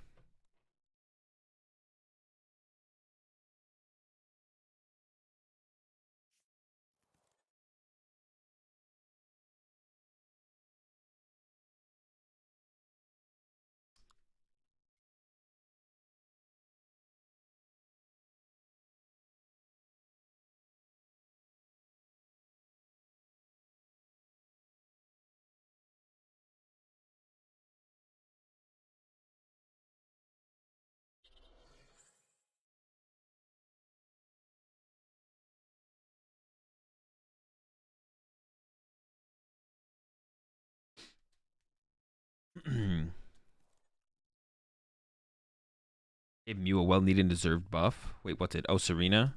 Gave Mew a well-needed and deserved buff. Wait, what's it? Oh, Serena.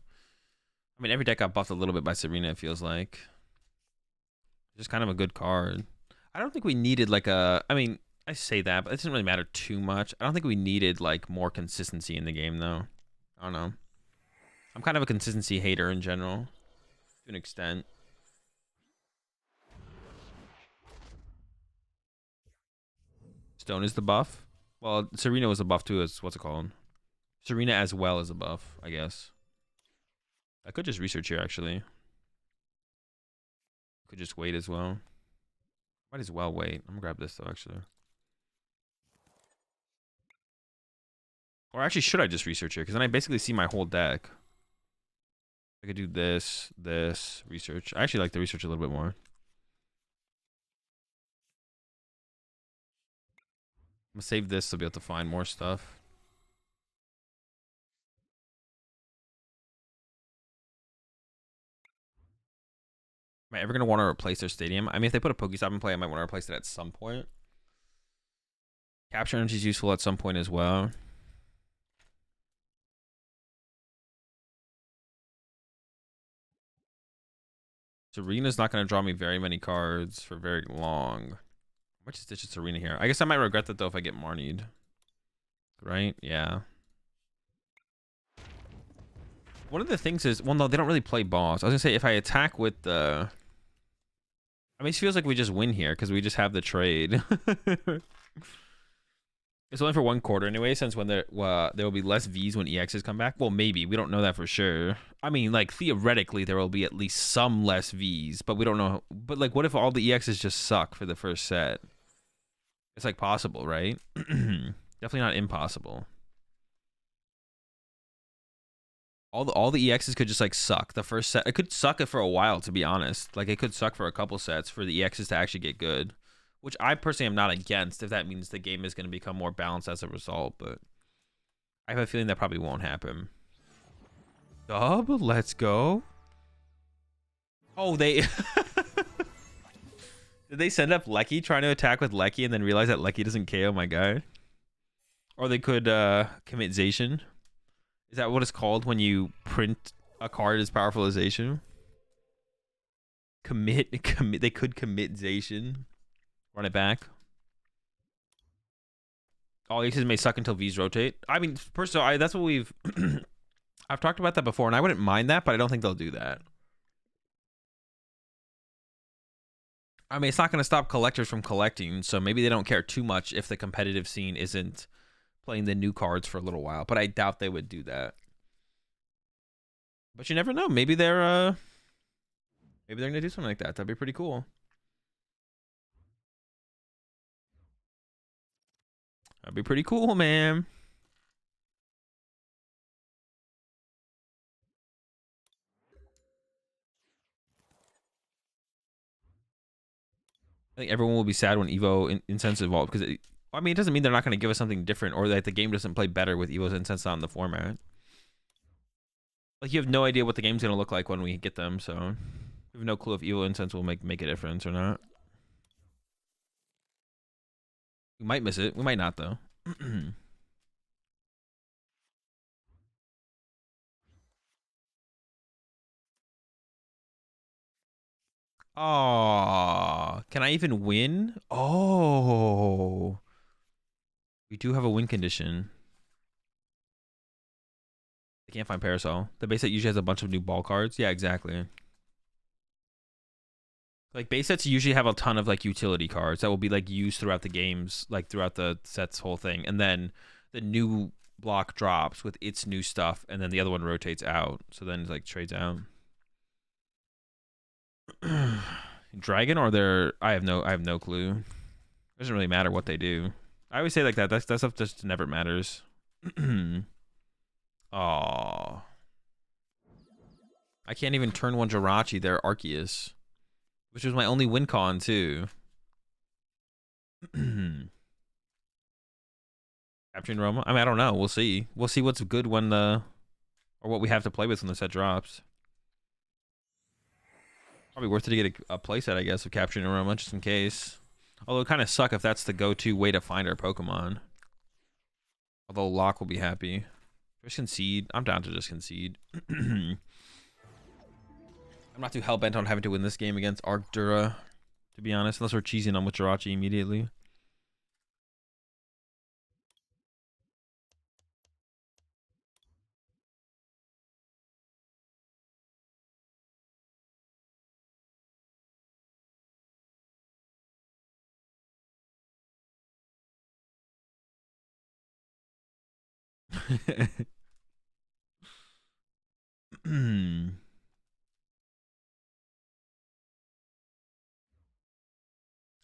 I mean, every deck got buffed a little bit by Serena, it feels like. Just kind of a good card. I don't think we needed like a... I mean, I say that, but it doesn't really matter too much. I don't think we needed like more consistency in the game, though. I don't know. I'm kind of a consistency hater in general, to an extent. Stone is the buff. Well, Serena was a buff too. As what's it called? Serena as well as a buff, I guess. I could just research here actually. Could just wait as well. Might as well wait. I'm gonna grab this though, actually. Or actually, should I just research here? Because then I basically see my whole deck. I could do this, this, research. I actually like the research a little bit more. I'm gonna save this to be able to find more stuff. Am I ever gonna want to replace their stadium? I mean, if they put a Pokestop in play, I might want to replace it at some point. Capture energy is useful at some point as well. Serena's not going to draw me very many cards for very long. How much is Stitch's Serena here? I guess I might regret that though if I get Marnied. Right? Yeah. One of the things is, well, no, they don't really play boss. I was gonna say if I attack with the, I mean, it feels like we just win here because we just have the trade. It's only for 1 quarter anyway, since when there will be less Vs when EXs come back. Well, maybe. We don't know that for sure. I mean, like, theoretically, there will be at least some less Vs, but we don't know. But, like, what if all the EXs just suck for the first set? It's, like, possible, right? Definitely not impossible. All the EXs could just, like, suck. The first set, it could suck it for a while, to be honest. Like, it could suck for a couple sets for the EXs to actually get good. Which I personally am not against if that means the game is going to become more balanced as a result, but I have a feeling that probably won't happen. Dub, let's go. Oh, they... Did they send up Lecky trying to attack with Lecky and then realize that Lecky doesn't KO my guy? Or they could commit Zation. Is that what it's called when you print a card as powerful as Zation? Commit. They could commit Zation. Run it back. All aces may suck until V's rotate. I mean, personally, that's what we've... I've talked about that before, and I wouldn't mind that, but I don't think they'll do that. I mean, it's not going to stop collectors from collecting, so maybe they don't care too much if the competitive scene isn't playing the new cards for a little while, but I doubt they would do that. But you never know. Maybe they're going to do something like that. That'd be pretty cool. That'd be pretty cool, man. I think everyone will be sad when Evo Incense evolved because I mean, it doesn't mean they're not going to give us something different or that the game doesn't play better with Evo's Incense not in the format. Like, you have no idea what the game's going to look like when we get them, so we have no clue if Evo Incense will make a difference or not. We might miss it. We might not, though. Oh, can I even win? Oh, we do have a win condition. I can't find Parasol. The base set usually has a bunch of new ball cards. Yeah, exactly. Like, base sets usually have a ton of like utility cards that will be like used throughout the games, like throughout the set's whole thing. And then the new block drops with its new stuff, and then the other one rotates out. So then it like trades out. Dragon or their I have no clue. It doesn't really matter what they do. I always say like that. That stuff just never matters. Aw. I can't even turn one Jirachi, their Arceus. Which was my only win con too. Capturing Roma? I mean, I don't know. We'll see. We'll see what's good when the or what we have to play with when the set drops. Probably worth it to get a playset, I guess, of Capturing Aroma, just in case. Although it kind of suck if that's the go-to way to find our Pokemon. Although Locke will be happy. Just concede. I'm down to just concede. I'm not too hell-bent on having to win this game against Arctura, to be honest, unless we're cheesing on with Jirachi immediately.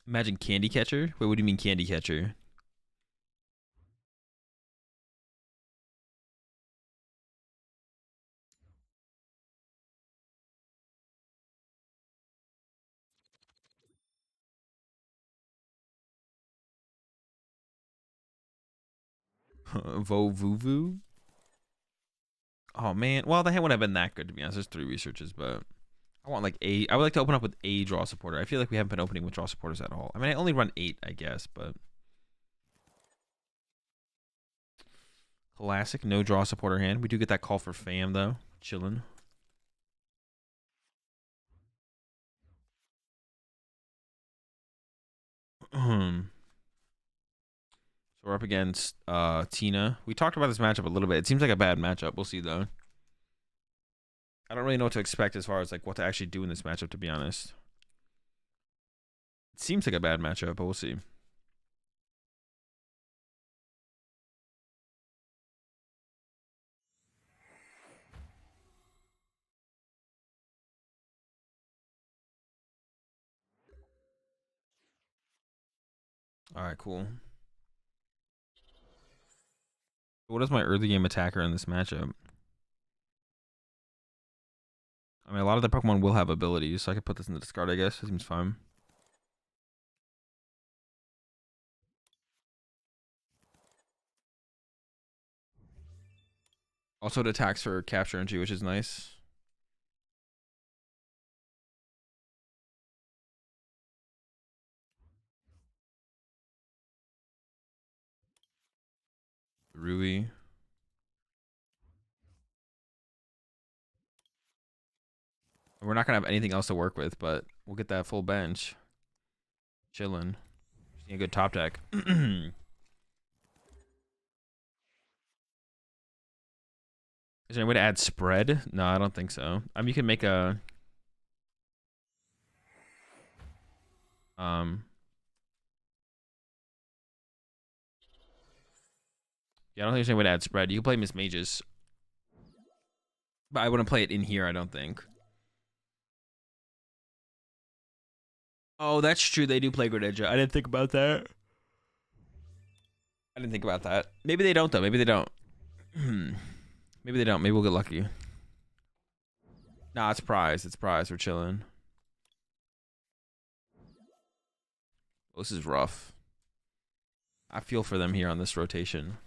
Imagine Candy Catcher? Wait, what do you mean Candy Catcher? Vuvu? Oh man, well the hand wouldn't have been that good to be honest. There's 3 researches, but I want like I would like to open up with a draw supporter. I feel like we haven't been opening with draw supporters at all. I mean, I only run 8, I guess, but classic no draw supporter hand. We do get that call for fam though. Chillin'. So we're up against Tina. We talked about this matchup a little bit. It seems like a bad matchup. We'll see though. I don't really know what to expect as far as like what to actually do in this matchup, to be honest. It seems like a bad matchup, but we'll see. All right, cool. What is my early game attacker in this matchup? I mean, a lot of the Pokemon will have abilities, so I could put this in the discard, I guess. It seems fine. Also, it attacks for capture energy, which is nice. Rui. We're not gonna have anything else to work with, but we'll get that full bench. Chillin'. Just need a good top deck. Is there any way to add spread? No, I don't think so. You can make a yeah, I don't think there's any way to add spread. You can play Miss Mages, but I wouldn't play it in here, I don't think. Oh, that's true. They do play Greninja. I didn't think about that. I didn't think about that. Maybe they don't, though. Maybe they don't. Maybe they don't. Maybe we'll get lucky. Nah, it's prize. It's prize. We're chilling. Oh, this is rough. I feel for them here on this rotation.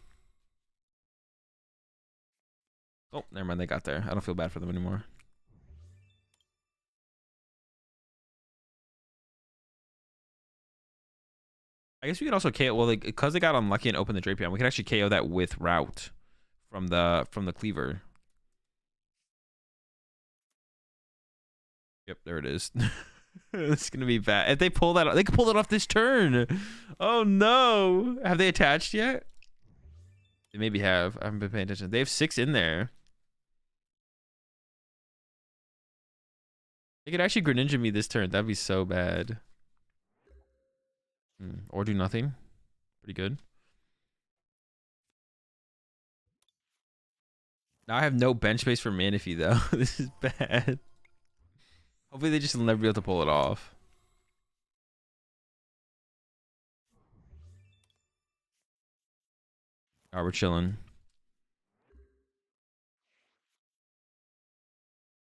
Oh, never mind. They got there. I don't feel bad for them anymore. I guess we could also KO. Well, like, because they got unlucky and opened the Drapion, we can actually KO that with route from the cleaver. Yep, there it is. It's gonna be bad if they pull that. They can pull it off this turn. Oh no! Have they attached yet? They maybe have. I haven't been paying attention. They have 6 in there. They could actually Greninja me this turn. That'd be so bad. Or do nothing. Pretty good. Now I have no bench space for Manaphy though. This is bad. Hopefully they just will never be able to pull it off. Alright, we're chilling.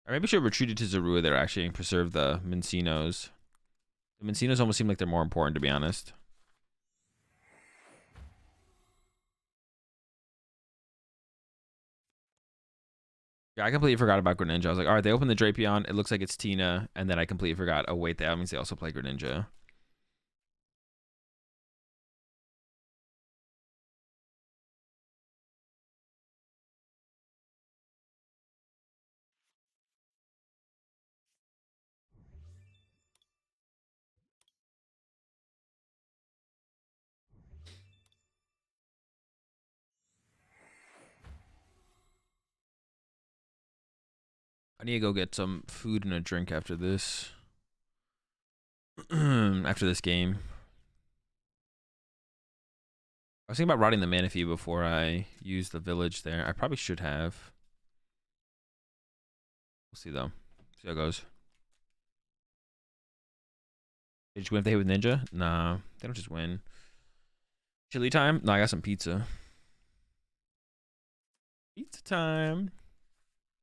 I maybe should have retreated to Zorua there actually and preserve the Mincinos. The Mincinos almost seem like they're more important, to be honest. Yeah, I completely forgot about Greninja. I was like, all right, they opened the Drapion. It looks like it's Tina. And then I completely forgot. Oh, wait, that means they also play Greninja. I need to go get some food and a drink after this. After this game. I was thinking about routing the Manaphy before I use the village there. I probably should have. We'll see though. See how it goes. They just win if they hit with Ninja? Nah, they don't just win. Chili time? No, I got some pizza. Pizza time.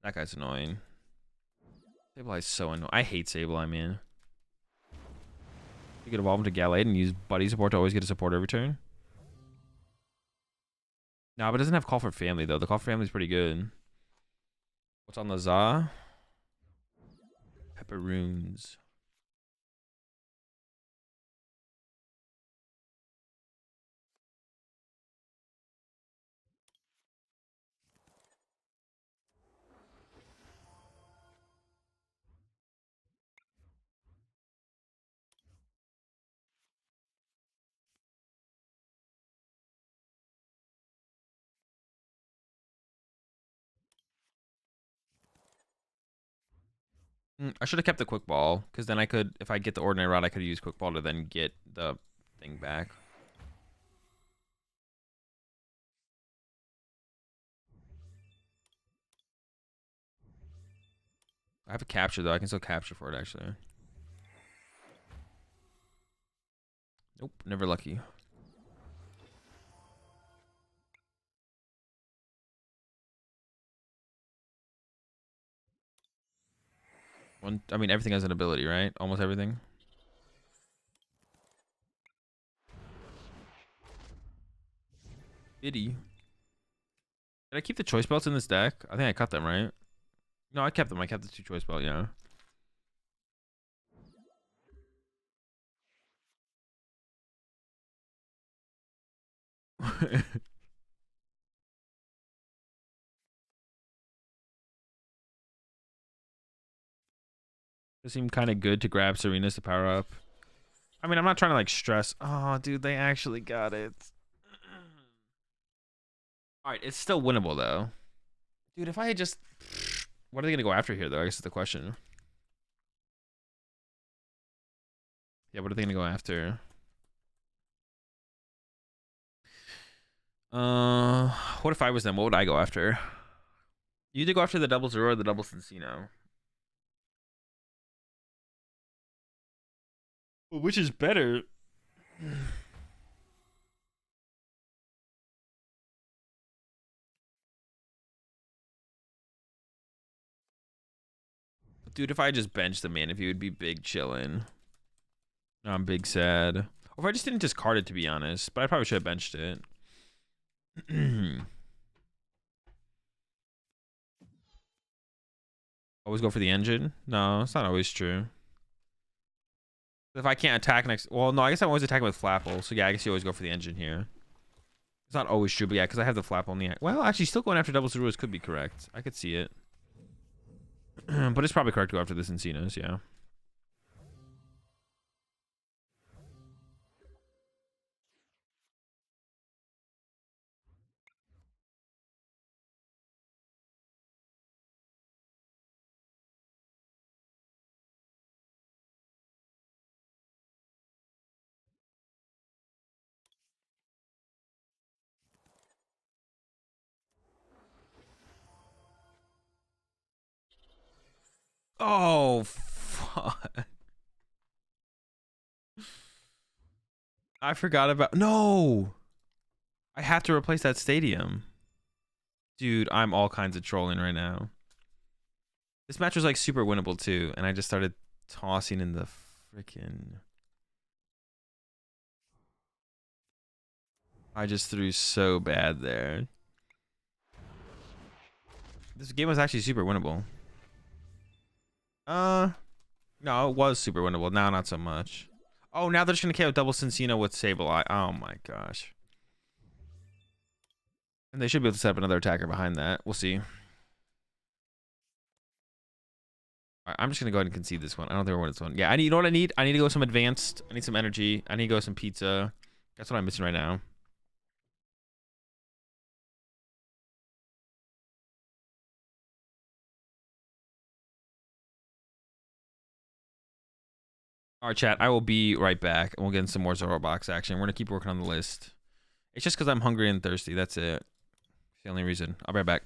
That guy's annoying. Sableye is so annoying. I hate Sableye, man. You could evolve him to Gallade and use buddy support to always get a support every turn. No, but it doesn't have Call for Family, though. The Call for Family is pretty good. What's on the Za? Pepperoons. I should have kept the quick ball, because then I could, if I get the ordinary route, I could use quick ball to then get the thing back. I have a capture though. I can still capture for it actually. Nope, never lucky. I mean, everything has an ability, right? Almost everything. Did I keep the choice belts in this deck? I think I cut them, right? No, I kept them. I kept the 2 choice belt, yeah. It seemed kind of good to grab Serena's to power up. I mean, I'm not trying to like stress. Oh, dude, they actually got it. All right, it's still winnable though. Dude, if I had just... What are they going to go after here though? I guess is the question. Yeah, what are they going to go after? What if I was them? What would I go after? You either go after the double Zoro or the double Cincino. Well, which is better? Dude, if I just benched the man, if he would be big chillin'. No, I'm big sad. Or if I just didn't discard it, to be honest. But I probably should have benched it. Always go for the engine? No, it's not always true. If I can't attack next... Well, no, I guess I'm always attacking with Flapple. So yeah, I guess you always go for the engine here. It's not always true, but yeah, because I have the Flapple on the... Well, actually, still going after double Zeros could be correct. I could see it. But it's probably correct to go after this Encinas, yeah. Oh, fuck. I forgot about... No! I have to replace that stadium. Dude, I'm all kinds of trolling right now. This match was like super winnable too, and I just started tossing in the freaking... I just threw so bad there. This game was actually super winnable. No, it was super winnable. Now, not so much. Oh, now they're just gonna KO double Cincino with Sableye. Oh my gosh. And they should be able to set up another attacker behind that. We'll see. Right, I'm just gonna go ahead and concede this one. I don't think I want this one. Yeah, you know what I need? I need to go some advanced. I need some energy. I need to go some pizza. That's what I'm missing right now. All right, chat. I will be right back, and we'll get in some more ZoroBox action. We're gonna keep working on the list. It's just because I'm hungry and thirsty. That's it. It's the only reason. I'll be right back.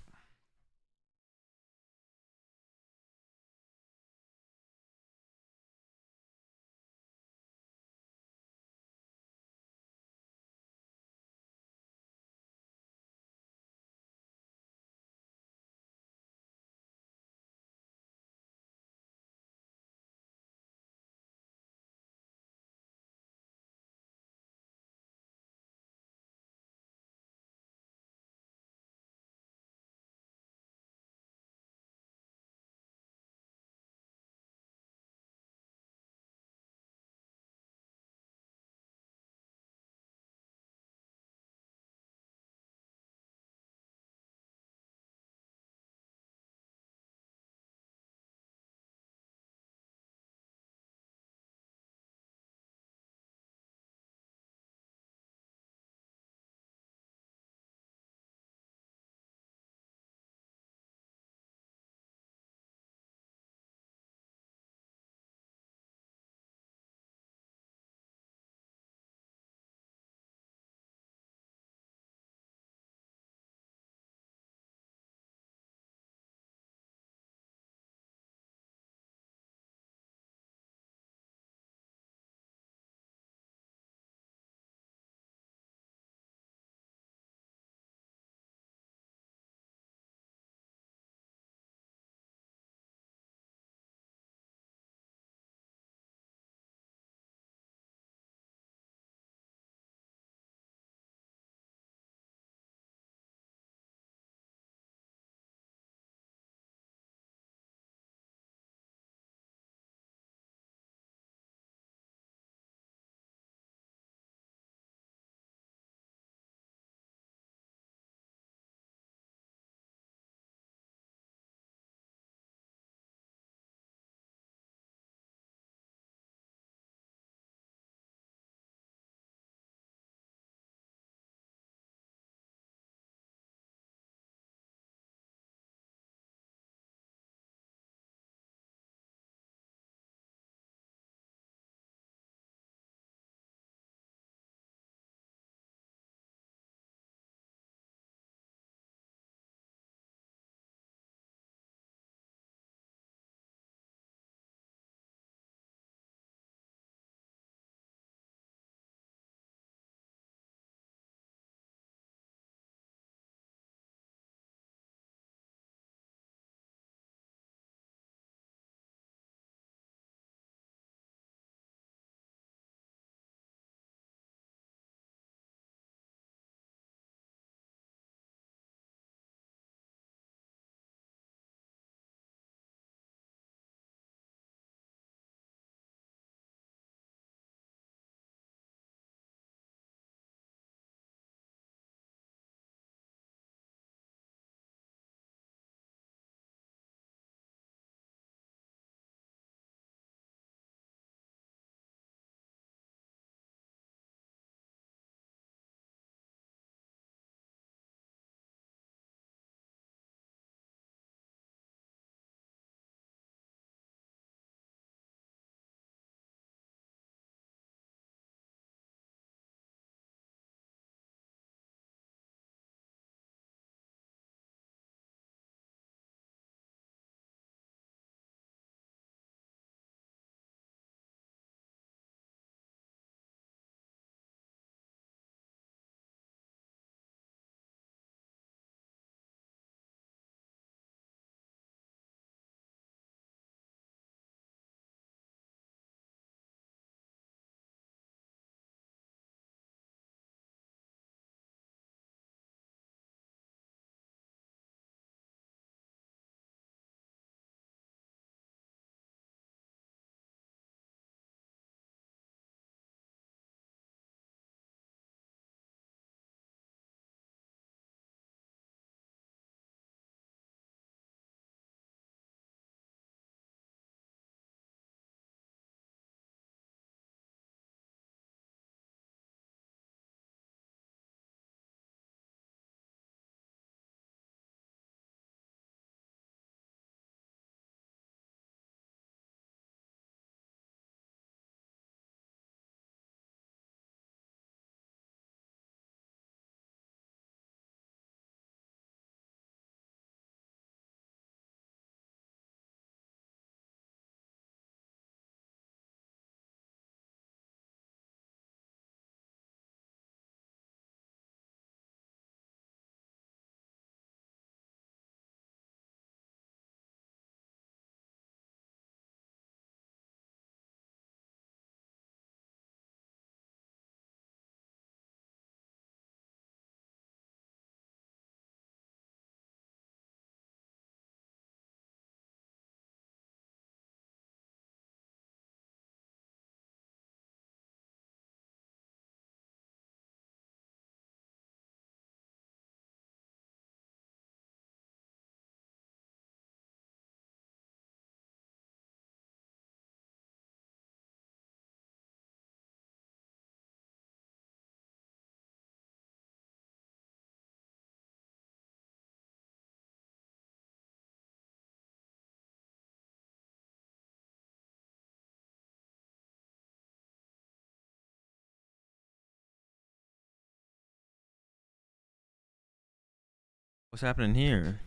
What's happening here?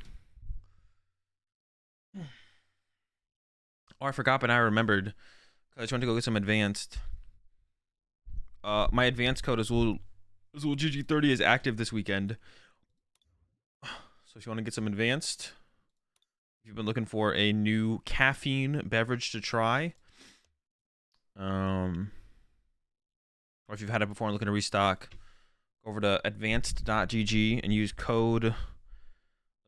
Oh, I forgot, but I remembered. I just went to go get some advanced. My advanced code AzulGG30 is active this weekend. So if you want to get some advanced, if you've been looking for a new caffeine beverage to try, or if you've had it before and looking to restock, go over to advanced.gg and use code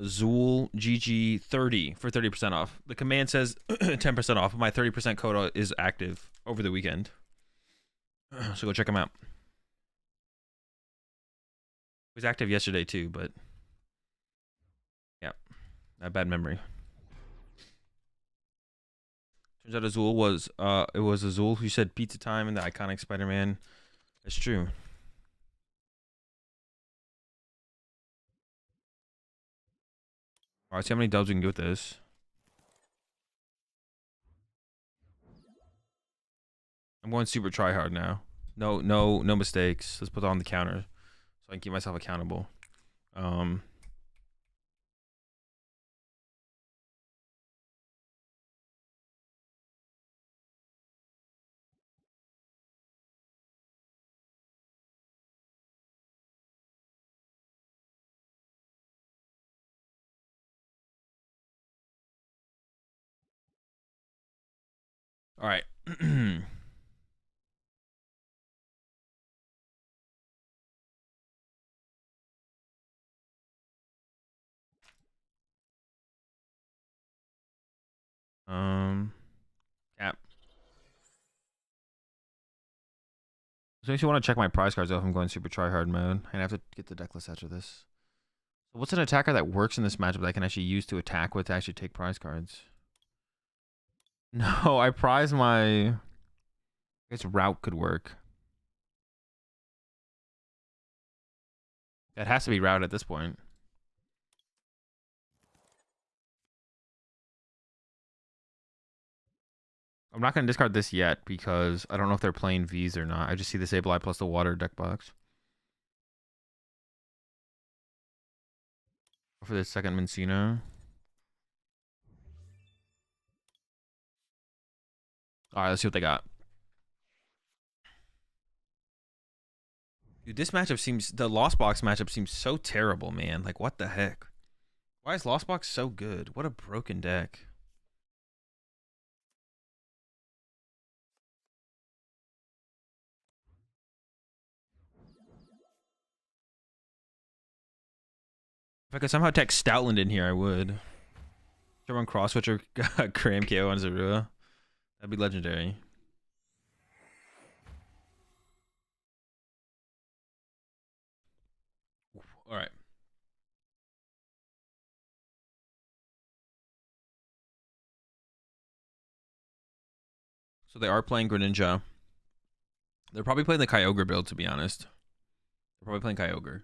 AzulGG30 for 30% off. The command says 10% off, but my 30% code is active over the weekend. So go check them out. It was active yesterday too, but yeah, not bad memory. Turns out Azul was it was Azul who said pizza time in the iconic Spider-Man. That's true. Alright, see how many dubs we can get with this. I'm going super try hard now. No mistakes. Let's put it on the counter so I can keep myself accountable. All right. Cap. So if you want to check my prize cards off, I'm going super try hard mode. I have to get the deck list after this. So what's an attacker that works in this matchup that I can actually use to attack with to actually take prize cards? No, I prize my. I guess route could work. It has to be route at this point. I'm not going to discard this yet because I don't know if they're playing V's or not. I just see the Sableye plus the water deck box. For the second Mencino. Alright, let's see what they got. Dude, this matchup seems... The Lost Box matchup seems so terrible, man. Like, what the heck? Why is Lost Box so good? What a broken deck. If I could somehow tech Stoutland in here, I would. Should I run Cross Switcher Cram KO on Zorua? That'd be legendary. Alright. So they are playing Greninja. They're probably playing the Kyogre build, to be honest. They're probably playing Kyogre.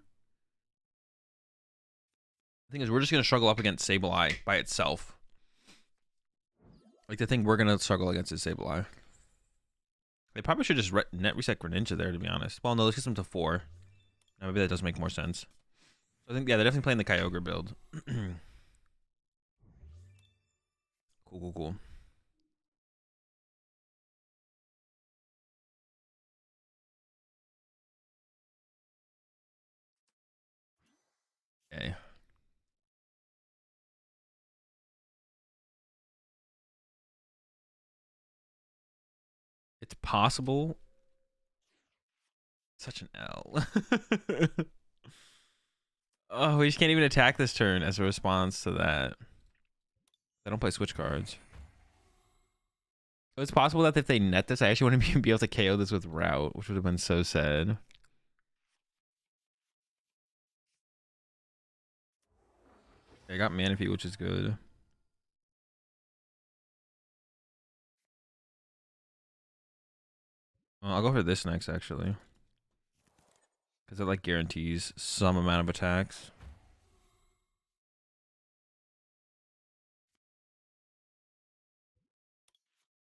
The thing is, we're just going to struggle up against Sableye by itself. Like, the thing we're going to struggle against is Sableye. They probably should just net reset Greninja there, to be honest. Well, no, let's get them to 4. Now, maybe that does make more sense. So I think, yeah, they're definitely playing the Kyogre build. Cool. Okay. It's possible. Such an L. Oh, we just can't even attack this turn as a response to that. They don't play switch cards. So it's possible that if they net this, I actually want to be able to KO this with route, which would have been so sad. I got Manaphy, which is good. Well, I'll go for this next, actually. Because it, like, guarantees some amount of attacks.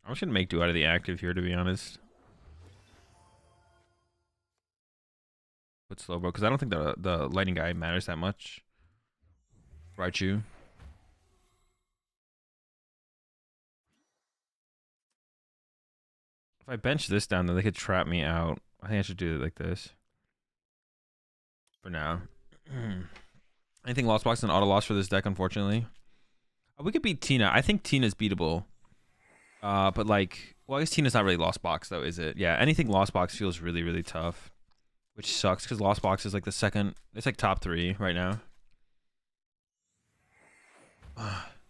I'm just going to make do out of the active here, to be honest. Put Slowbro, because I don't think the lightning guy matters that much. Raichu. If I bench this down, then they could trap me out. I think I should do it like this. For now. Anything lost box and auto loss for this deck, unfortunately. We could beat Tina. I think Tina's beatable. But like, well, I guess Tina's not really lost box though, is it? Yeah, anything lost box feels really, really tough. Which sucks because lost box is like the second, it's like top 3 right now.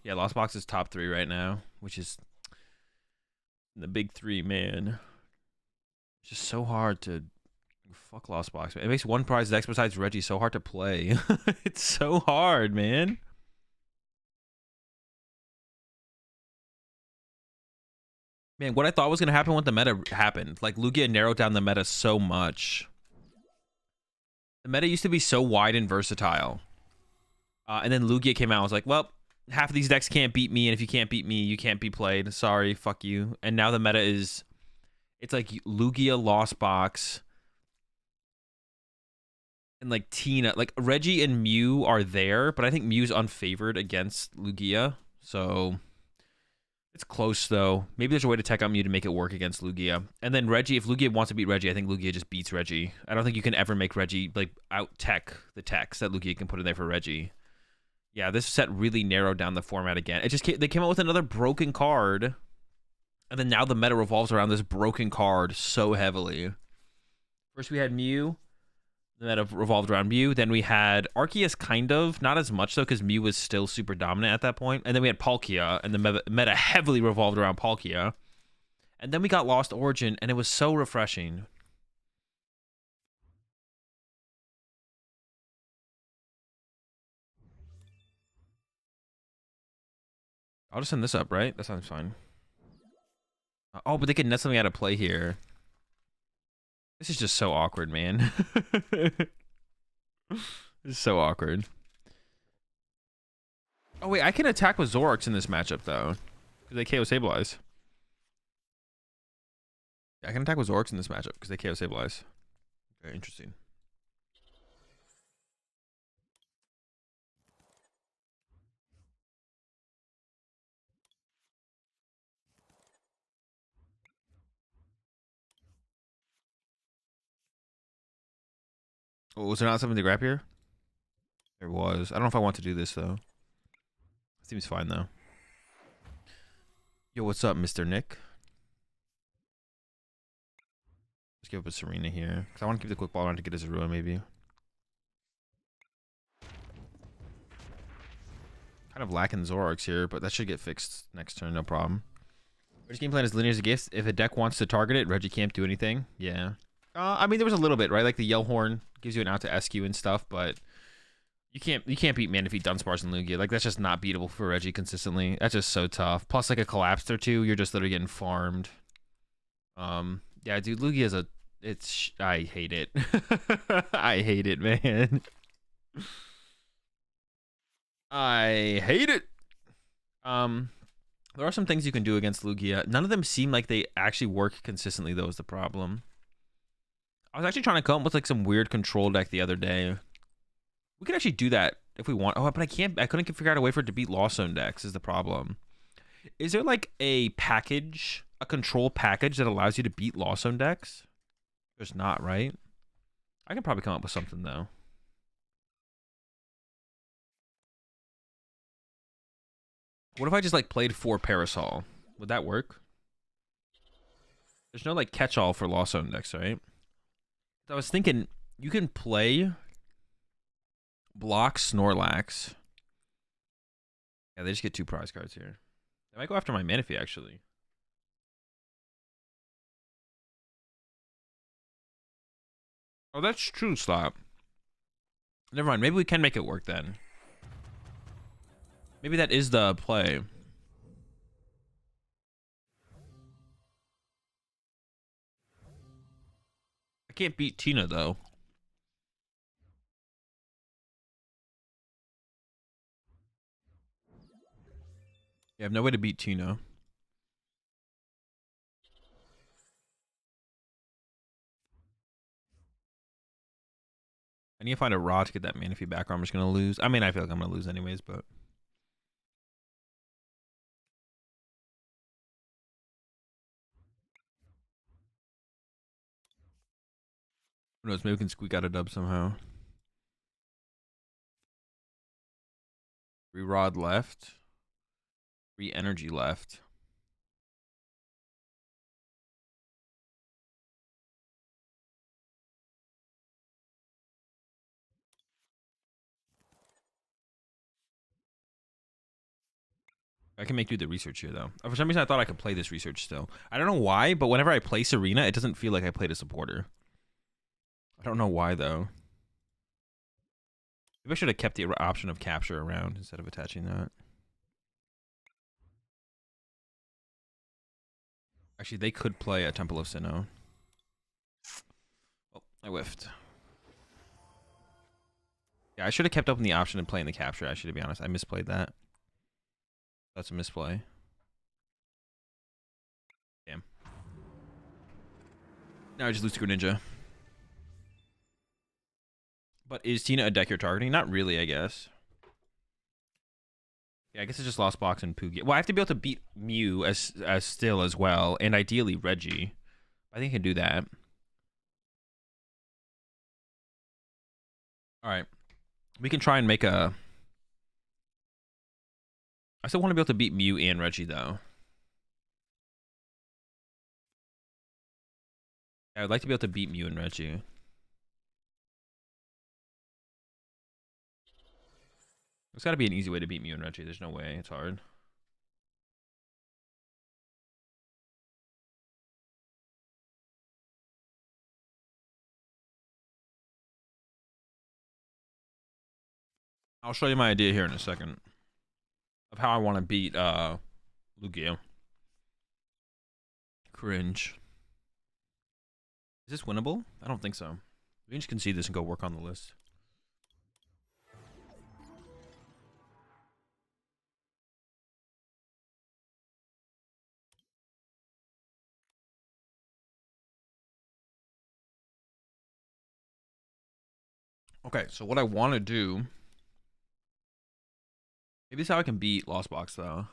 Yeah, lost box is top 3 right now, which is the big 3, man. It's just so hard to fuck lost box. It makes one prize decks besides Reggie so hard to play. It's so hard, man. Man, what I thought was gonna happen when the meta happened. Like Lugia narrowed down the meta so much. The meta used to be so wide and versatile. And then Lugia came out and was like, well, half of these decks can't beat me, and if you can't beat me, you can't be played. Sorry, fuck you. And now the meta is, it's like Lugia, Lost Box, and like Tina. Like Reggie and Mew are there, but I think Mew's unfavored against Lugia. So it's close though. Maybe there's a way to tech out Mew to make it work against Lugia. And then Reggie, if Lugia wants to beat Reggie, I think Lugia just beats Reggie. I don't think you can ever make Reggie like out tech the techs that Lugia can put in there for Reggie. Yeah, this set really narrowed down the format again. It just they came out with another broken card, and then now the meta revolves around this broken card so heavily. First we had Mew, the meta revolved around Mew. Then we had Arceus, kind of, not as much though, because Mew was still super dominant at that point. And then we had Palkia, and the meta heavily revolved around Palkia. And then we got Lost Origin, and it was so refreshing. I'll just send this up, right? That sounds fine. Oh, but they could net something out of play here. This is just so awkward, man. This is so awkward. Oh, wait, I can attack with Zoroarks in this matchup, though. Because they KO Stabilize. I can attack with Zoroarks in this matchup because they KO Stabilize. Very interesting. Oh, was there not something to grab here? There was. I don't know if I want to do this, though. Seems fine, though. Yo, what's up, Mr. Nick? Let's give up a Serena here. Because I want to keep the quick ball around to get his Ruin, maybe. Kind of lacking Zoroarks here, but that should get fixed next turn, no problem. Reggie's game plan is linear as a gift. If a deck wants to target it, Reggie can't do anything. Yeah. I mean, there was a little bit, right? Like the Yellhorn gives you an out to SQ and stuff, but you can't beat Manaphy, Dunsparce, and Lugia. Like, that's just not beatable for Reggie consistently. That's just so tough. Plus, like, a Collapsed or two, you're just literally getting farmed. Yeah, dude, Lugia's a... I hate it. I hate it, man. I hate it. There are some things you can do against Lugia. None of them seem like they actually work consistently, though, is the problem. I was actually trying to come up with, like, some weird control deck the other day. We could actually do that if we want. Oh, but I can't. I couldn't figure out a way for it to beat Lost Zone decks is the problem. Is there like a package, a control package that allows you to beat Lost Zone decks? There's not, right? I can probably come up with something though. What if I just like played 4 Parasol? Would that work? There's no like catch-all for Lost Zone decks, right? So I was thinking you can play block Snorlax. Yeah, they just get 2 prize cards here. They might go after my Manaphy, actually. Oh, that's true, Slop. Never mind. Maybe we can make it work then. Maybe that is the play. I can't beat Tina, though. Yeah, I have no way to beat Tina. need to find a Raw to get that Manaphy back, or I'm just gonna lose. I mean, I feel like I'm gonna lose anyways, but who knows? Maybe we can squeak out a dub somehow. 3 Rod left. 3 energy left. I can make do the research here, though. For some reason, I thought I could play this research still. I don't know why, but whenever I play Serena, it doesn't feel like I played a supporter. I don't know why, though. Maybe I should have kept the option of capture around instead of attaching that. Actually, they could play a Temple of Sinnoh. Oh, I whiffed. Yeah, I should have kept open the option of playing the capture, actually, to be honest. I misplayed that. That's a misplay. Damn. Now I just lose to Greninja. But is Tina a deck you're targeting? Not really, I guess. Yeah, I guess it's just Lost Box and Poogie. Well, I have to be able to beat Mew as still as well, and ideally Reggie. I think I can do that. All right. We can try and make a... I still want to be able to beat Mew and Reggie, though. I would like to be able to beat Mew and Reggie. There's got to be an easy way to beat Mew and Reggie. There's no way. It's hard. I'll show you my idea here in a second of how I want to beat Lugia. Cringe. Is this winnable? I don't think so. We can just concede this and go work on the list. Okay, so what I want to do... Maybe this is how I can beat Lost Box, though.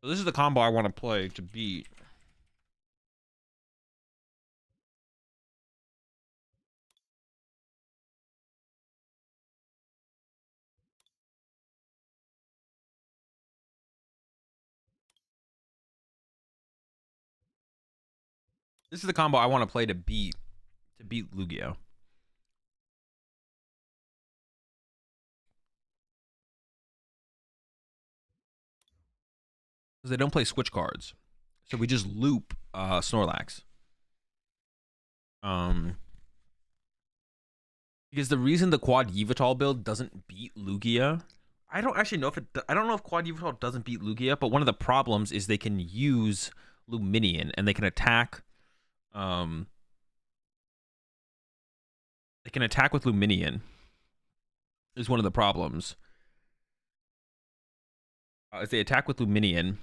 So this is the combo I want to play to beat. This is the combo I want to play to beat Lugia. Because they don't play switch cards. So we just loop Snorlax. Because the reason the quad Yveltal build doesn't beat Lugia, I don't actually know if I don't know if quad Yveltal doesn't beat Lugia, but one of the problems is they can use Luminion and they can attack they can attack with Luminion. Is one of the problems. If they attack with Luminion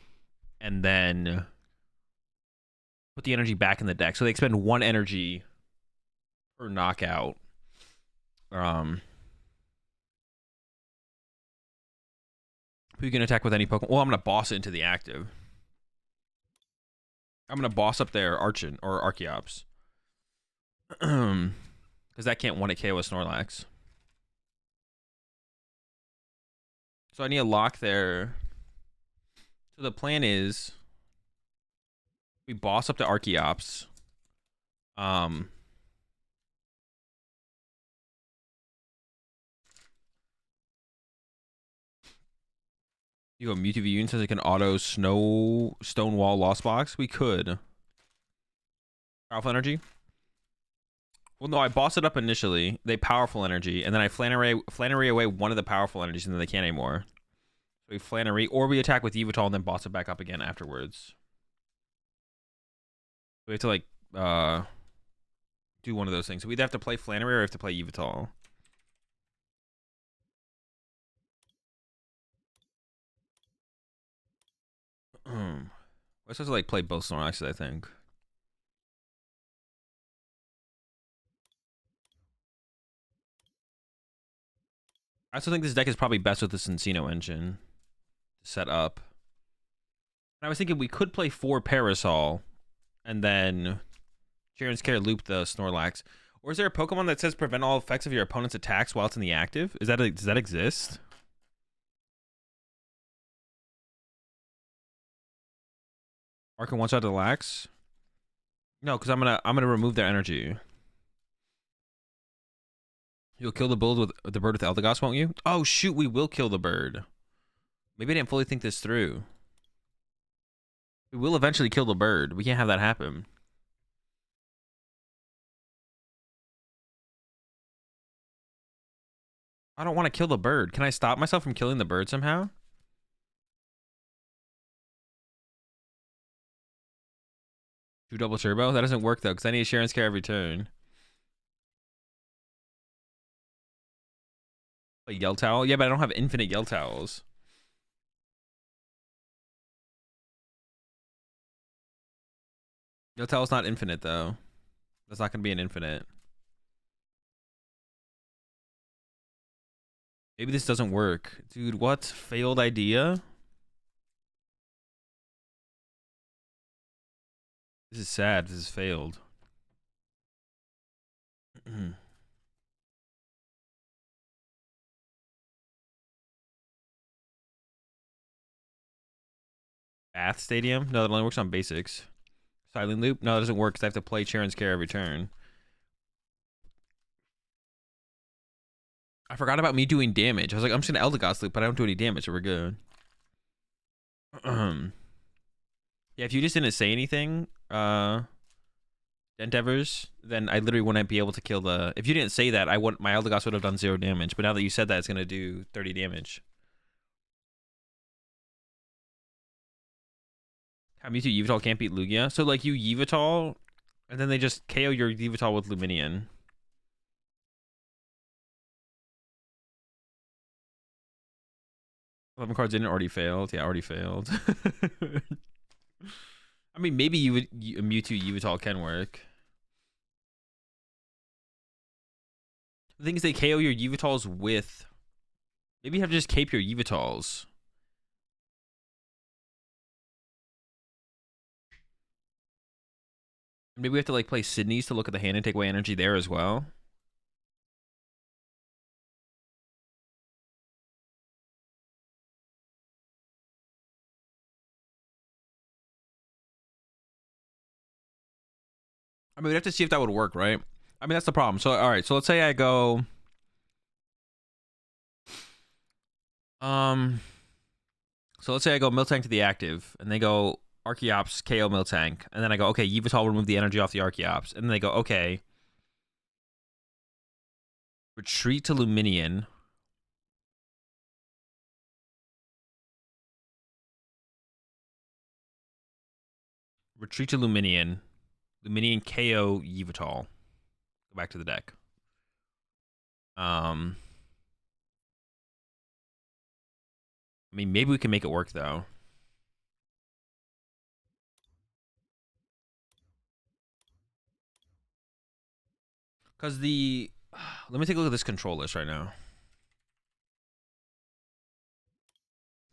and then put the energy back in the deck. So they expend 1 energy per knockout. You can attack with any Pokemon. Well, I'm going to boss it into the active. I'm going to boss up their Archon or Archeops. Because that can't 1-hit KO a Snorlax. So I need a lock there. So the plan is we boss up the Archeops. You go Mewtwo VUnion says it can auto Stonewall Lost Box. We could. Powerful Energy. Well, no, I boss it up initially. They Powerful Energy, and then I Flannery away one of the Powerful Energies, and then they can't anymore. So we Flannery, or we attack with Yveltal and then boss it back up again afterwards. We have to, like, do one of those things. So we either have to play Flannery or we have to play Yveltal. We're supposed to, like, play both Snorlaxes, I think. I also think this deck is probably best with the Cincino engine to set up. And I was thinking we could play 4 Parasol and then Sharon's Care loop the Snorlax. Or is there a Pokemon that says prevent all effects of your opponent's attacks while it's in the active? Does that exist? Arcan one shot to the Lax? No, because I'm gonna remove their energy. You'll kill the bird with Eldegoss, won't you? Oh shoot, we will kill the bird. Maybe I didn't fully think this through. We will eventually kill the bird. We can't have that happen. I don't want to kill the bird. Can I stop myself from killing the bird somehow? Do double turbo? That doesn't work though, because I need Sharon's Care every turn. Like Yell Towel? Yeah, but I don't have infinite Yell Towels. Yell Towel's not infinite though. That's not gonna be an infinite. Maybe this doesn't work. Dude, what? Failed idea? This is sad. This has failed. Bath Stadium? No, that only works on basics. Silent Loop? No, it doesn't work because I have to play Sharon's Care every turn. I forgot about me doing damage. I was like, I'm just gonna Eldegoss Loop, but I don't do any damage, so we're good. Yeah, if you just didn't say anything, Endeavors, then I literally wouldn't be able to kill the... If you didn't say that, my Eldegoss would have done 0 damage, but now that you said that, it's gonna do 30 damage. How Mewtwo Yveltal can't beat Lugia? So, like, you Yveltal, and then they just KO your Yveltal with Luminion. 11 cards didn't already failed. Yeah, already failed. I mean, maybe Mewtwo Yveltal can work. The thing is, they KO your Yveltals with... Maybe you have to just cape your Yveltals. Maybe we have to, like, play Sydney's to look at the hand and take away energy there as well. I mean, we'd have to see if that would work, right? I mean, that's the problem. So, all right. So, let's say I go... So, let's say I go Miltank to the active, and they go Archeops, KO Miltank. And then I go, okay, Yveltal remove the energy off the Archeops. And then they go, okay. Retreat to Luminion. Retreat to Luminion. Luminion KO Yveltal. Go back to the deck. I mean, maybe we can make it work, though. Because the... Let me take a look at this control list right now.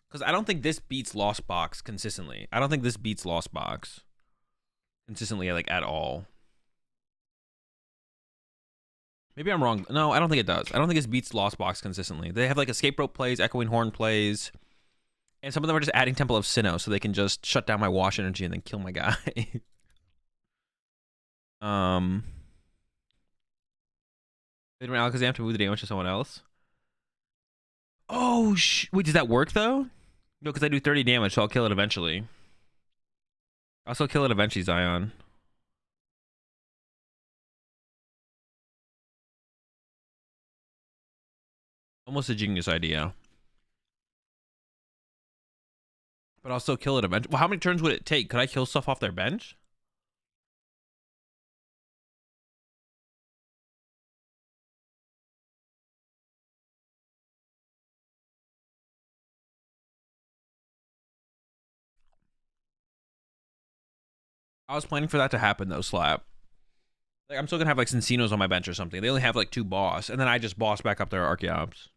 Because I don't think this beats Lost Box consistently. I don't think this beats Lost Box consistently, like, at all. Maybe I'm wrong. No, I don't think it does. I don't think it beats Lost Box consistently. They have, like, Escape Rope plays, Echoing Horn plays, and some of them are just adding Temple of Sinnoh so they can just shut down my wash energy and then kill my guy. Alakazam to move the damage to someone else. Oh, wait, does that work, though? No, because I do 30 damage, so I'll kill it eventually. I'll also kill it eventually, Zion. Almost a genius idea. But I'll still kill it eventually. Well, how many turns would it take? Could I kill stuff off their bench? I was planning for that to happen, though, Slap. Like, I'm still gonna have, like, Cincinos on my bench or something. They only have, like, 2 boss, and then I just boss back up their Archeops.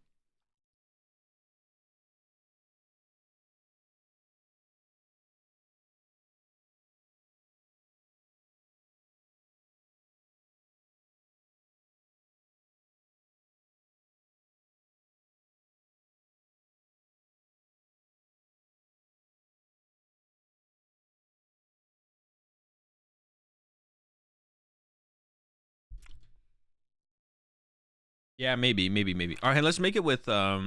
Yeah, maybe. All right, let's make it with I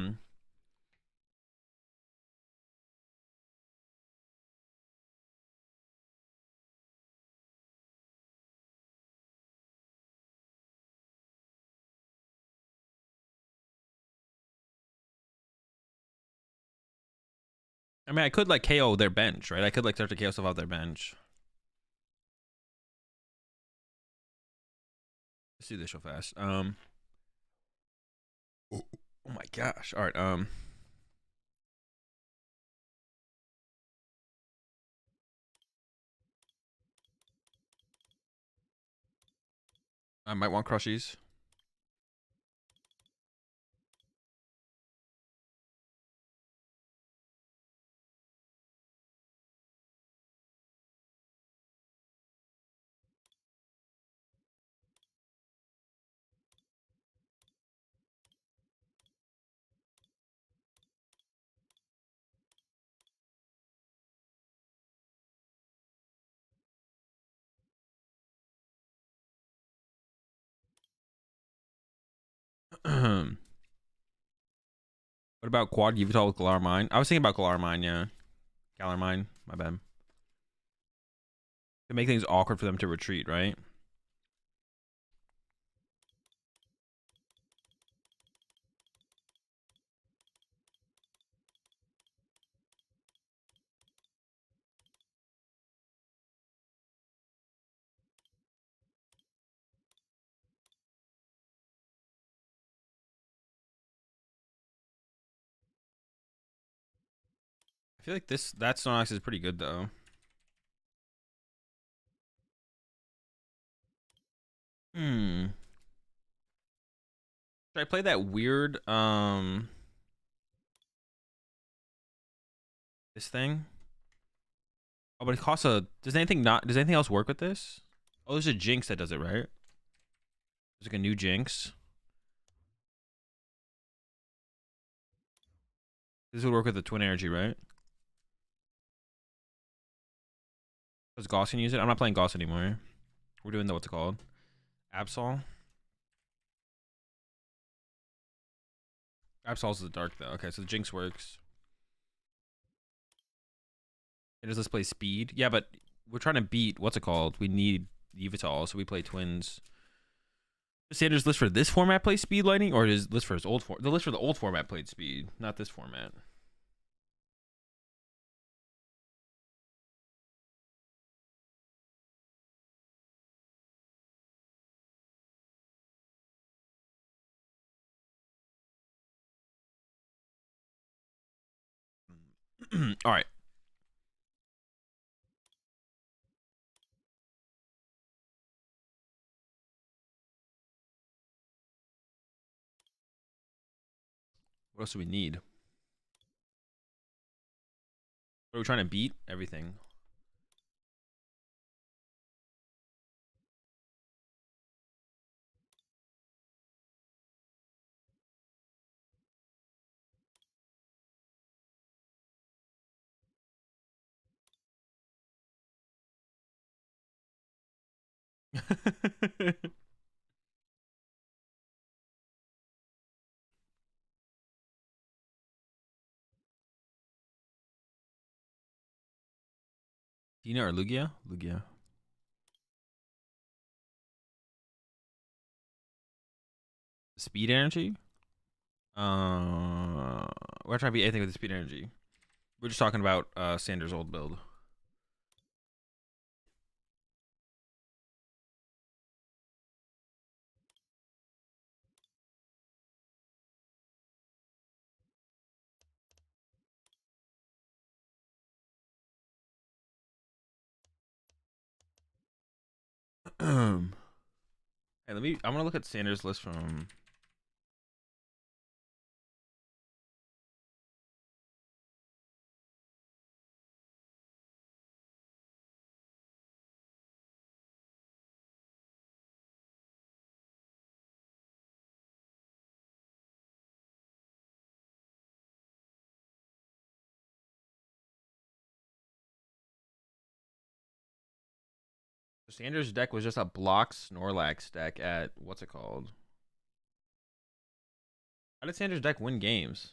mean, I could like KO their bench, right? I could like start to KO stuff off their bench. Let's do this real fast. Oh my gosh. All right. I might want crushies. What about quad Yveltal with Galar Mine? I was thinking about Galar Mine, yeah. Galar Mine, my bad. To make things awkward for them to retreat, right? I feel like that Snorlax is pretty good though. Hmm. Should I play that weird this thing? Oh, but it costs a does anything else work with this? Oh, there's a Jinx that does it, right? There's like a new Jinx. This would work with the twin energy, right? Does Gauss can use it? I'm not playing Gauss anymore. We're doing the what's it called? Absol. Absol's the dark though. Okay, so the Jinx works. Does this play speed? Yeah, but we're trying to beat what's it called? We need Yveltal, so we play twins. Does Sanders list for this format play speed lightning, or does list for his old form? The list for the old format played speed, not this format. All right. What else do we need? What are we trying to beat? Everything. Hey, Tina or Lugia? Lugia. Speed energy? We're trying to beat anything with the speed energy. We're just talking about Sanders' old build. Hey, I'm gonna look at Sanders' list from. Sanders' deck was just a block Snorlax deck at what's it called? How did Sanders' deck win games?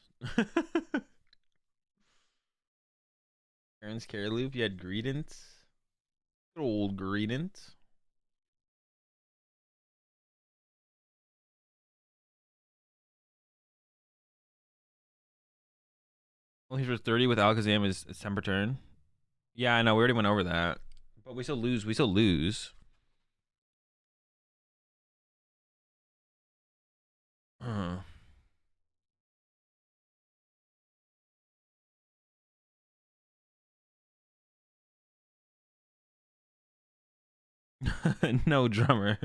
Aaron's carry loop. You had Greedent. Good old Greedent. Well, he's for 30 with Alakazam is December turn. Yeah, I know. We already went over that. But we still lose. We still lose. No drummer.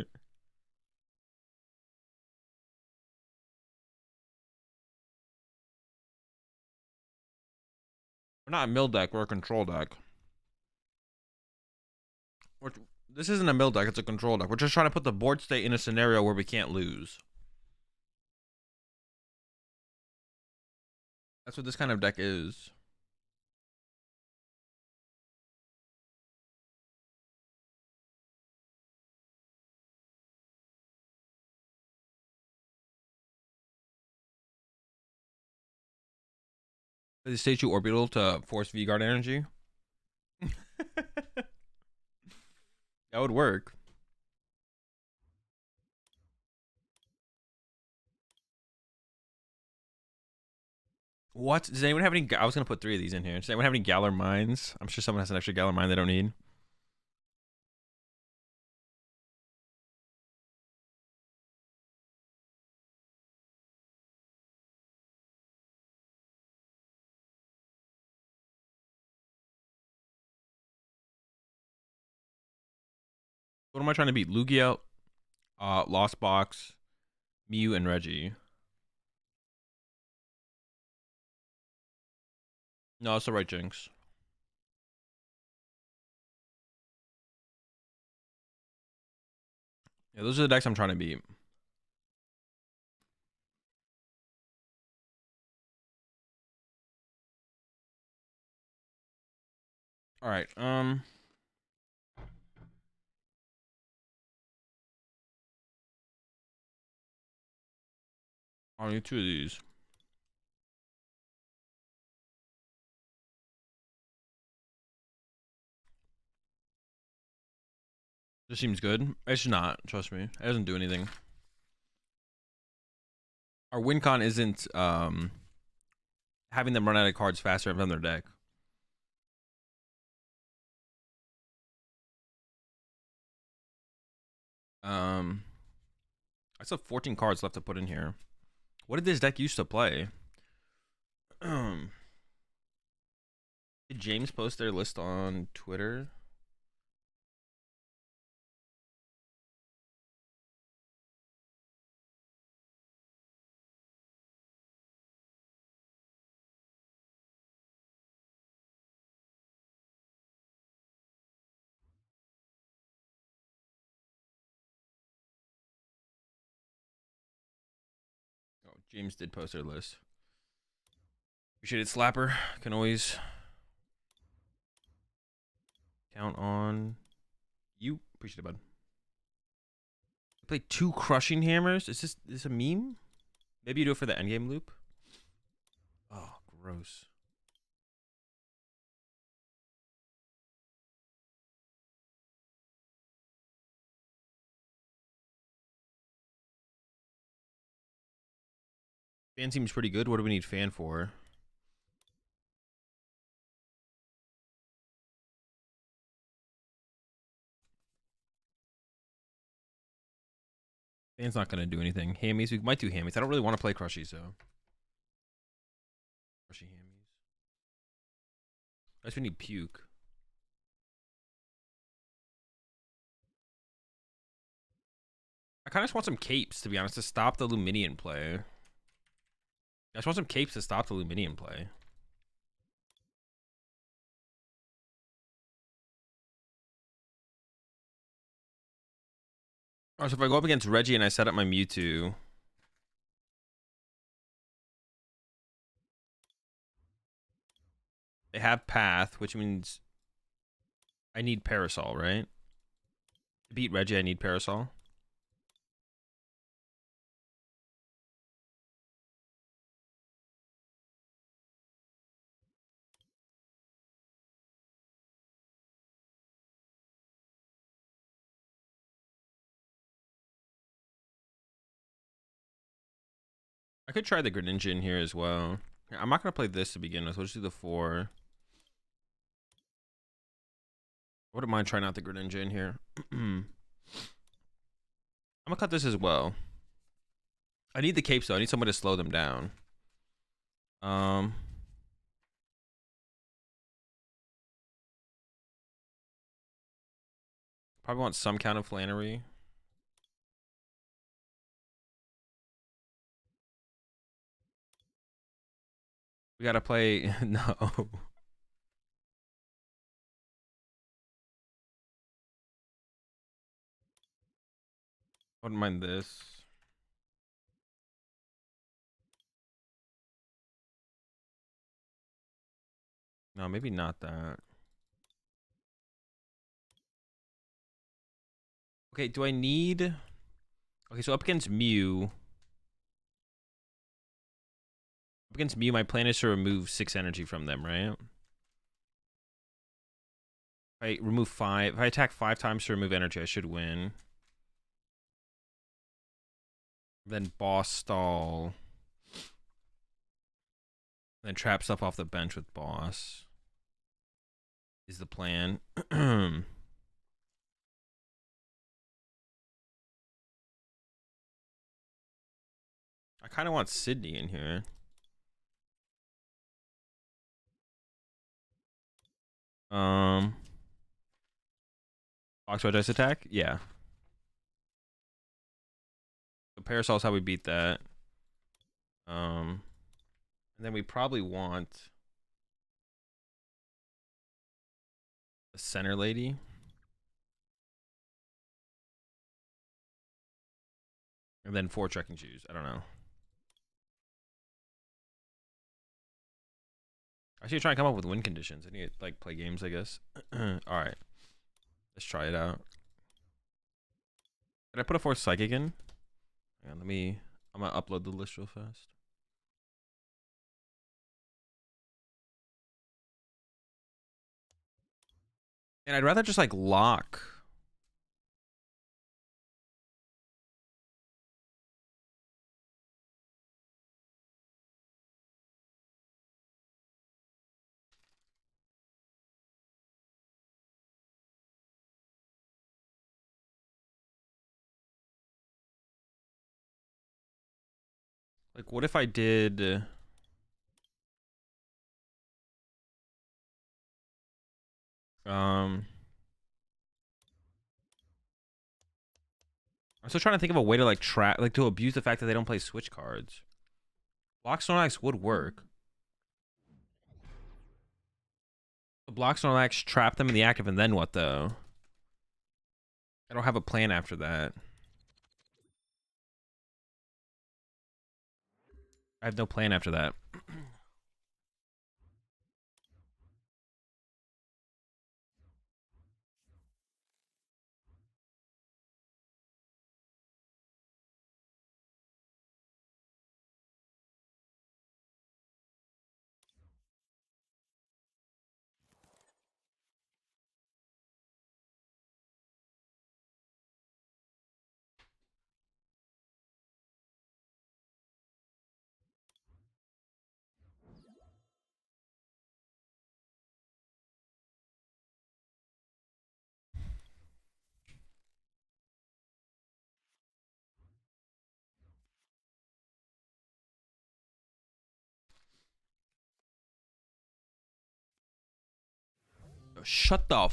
We're not a mill deck. We're a control deck. We're, this isn't a mill deck. It's a control deck. We're just trying to put the board state in a scenario where we can't lose. That's what this kind of deck is. Does it stage you orbital to force V-Guard energy? That would work. What? Does anyone have any? I was gonna put 3 of these in here. Does anyone have any Galar Mines? I'm sure someone has an extra Galar Mine they don't need. What am I trying to beat? Lugia, Lost Box, Mew, and Reggie. No, it's the right Jinx. Yeah, those are the decks I'm trying to beat. All right. I'll need 2 of these. This seems good. It's not. Trust me. It doesn't do anything. Our win con isn't having them run out of cards faster than their deck. I still have 14 cards left to put in here. What did this deck used to play? Did James post their list on Twitter? Oh, James did post their list. Appreciate it, Slapper. Can always count on you. Appreciate it, bud. Play 2 crushing hammers. Is this a meme? Maybe you do it for the endgame loop. Oh, gross. Fan seems pretty good. What do we need fan for? Fan's not gonna do anything. Hammies, we might do hammies. I don't really want to play crushies, so. Crushy hammies. I guess we need puke. I kind of just want some capes, to be honest, to stop the Luminion play. I just want some capes to stop the Luminion play. Alright, so if I go up against Reggie and I set up my Mewtwo. They have Path, which means I need Parasol, right? To beat Reggie, I need Parasol. I could try the Greninja in here as well. I'm not gonna play this to begin with. We'll just do the 4. I wouldn't mind trying out the Greninja in here. I'm gonna cut this as well. I need the capes though. I need someone to slow them down. Probably want some count of Flannery. We gotta play. No. Wouldn't mind this. No, maybe not that. Okay, do I need... Okay, so up against Mew... Up against Mew, my plan is to remove 6 energy from them, right? If I remove 5... If I attack 5 times to remove energy, I should win. Then boss stall. Then trap stuff off the bench with boss. Is the plan. I kind of want Sydney in here. Foxtrot Dice attack? Yeah. So Parasol's how we beat that. And then we probably want the center lady. And then 4 trekking shoes. I don't know. I should try and come up with win conditions. I need to like play games, I guess. Alright. Let's try it out. Did I put a 4th psychic in? Hang on, I'm gonna upload the list real fast. And I'd rather just like lock. Like, what if I did... I'm still trying to think of a way to like trap, like to abuse the fact that they don't play switch cards. Block Snorlax would work. Block Snorlax, trap them in the active, and then what though? I don't have a plan after that. I have no plan after that. Shut the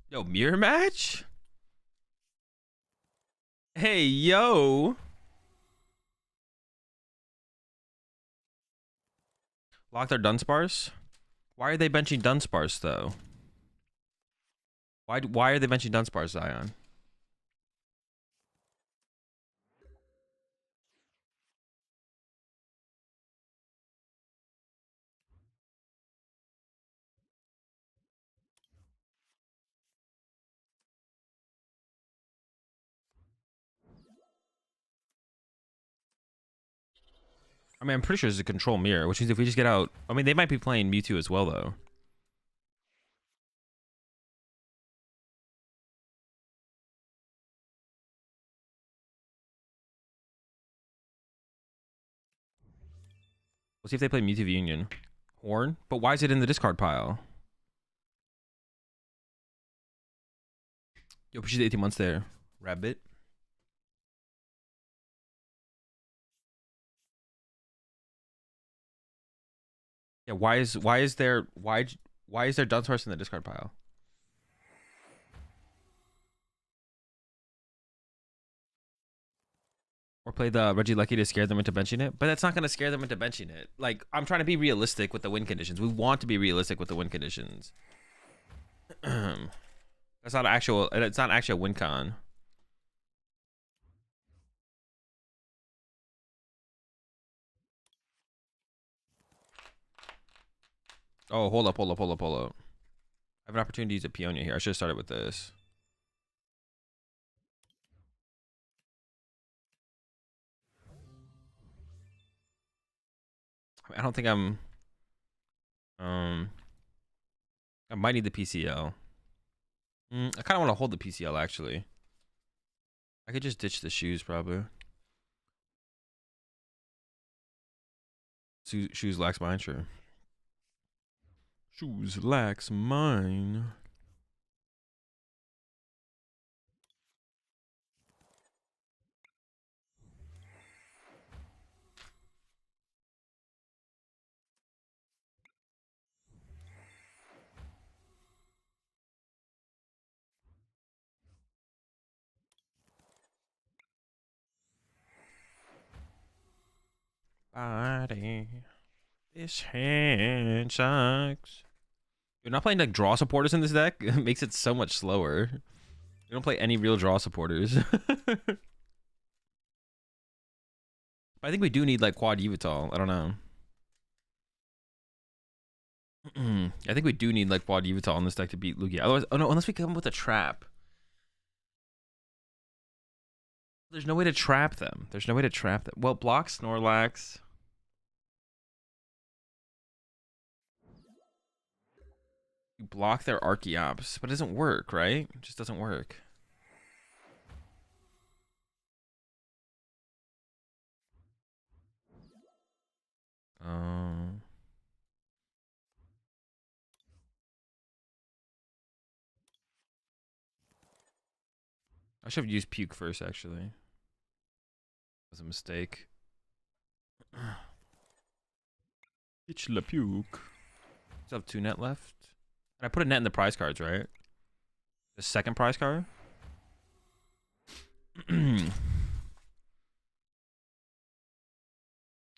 yo, mirror match? Hey, yo. Lock their Dunsparce? Why are they benching Dunsparce though? Why are they benching Dunsparce, Zion? I mean, I'm pretty sure it's a control mirror, which means if we just get out... I mean, they might be playing Mewtwo as well, though. We'll see if they play Mewtwo VUnion. Horn? But why is it in the discard pile? Yo, appreciate the 18 months there. Rabbit. Yeah, why is there Dunsparce in the discard pile? Or play the Regilucky to scare them into benching it, but that's not gonna scare them into benching it. Like, I'm trying to be realistic with the win conditions. We want to be realistic with the win conditions. That's not actual. It's not actually a win con. Oh, hold up. I have an opportunity to use a Peonia here. I should have started with this. I don't think I'm. I might need the PCL. I kind of want to hold the PCL actually. I could just ditch the shoes probably. Shoes lacks mine, sure. Shoes lacks mine. Body. This hand sucks. You're not playing like draw supporters in this deck. It makes it so much slower. You don't play any real draw supporters. I think we do need like quad Yveltal. I don't know. I think we do need like quad Yveltal in this deck to beat Lugia. Otherwise, oh no, unless we come up with a trap. There's no way to trap them. Well, block Snorlax. You block their Archeops, but it doesn't work, right? It just doesn't work. I should have used Puke first, actually. That was a mistake. Itch la Puke. Still have 2 net left. And I put a net in the prize cards, right? The second prize card?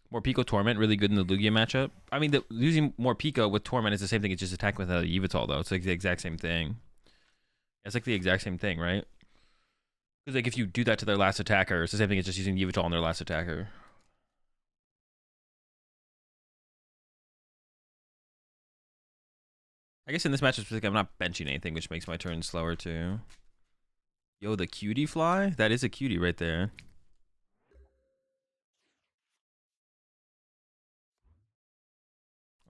More Pico Torment, really good in the Lugia matchup. I mean, using more Pico with Torment is the same thing. It's just attacking with a Yveltal, though. It's like the exact same thing. It's like the exact same thing, right? Because like if you do that to their last attacker, it's the same thing as just using Yveltal on their last attacker. I guess in this match specifically, I'm not benching anything, which makes my turn slower too. Yo, the cutie fly? That is a cutie right there.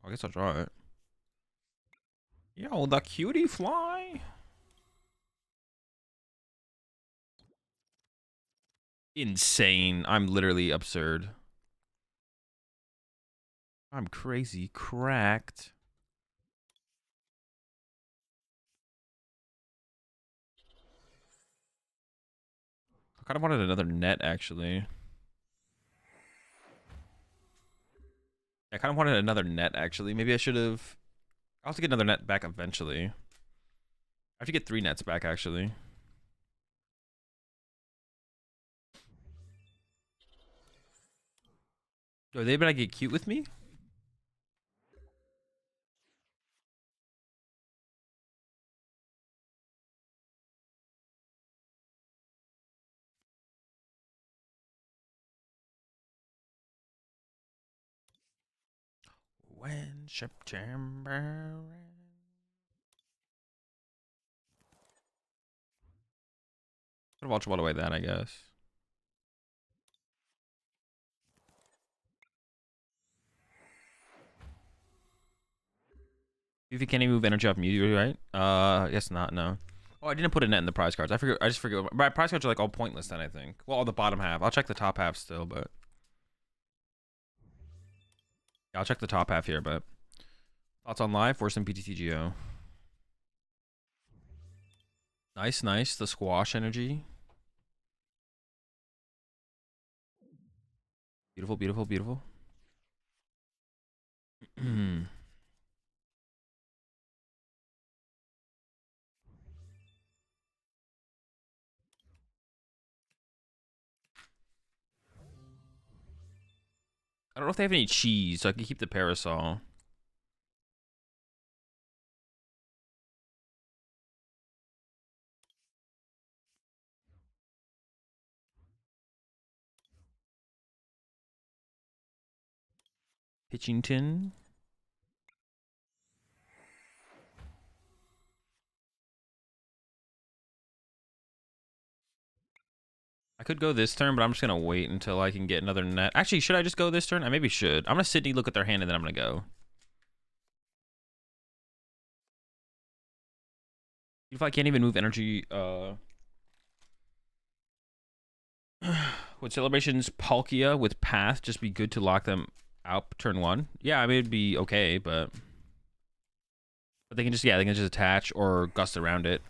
I guess I'll draw it. Yo, the cutie fly. Insane. I'm literally absurd. I'm crazy cracked. I kind of wanted another net, actually. I kind of wanted another net, actually. Maybe I should have... I'll have to get another net back eventually. I have to get 3 nets back, actually. Are they gonna get cute with me? When September... Could have Ultra Ball away that, I guess. If you can't even move energy off Mewtwo, right? I guess not, no. Oh, I didn't put a net in the prize cards. I just forget. My prize cards are like all pointless then, I think. Well, on the bottom half. I'll check the top half still, but... I'll check the top half here, but thoughts on live for some PTTGO. Nice, nice. The squash energy. Beautiful, beautiful, beautiful. I don't know if they have any cheese, so I can keep the parasol. Hitchington. I could go this turn, but I'm just going to wait until I can get another net. Actually, should I just go this turn? I maybe should. I'm going to Sydney, look at their hand, and then I'm going to go. If I can't even move energy, would Celebration's Palkia with Path just be good to lock them out turn 1? Yeah, I mean, it'd be okay, but they can just, yeah, they can just attach or gust around it.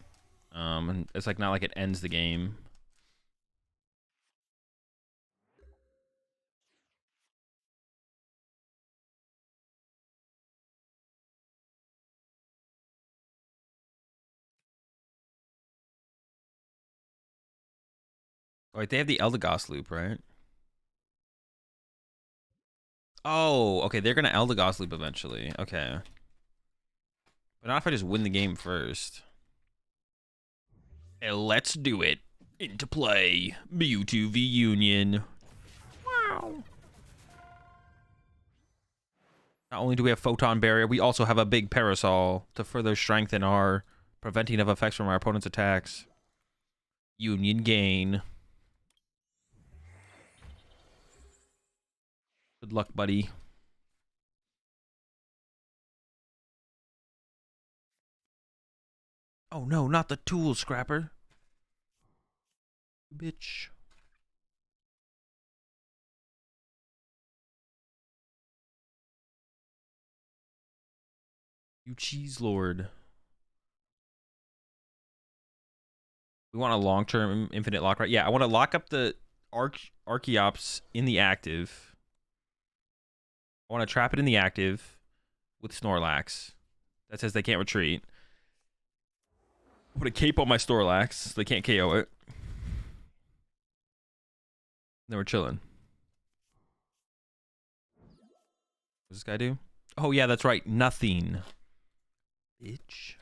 And it's like not like it ends the game. Oh, wait, they have the Eldegoss loop, right? Oh, okay, they're gonna Eldegoss loop eventually. Okay. But not if I just win the game first. Hey, let's do it. Into play. Mewtwo VUnion. Wow. Not only do we have Photon Barrier, we also have a big Parasol to further strengthen our preventing of effects from our opponent's attacks. Union gain. Good luck, buddy. Oh no, not the tool, Scrapper. Bitch. You cheese lord. We want a long-term infinite lock, right? Yeah, I want to lock up the Archeops in the active. I want to trap it in the active with Snorlax. That says they can't retreat. Put a cape on my Snorlax so they can't KO it. Then we're chilling. What does this guy do? Oh, yeah, that's right. Nothing. Bitch.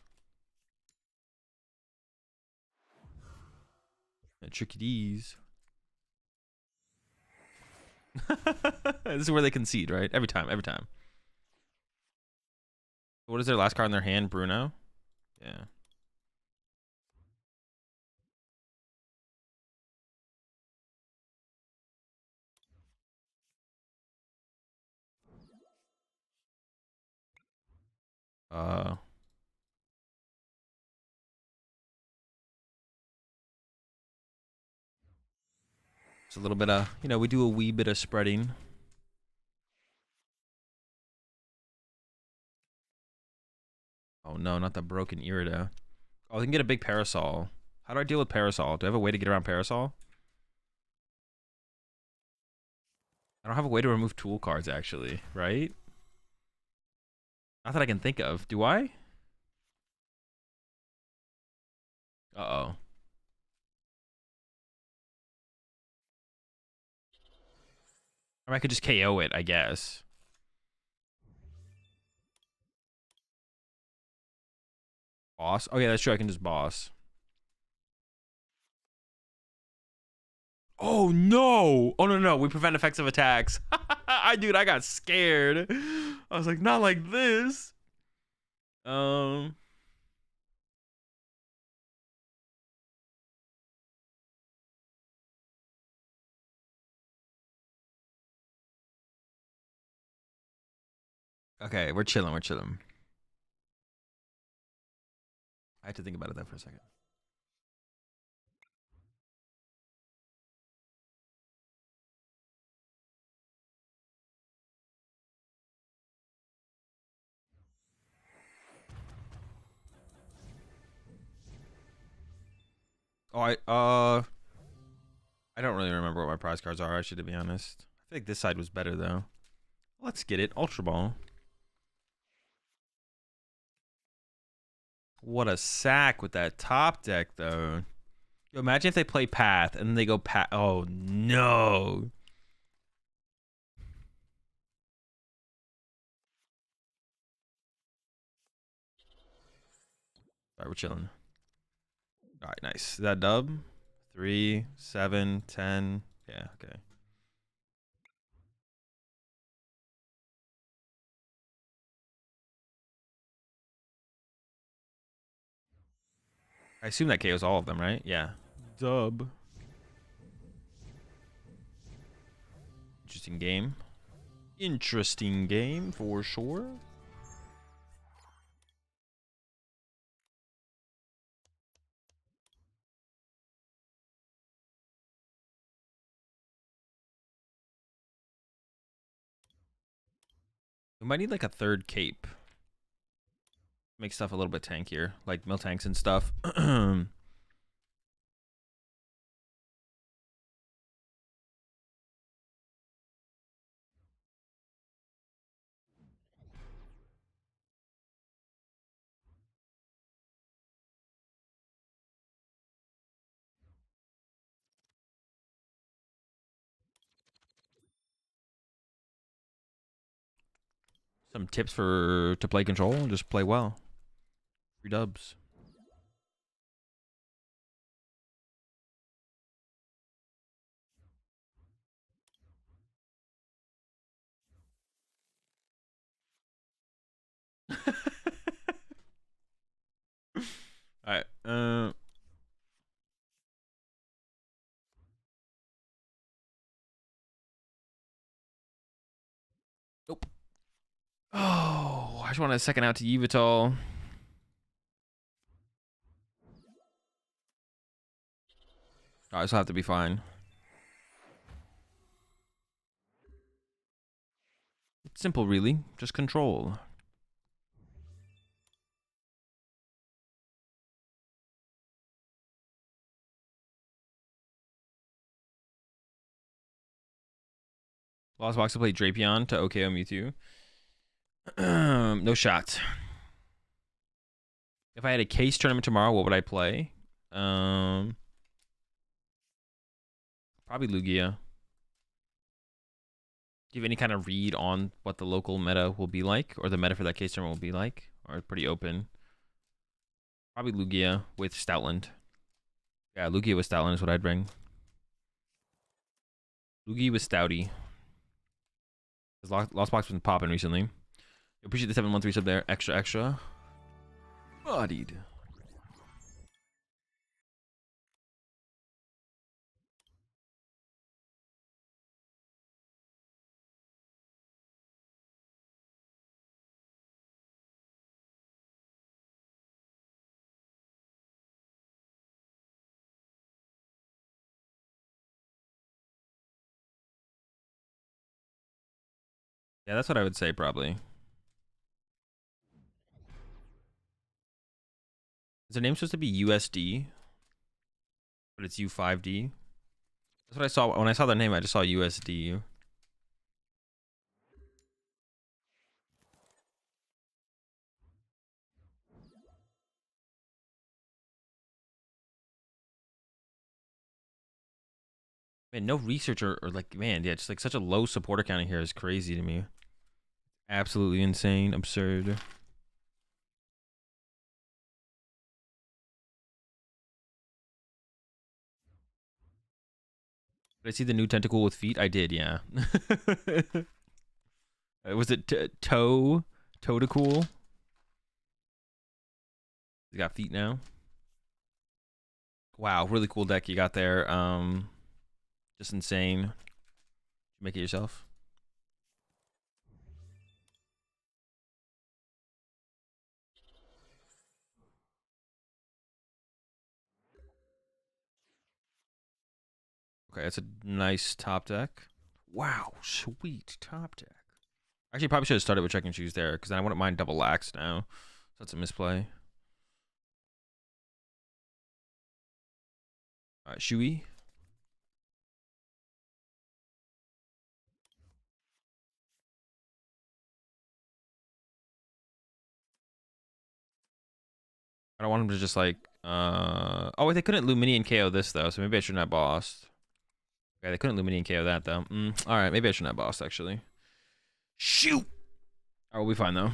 Tricky D's. This is where they concede, right? Every time, every time. What is their last card in their hand? Bruno? Yeah. Uh, it's a little bit of, you know, we do a wee bit of spreading. Oh no, not the broken Irida. Oh, they can get a big Parasol. How do I deal with Parasol? Do I have a way to get around Parasol? I don't have a way to remove tool cards, actually, right? Not that I can think of. Do I? Uh-oh. Or I could just KO it, I guess. Boss? Oh, yeah, that's true. I can just boss. Oh, no! Oh, no, no. We prevent effective attacks. Dude, I got scared. I was like, not like this. Um... Okay, we're chilling, we're chilling. I had to think about it there for a second. Oh, I don't really remember what my prize cards are, actually, to be honest. I feel like this side was better, though. Let's get it. Ultra Ball. What a sack with that top deck, though. Yo, imagine if they play Path and then they go Path. Oh, no. All right, we're chilling. All right, nice. Is that dub? 3, 7, 10. Yeah, okay. I assume that KOs all of them, right? Yeah. Dub. Interesting game. Interesting game for sure. We might need like a third cape. Make stuff a little bit tankier, like Miltanks and stuff. Some tips to play control. Just play well. 3 dubs. All right. Nope. Oh, I just want to second out to Yveltal. I just have to be fine. It's simple, really. Just control. Lost box to play Drapion to OKO Mewtwo. No shot. If I had a case tournament tomorrow, what would I play? Probably Lugia. Do you have any kind of read on what the local meta will be like, or the meta for that case tournament will be like, or pretty open? Probably Lugia with Stoutland. Yeah, Lugia with Stoutland is what I'd bring. Lugia with Stouty. Lost Box been popping recently. Appreciate the 713 sub there. Extra. Bodied. Yeah, that's what I would say probably. Is their name supposed to be USD? But it's U5D? That's what I saw. When I saw their name, I just saw USD. Man, no research or like, man, yeah, just like such a low supporter counting here is crazy to me. Absolutely insane, absurd. Did I see the new tentacle with feet? I did, yeah. Was it toe to cool? He's got feet now. Wow, really cool deck you got there. Just insane. Make it yourself. Okay, that's a nice top deck. Wow, sweet top deck. Actually, probably should have started with check and choose there, because I wouldn't mind double lax now. So that's a misplay. Alright, Shui. I don't want him to just like oh wait, they couldn't Luminian KO this though, so maybe I shouldn't have bossed. Okay, they couldn't Luminian KO that though. Alright, maybe I shouldn't have bossed actually. Shoot! Alright, we'll be fine though.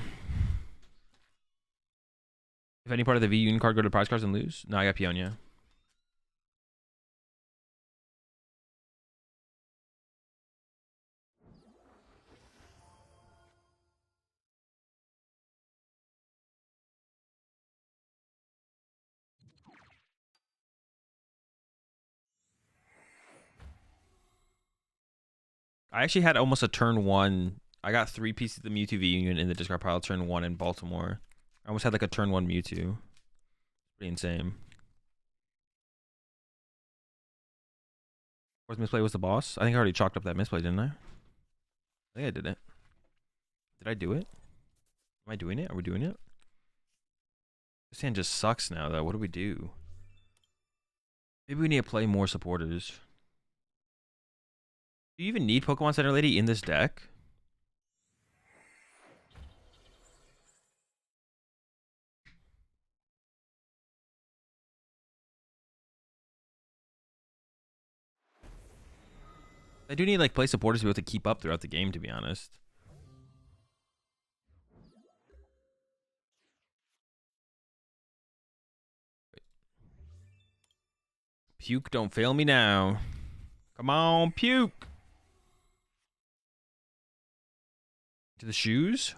If any part of the VUnion card go to prize cards and lose? No, I got Pionia. I actually had almost a turn 1. I got 3 pieces of the Mewtwo VUnion in the discard pile turn 1 in Baltimore. I almost had like a turn 1 Mewtwo. Pretty insane. Fourth misplay was the boss. I think I already chalked up that misplay, didn't I? I think I did it. Did I do it? Am I doing it? Are we doing it? This hand just sucks now, though. What do we do? Maybe we need to play more supporters. Do you even need Pokemon Center Lady in this deck? I do need like play supporters to be able to keep up throughout the game, to be honest. Puke, don't fail me now. Come on, Puke. To the shoes.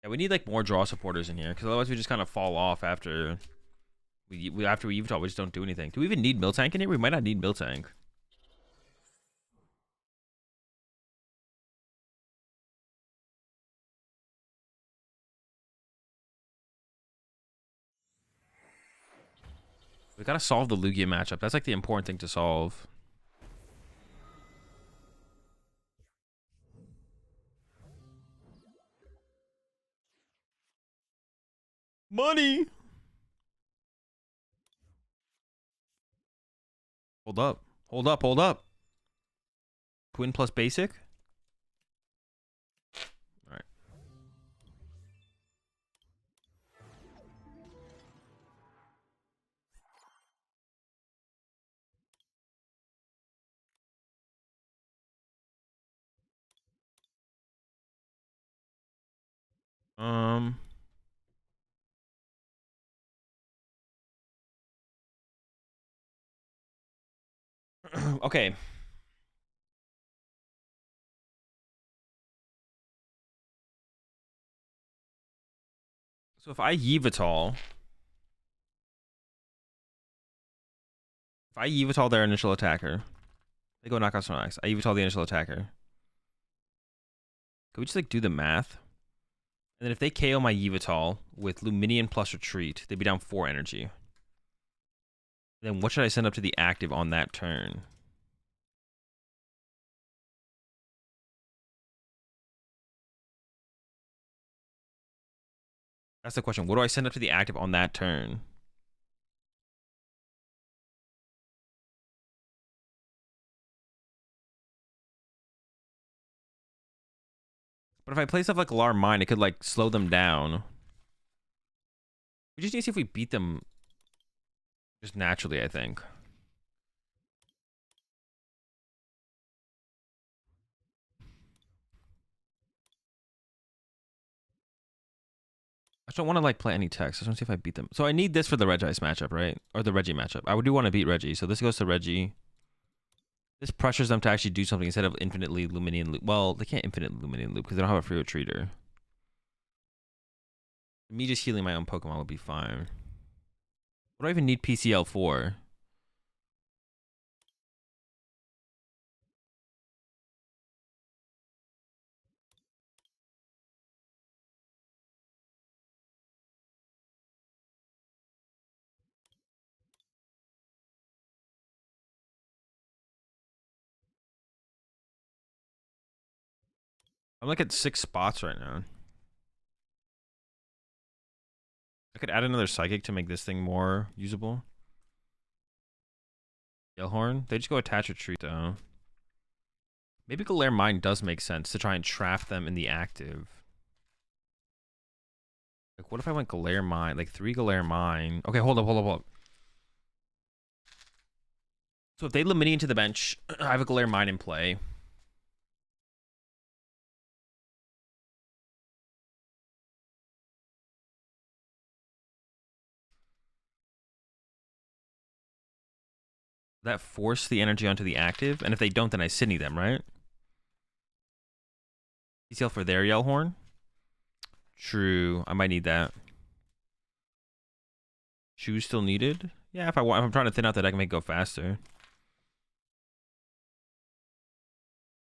Yeah, we need like more draw supporters in here, because otherwise we just kind of fall off after we Evital. We just don't do anything. Do we even need Miltank in here? We might not need Miltank. We gotta solve the Lugia matchup. That's like the important thing to solve. Money. Hold up. Hold up. Hold up. Twin plus basic. All right. Okay. So if I Yveltal, their initial attacker, they go knock out Snorlax. I Yveltal the initial attacker. Could we just like do the math? And then if they KO my Yveltal with Luminion plus Retreat, they'd be down 4 energy. Then what should I send up to the active on that turn? That's the question. What do I send up to the active on that turn? But if I play stuff like Alarm Mine, it could like slow them down. We just need to see if we beat them just naturally, I think. I just don't want to like play any text. I just want to see if I beat them. So I need this for the Regice matchup, right? Or the Reggie matchup. I do want to beat Reggie. So this goes to Reggie. This pressures them to actually do something instead of infinitely Luminion loop. Well, they can't infinitely Luminion loop because they don't have a free retreater. Me just healing my own Pokemon would be fine. What do I even need PCL for? I'm like at 6 spots right now. I could add another Psychic to make this thing more usable. Yellhorn? They just go attach retreat though. Maybe Galare Mine does make sense to try and trap them in the active. Like, what if I went Galare Mine? Like 3 Galare Mine. Okay, hold up. So if they Luminion to the bench, I have a Galare Mine in play. That force the energy onto the active, and if they don't, then I Sydney them, right? TCL for their Yellhorn. True, I might need that. Shoes still needed. Yeah, if I'm trying to thin out that I can make it go faster.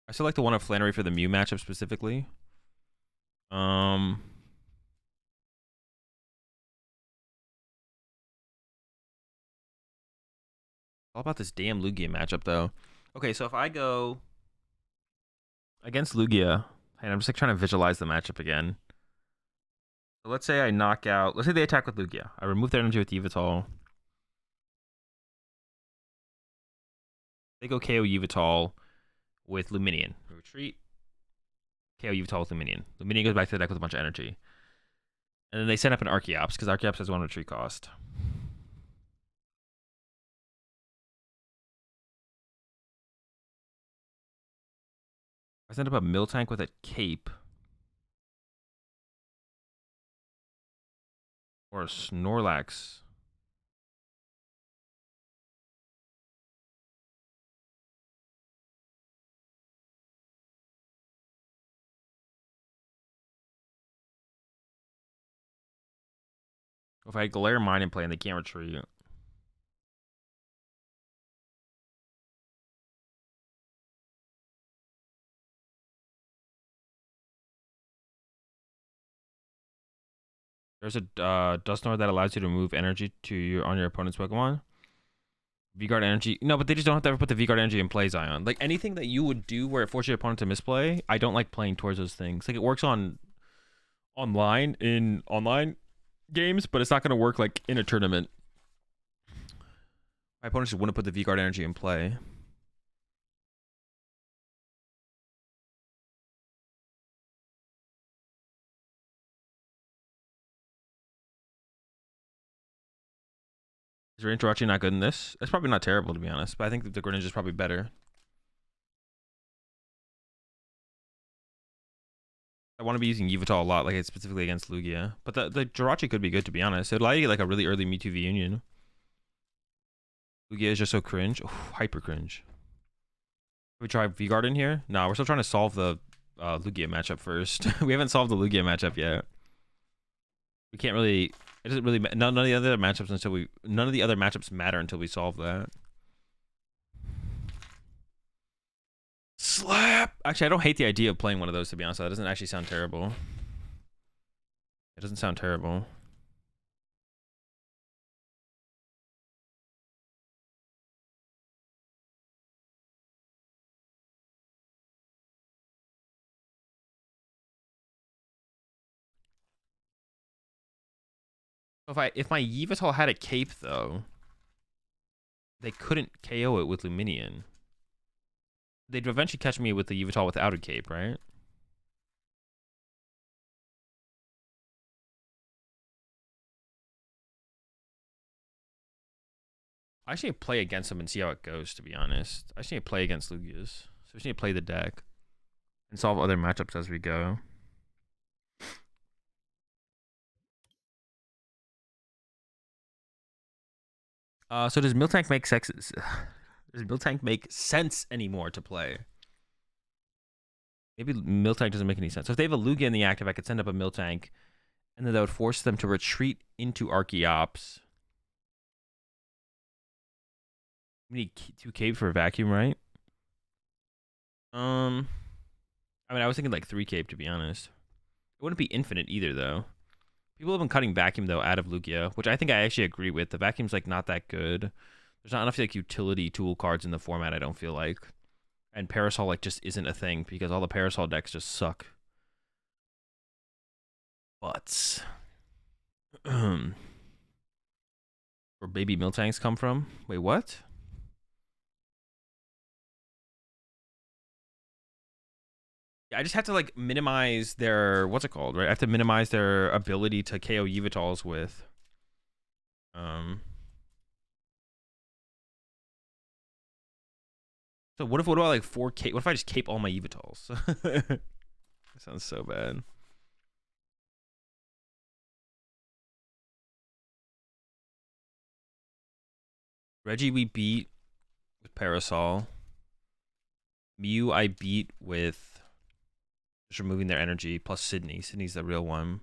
I still like the one of Flannery for the Mew matchup specifically. All about this damn Lugia matchup though. Okay, so if I go against Lugia, and I'm just like trying to visualize the matchup again. So let's say I knock out. Let's say they attack with Lugia. I remove their energy with Yveltal. They go KO Yveltal with Luminion. Retreat. KO Yveltal with Luminion. Luminion goes back to the deck with a bunch of energy. And then they set up an Archeops, because Archeops has 1 retreat cost. I set up a Miltank with a Cape. Or a Snorlax. If I had Galare Mine in play and they can't retreat. There's a Dusknoir that allows you to move energy to on your opponent's Pokemon. V-Guard energy. No, but they just don't have to ever put the V-Guard energy in play, Zion. Like anything that you would do where it forces your opponent to misplay, I don't like playing towards those things. Like it works in online games, but it's not going to work like in a tournament. My opponent just wouldn't put the V-Guard energy in play. Is Range Jirachi not good in this? It's probably not terrible, to be honest, but I think the Greninja is probably better. I want to be using Yveltal a lot, like specifically against Lugia. But the Jirachi could be good, to be honest. It'd allow you to get like a really early Mewtwo VUnion. Lugia is just so cringe. Oh, hyper cringe. Can we try V-Guard in here? No, we're still trying to solve the Lugia matchup first. We haven't solved the Lugia matchup yet. We can't really. It doesn't really. None of the other matchups until we. None of the other matchups matter until we solve that. Slap. Actually, I don't hate the idea of playing one of those, to be honest. That doesn't actually sound terrible. It doesn't sound terrible. If my Yveltal had a cape though, they couldn't KO it with Luminion. They'd eventually catch me with the Yveltal without a cape, right? I actually need to play against them and see how it goes, to be honest. I just need to play against Lugias. So I just need to play the deck and solve other matchups as we go. So does Miltank make sense? Does Miltank make sense anymore to play? Maybe Miltank doesn't make any sense. So if they have a Lugia in the active, I could send up a Miltank, and then that would force them to retreat into Archeops. We need 2 cape for a vacuum, right? I mean, I was thinking like 3 cape, to be honest. It wouldn't be infinite either, though. People have been cutting vacuum though out of Lugia, which I think I actually agree with. The vacuum's like not that good. There's not enough like utility tool cards in the format, I don't feel like. And Parasol like just isn't a thing because all the Parasol decks just suck. But where baby Miltanks come from? Wait, what? Yeah, I just have to like minimize their what's it called, right? I have to minimize their ability to KO Yveltals with. So what about like 4K? What if I just cape all my Yveltals? That sounds so bad. Reggie we beat with Parasol. Mew I beat with just removing their energy plus Sydney. Sydney's the real one.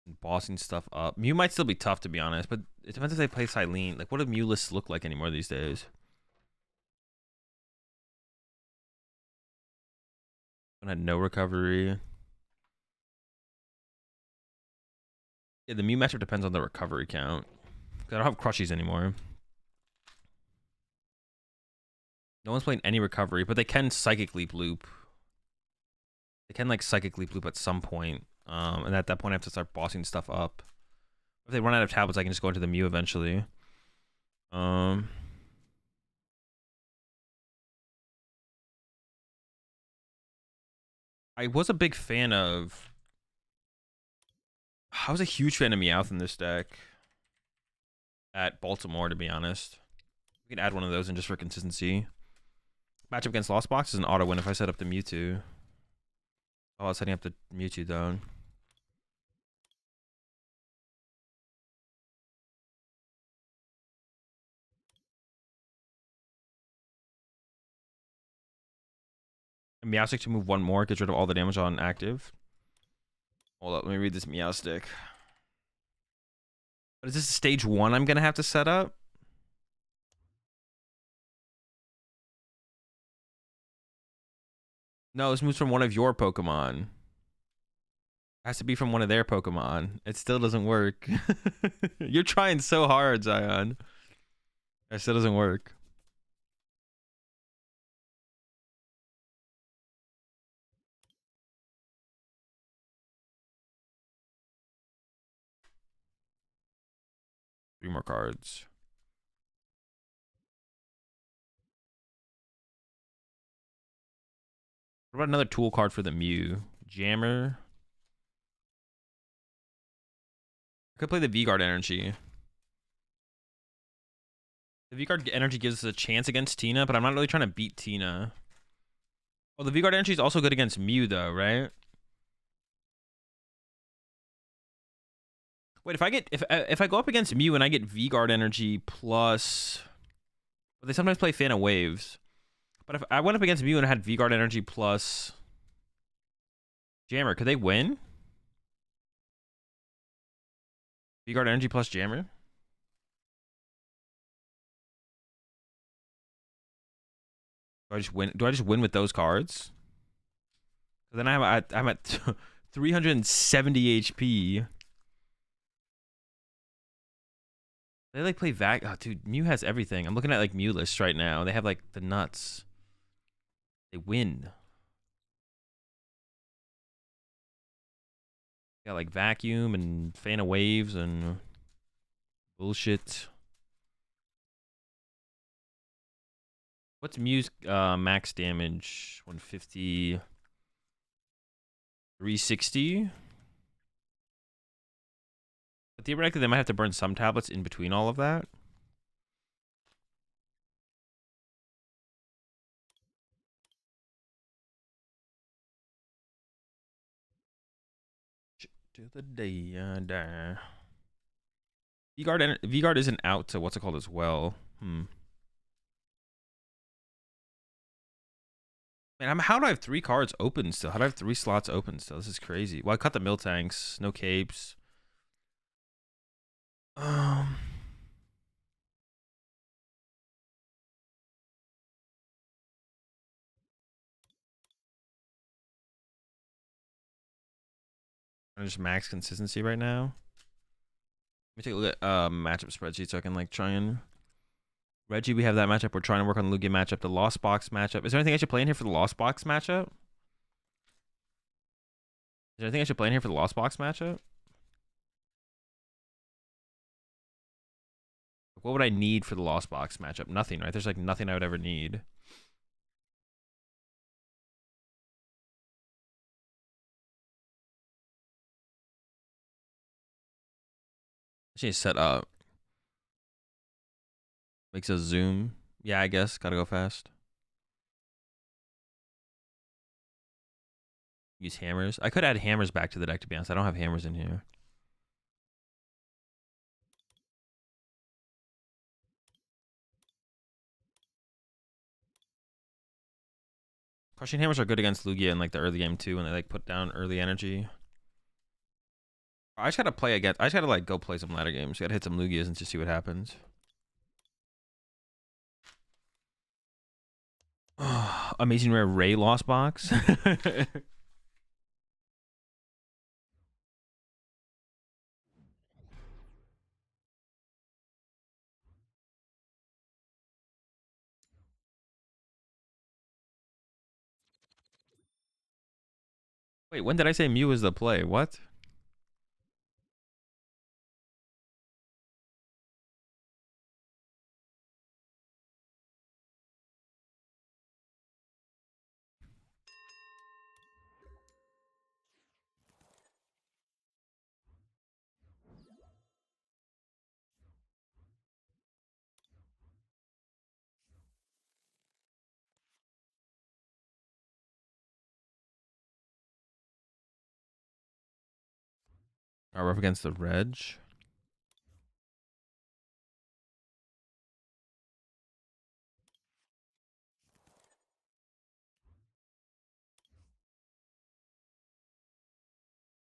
And bossing stuff up. Mew might still be tough to be honest, but it depends if they play Silene. Like what do Mew lists look like anymore these days? One had no recovery. Yeah, the Mew matchup depends on the recovery count. I don't have Crushies anymore. No one's playing any recovery, but they can Psychic Leap loop. They can like Psychic Leap loop at some point. And at that point I have to start bossing stuff up. If they run out of tablets, I can just go into the Mew eventually. I was a big fan of... I was a huge fan of Meowth in this deck. At Baltimore, to be honest. We can add one of those in just for consistency. Matchup against Lost Box is an auto win if I set up the Mewtwo. Oh, I was setting up the Mewtwo down. And Meowstic to move one more, gets rid of all the damage on active. Hold up, let me read this Meowstic. But is this stage 1 I'm going to have to set up? No, this moves from one of your Pokemon. It has to be from one of their Pokemon. It still doesn't work. You're trying so hard, Zion. It still doesn't work. Three more cards. What about another tool card for the Mew? Jammer. I could play the V-Guard energy. The V-Guard energy gives us a chance against Tina, but I'm not really trying to beat Tina. Well, the V-Guard energy is also good against Mew, though, right? Wait, if I get if I go up against Mew and I get V-Guard energy plus... But they sometimes play Fan of Waves. But if I went up against Mew and I had V-Guard energy plus... Jammer, could they win? V-Guard energy plus Jammer? Do I just win? Do I just win with those cards? Then I'm at 370 HP. They like play Vac. Oh, dude, Mew has everything. I'm looking at like Mew lists right now. They have like the nuts. They win. Got like Vacuum and Fan of Waves and bullshit. What's Mew's max damage? 150. 360. But theoretically, they might have to burn some tablets in between all of that. To the day I die. V-Guard isn't out to what's it called as well. Man, how do I have 3 cards open still? How do I have 3 slots open still? This is crazy. Well, I cut the Miltanks. No capes. I just max consistency right now. Let me take a look at matchup spreadsheet so I can like try and... Reggie, we have that matchup. We're trying to work on the Lugia matchup. The Lost Box matchup. Is there anything I should play in here for the Lost Box matchup? there anything I should play in here for the Lost Box matchup? What would I need for the Lost Box matchup? Nothing, right? There's like nothing I would ever need. She set up. Makes a zoom. Yeah, I guess. Gotta go fast. Use hammers. I could add hammers back to the deck, to be honest. I don't have hammers in here. Crushing hammers are good against Lugia in like the early game too, when they like put down early energy. I just gotta play again. I just gotta like go play some ladder games. Gotta hit some Lugias and just see what happens. Amazing rare Ray Lost Box. Wait, when did I say Mew is the play? What? We're up against the Reg.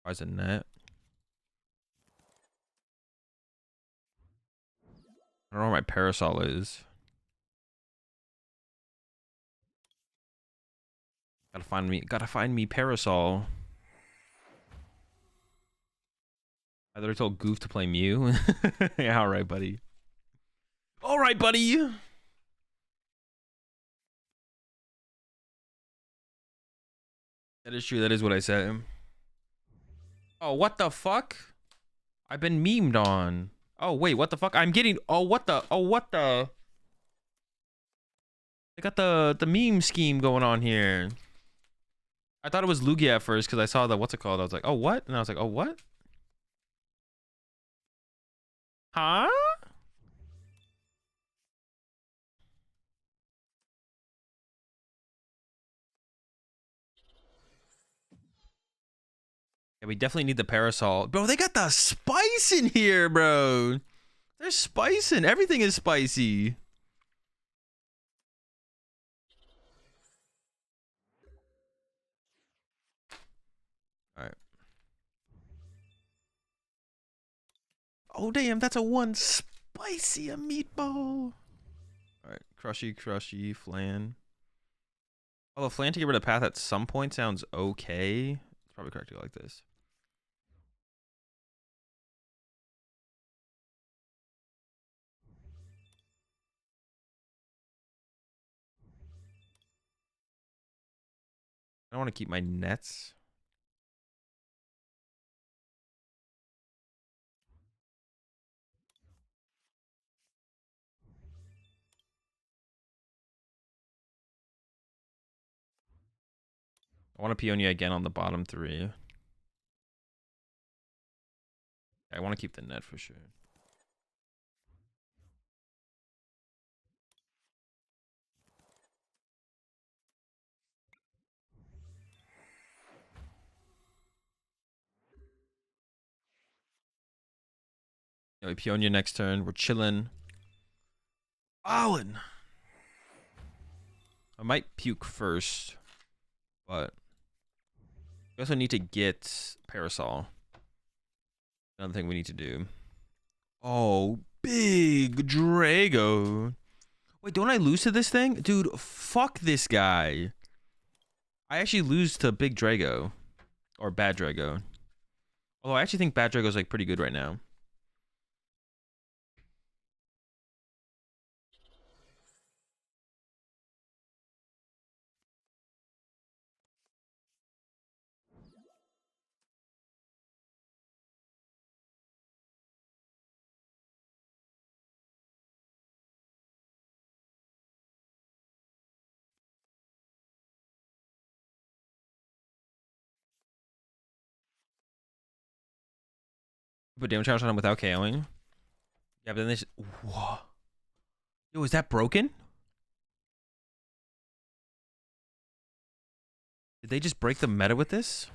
Why is it net? I don't know where my parasol is. Gotta find me parasol. I literally told Goof to play Mew. Yeah, alright, buddy. Alright, buddy. That is true. That is what I said. Oh, what the fuck? I've been memed on. Oh, wait, what the fuck? I'm getting... Oh, what the... Oh, what the... I got the meme scheme going on here. I thought it was Lugia at first because I saw the... What's it called? I was like, oh, what? And I was like, oh, what? Huh? Yeah, we definitely need the parasol. Bro, they got the spice in here, bro. They're spicing. Everything is spicy. All right. Oh, damn. That's a one spicy a meatball. All right. Crushy, flan. Although flan to get rid of path at some point sounds okay. It's probably correct to go like this. I don't want to keep my nets. I want to Peonia again on the bottom three. I want to keep the net for sure. Anyway, Peonia next turn. We're chilling. Allen. I might puke first, but we also need to get Parasol. Another thing we need to do. Oh, big Drago. Wait, don't I lose to this thing? Dude, fuck this guy. I actually lose to Big Drago. Or Bad Drago. Although I actually think Bad Drago's like pretty good right now. Put damage challenge on him without KOing. Yeah, but then they just... Whoa. Yo, is that broken? Did they just break the meta with this?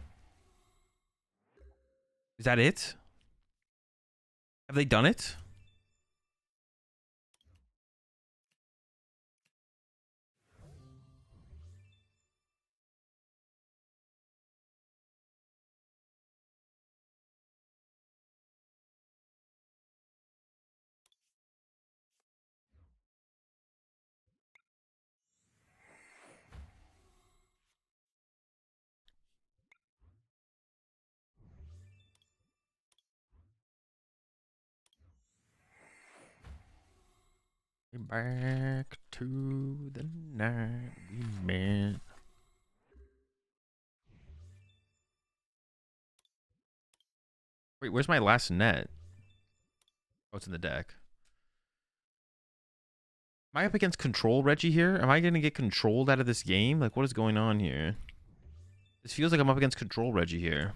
Is that it? Have they done it? Back to the night we met. Wait, where's my last net? Oh, it's in the deck. Am I up against Control Reggie here? Am I going to get controlled out of this game? Like, what is going on here? This feels like I'm up against Control Reggie here.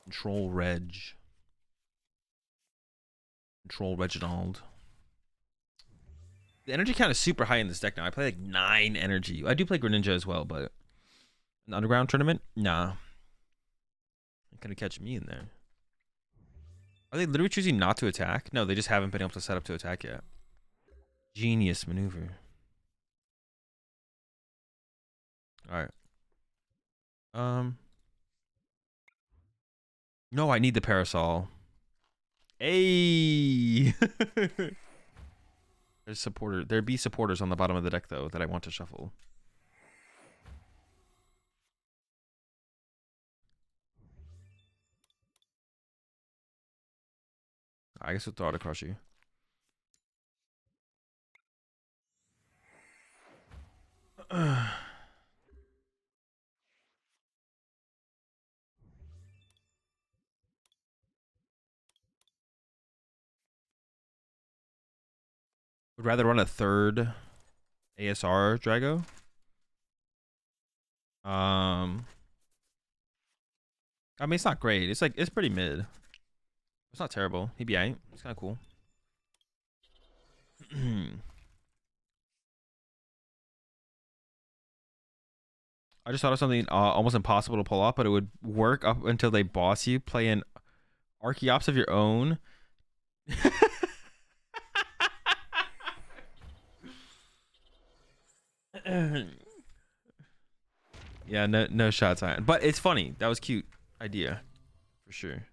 Control Reg. Control Reginald. The energy count is super high in this deck now. I play like 9 energy. I do play Greninja as well, but an underground tournament? Nah. You're gonna catch me in there. Are they literally choosing not to attack? No, they just haven't been able to set up to attack yet. Genius maneuver. Alright. No, I need the parasol. Hey! There'd be supporters on the bottom of the deck though that I want to shuffle. I guess we'll throw it across you. Would rather run a third ASR Drago. I mean, it's not great. It's like, it's pretty mid. It's not terrible. He'd be aight. It's kind of cool. I just thought of something almost impossible to pull off, but it would work up until they boss you. Play an Archeops of your own. Yeah, no shots on. But it's funny. That was cute idea, for sure.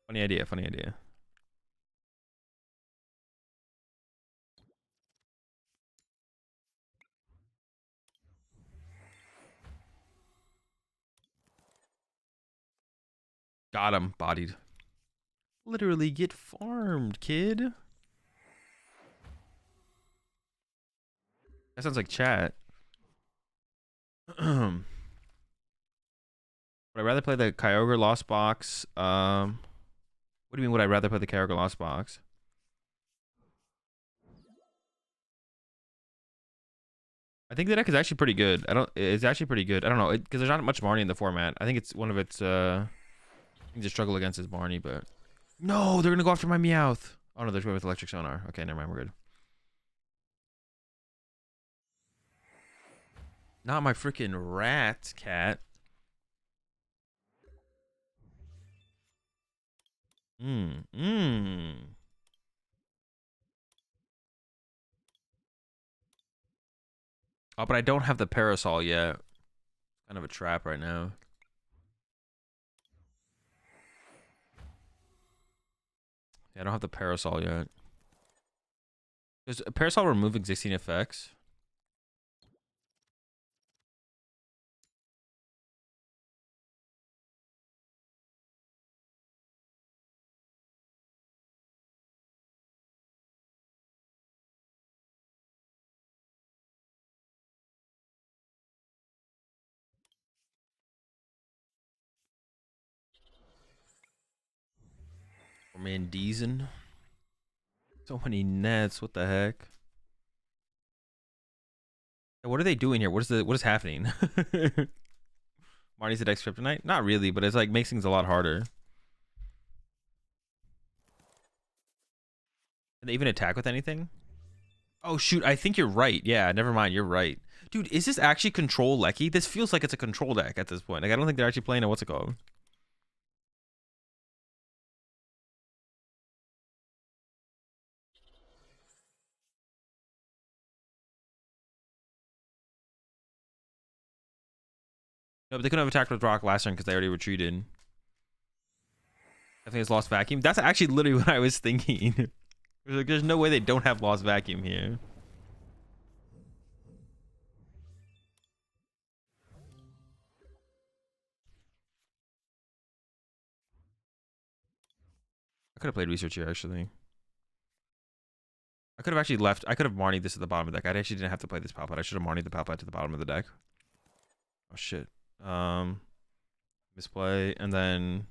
Funny idea. Funny idea. Got him, bodied. Literally get farmed, kid. That sounds like chat. Would I rather play the Kyogre Lost Box? What do you mean would I rather play the Kyogre Lost Box? I think the deck is actually pretty good. It's actually pretty good. I don't know, because there's not much Barney in the format. I think it's one of its things to struggle against is Barney, but no, they're gonna go after my Meowth. Oh no, they're going with Electric Sonar. Okay, never mind, we're good. Not my freaking rat cat. Oh, but I don't have the parasol yet. Kind of a trap right now. Yeah, I don't have the parasol yet. Does a parasol remove existing effects? Or Mandeezen? So many nets, what the heck? What are they doing here? What is happening? Marnie's the deck kryptonite? Not really, but it's like makes things a lot harder. Can they even attack with anything? Oh shoot, I think you're right. Yeah, never mind, you're right. Dude, is this actually control Lecky? This feels like it's a control deck at this point. Like I don't think they're actually playing a what's it called? No, but they couldn't have attacked with rock last turn because they already retreated. I think it's lost vacuum. That's actually literally what I was thinking. Like, there's no way they don't have lost vacuum here. I could have played research here actually. I could have actually left. I could have Marnied this at the bottom of the deck. I actually didn't have to play this Palpite. I should have Marnied the Palpite to the bottom of the deck. Oh shit. Misplay and then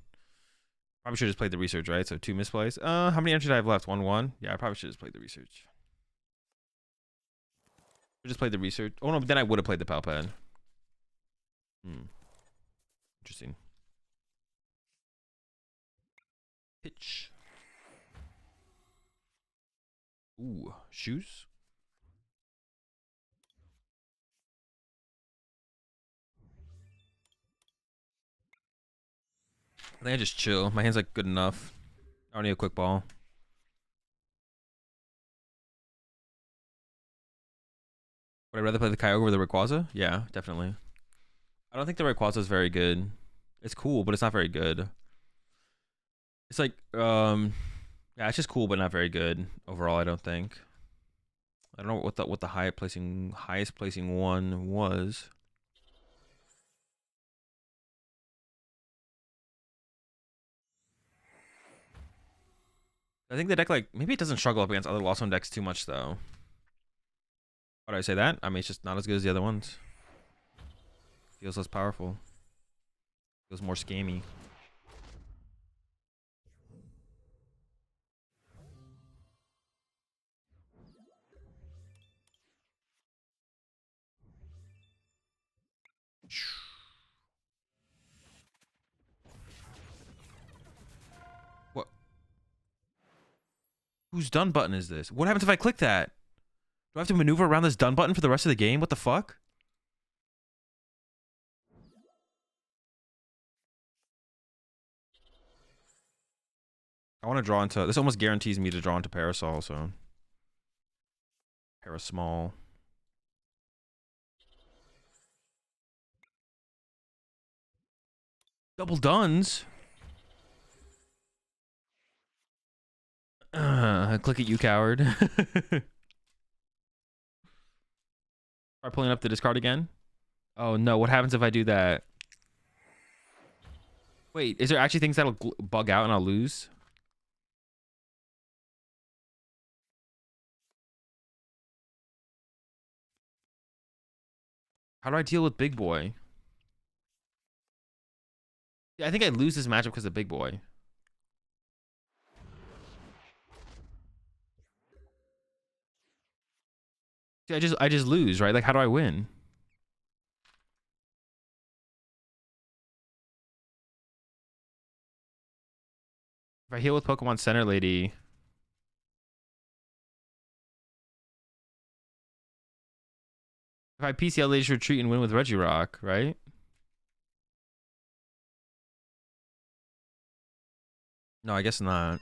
probably should have just played the research, right? So 2 misplays. How many entries do I have left? 1-1. Yeah, I probably should have just played the research. I just played the research. Oh no, but then I would have played the Palpad. Interesting. Pitch. Ooh, shoes. I think I just chill. My hand's like good enough. I don't need a quick ball. Would I rather play the Kyogre over the Rayquaza? Yeah, definitely. I don't think the Rayquaza is very good. It's cool, but it's not very good. It's like, yeah, it's just cool, but not very good overall. I don't think. I don't know what the highest placing one was. I think the deck like maybe it doesn't struggle up against other Lost Zone decks too much though. Why do I say that? I mean, it's just not as good as the other ones. Feels less powerful. Feels more scammy. What? Whose done button is this? What happens if I click that? Do I have to maneuver around this done button for the rest of the game? What the fuck? I want to draw into... This almost guarantees me to draw into Parasol, so... Parasmall. Double duns? Click it, you coward. Try pulling up the discard again? Oh no, what happens if I do that? Wait, is there actually things that'll bug out and I'll lose? How do I deal with Big Boy? Yeah, I think I lose this matchup because of Big Boy. See, I just lose, right? Like, how do I win? If I heal with Pokemon Center Lady... If I PCL Lady's Retreat and win with Regirock, right? No, I guess not.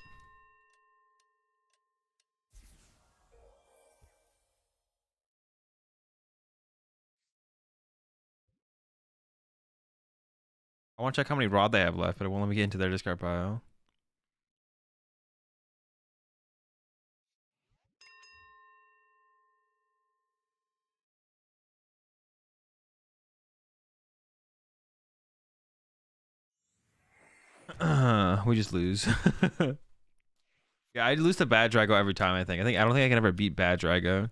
I want to check how many Rod they have left, but it won't let me get into their discard pile. We just lose. Yeah, I lose to Bad Drago every time, I think. I don't think I can ever beat Bad Drago.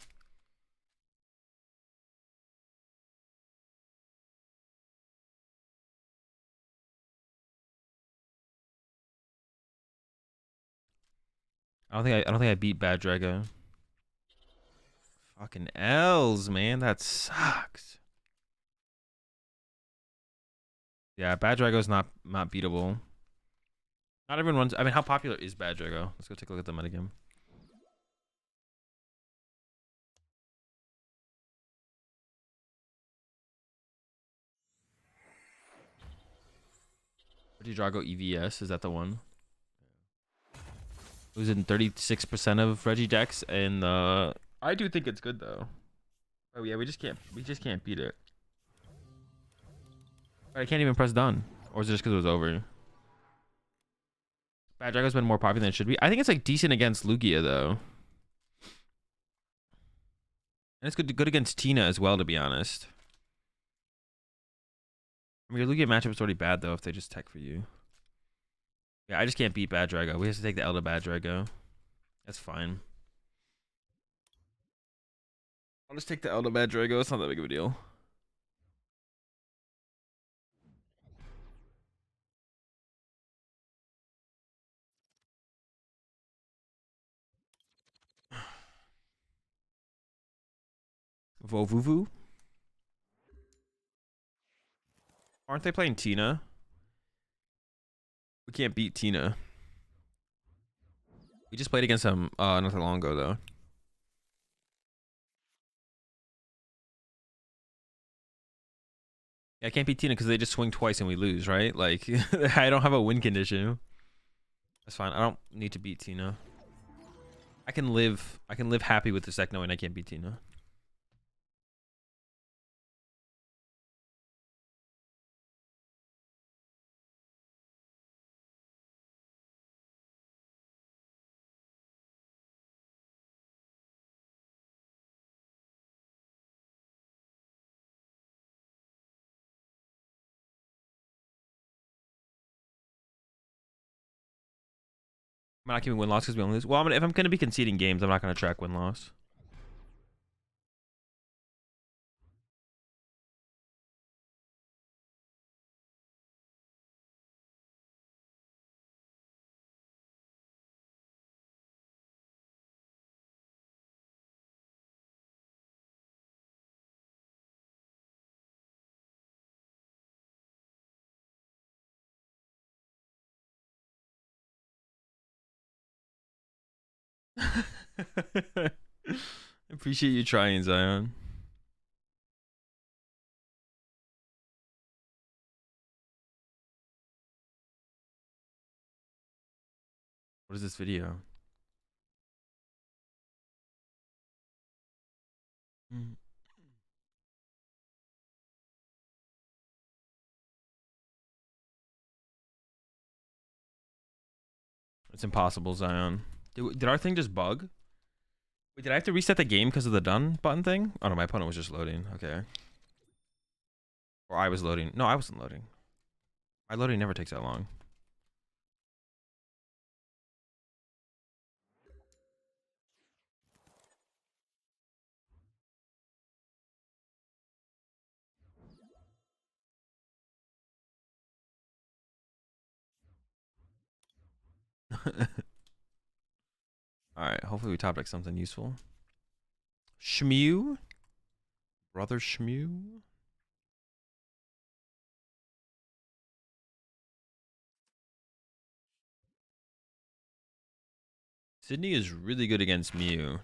I don't think I beat Bad Drago. Fucking L's, man. That sucks. Yeah, Bad Drago's not beatable. Not everyone runs. I mean, how popular is Bad Drago? Let's go take a look at the metagame. Regidrago EVS, is that the one? It was in 36% of Reggie decks, and I do think it's good though. Oh yeah, we just can't beat it. I can't even press done. Or is it just because it was over? Bad Drago's been more popular than it should be. I think it's like decent against Lugia though. And it's good against Tina as well, to be honest. I mean, your Lugia matchup is already bad though if they just tech for you. Yeah, I just can't beat Bad Drago. We have to take the Elder Bad Drago. That's fine. I'll just take the Elder Bad Drago. It's not that big of a deal. Vovuvu? Aren't they playing Tina? We can't beat Tina. We just played against them not that long ago though. Yeah, I can't beat Tina because they just swing twice and we lose, right? Like I don't have a win condition. That's fine. I don't need to beat Tina. I can live happy with this deck knowing I can't beat Tina. I'm not keeping win-loss because we only lose. Well, if I'm going to be conceding games, I'm not going to track win-loss. Appreciate you trying, Zion. What is this video? It's impossible, Zion. Did our thing just bug? Wait, did I have to reset the game because of the done button thing? Oh no, my opponent was just loading. Okay. Or I was loading. No, I wasn't loading. My loading never takes that long. Alright, hopefully we top deck something useful. Shmew? Brother Shmew? Sydney is really good against Mew.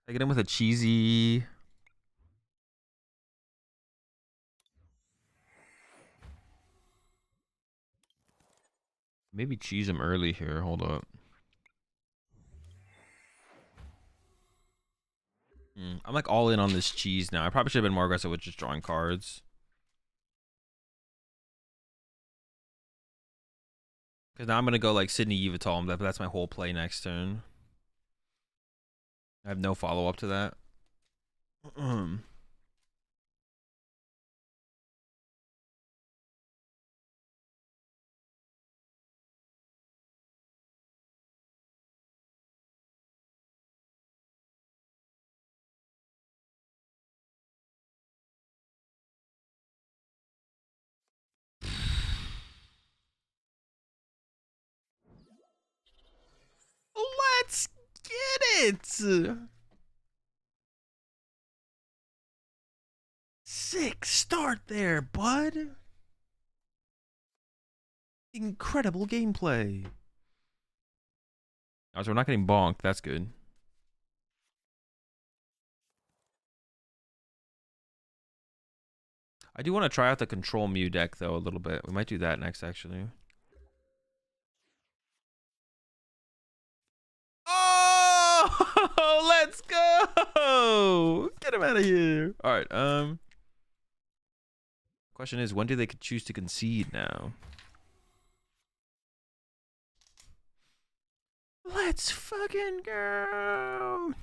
I get him with a cheesy... Maybe cheese him early here. Hold up. I'm like all in on this cheese now. I probably should have been more aggressive with just drawing cards. Because now I'm going to go like Sydney Yvetol. But that's my whole play next turn. I have no follow-up to that. Let's get it! Sick start there, bud. Incredible gameplay. Oh, so we're not getting bonked. That's good. I do want to try out the Control Mew deck, though, a little bit. We might do that next, actually. Oh, let's go! Get him out of here. All right. Question is, when do they choose to concede now? Let's fucking go!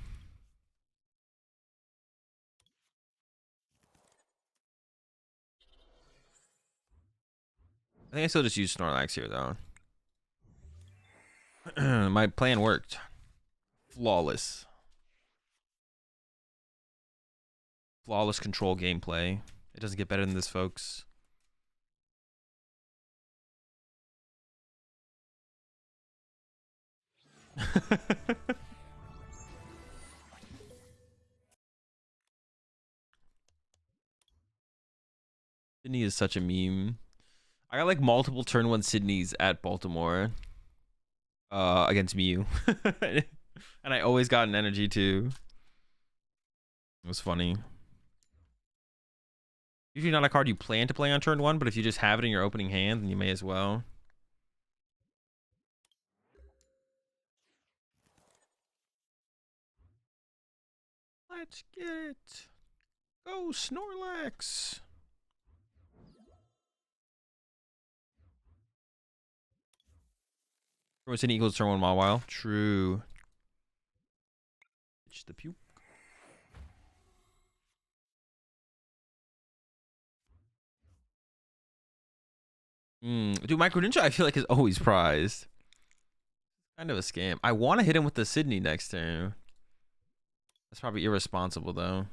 I think I still just use Snorlax here, though. My plan worked. Flawless. Flawless control gameplay. It doesn't get better than this, folks. Sydney is such a meme. I got like multiple turn 1 Sydneys at Baltimore. Against Mew. And I always got an energy too. It was funny. Usually not a card you plan to play on turn 1, but if you just have it in your opening hand, then you may as well. Let's get it. Go Snorlax. What's an equals turn 1 Mawile? True. It's the puke. Dude, Micro Ninja I feel like is always prized. Kind of a scam. I want to hit him with the Sydney next turn. That's probably irresponsible though.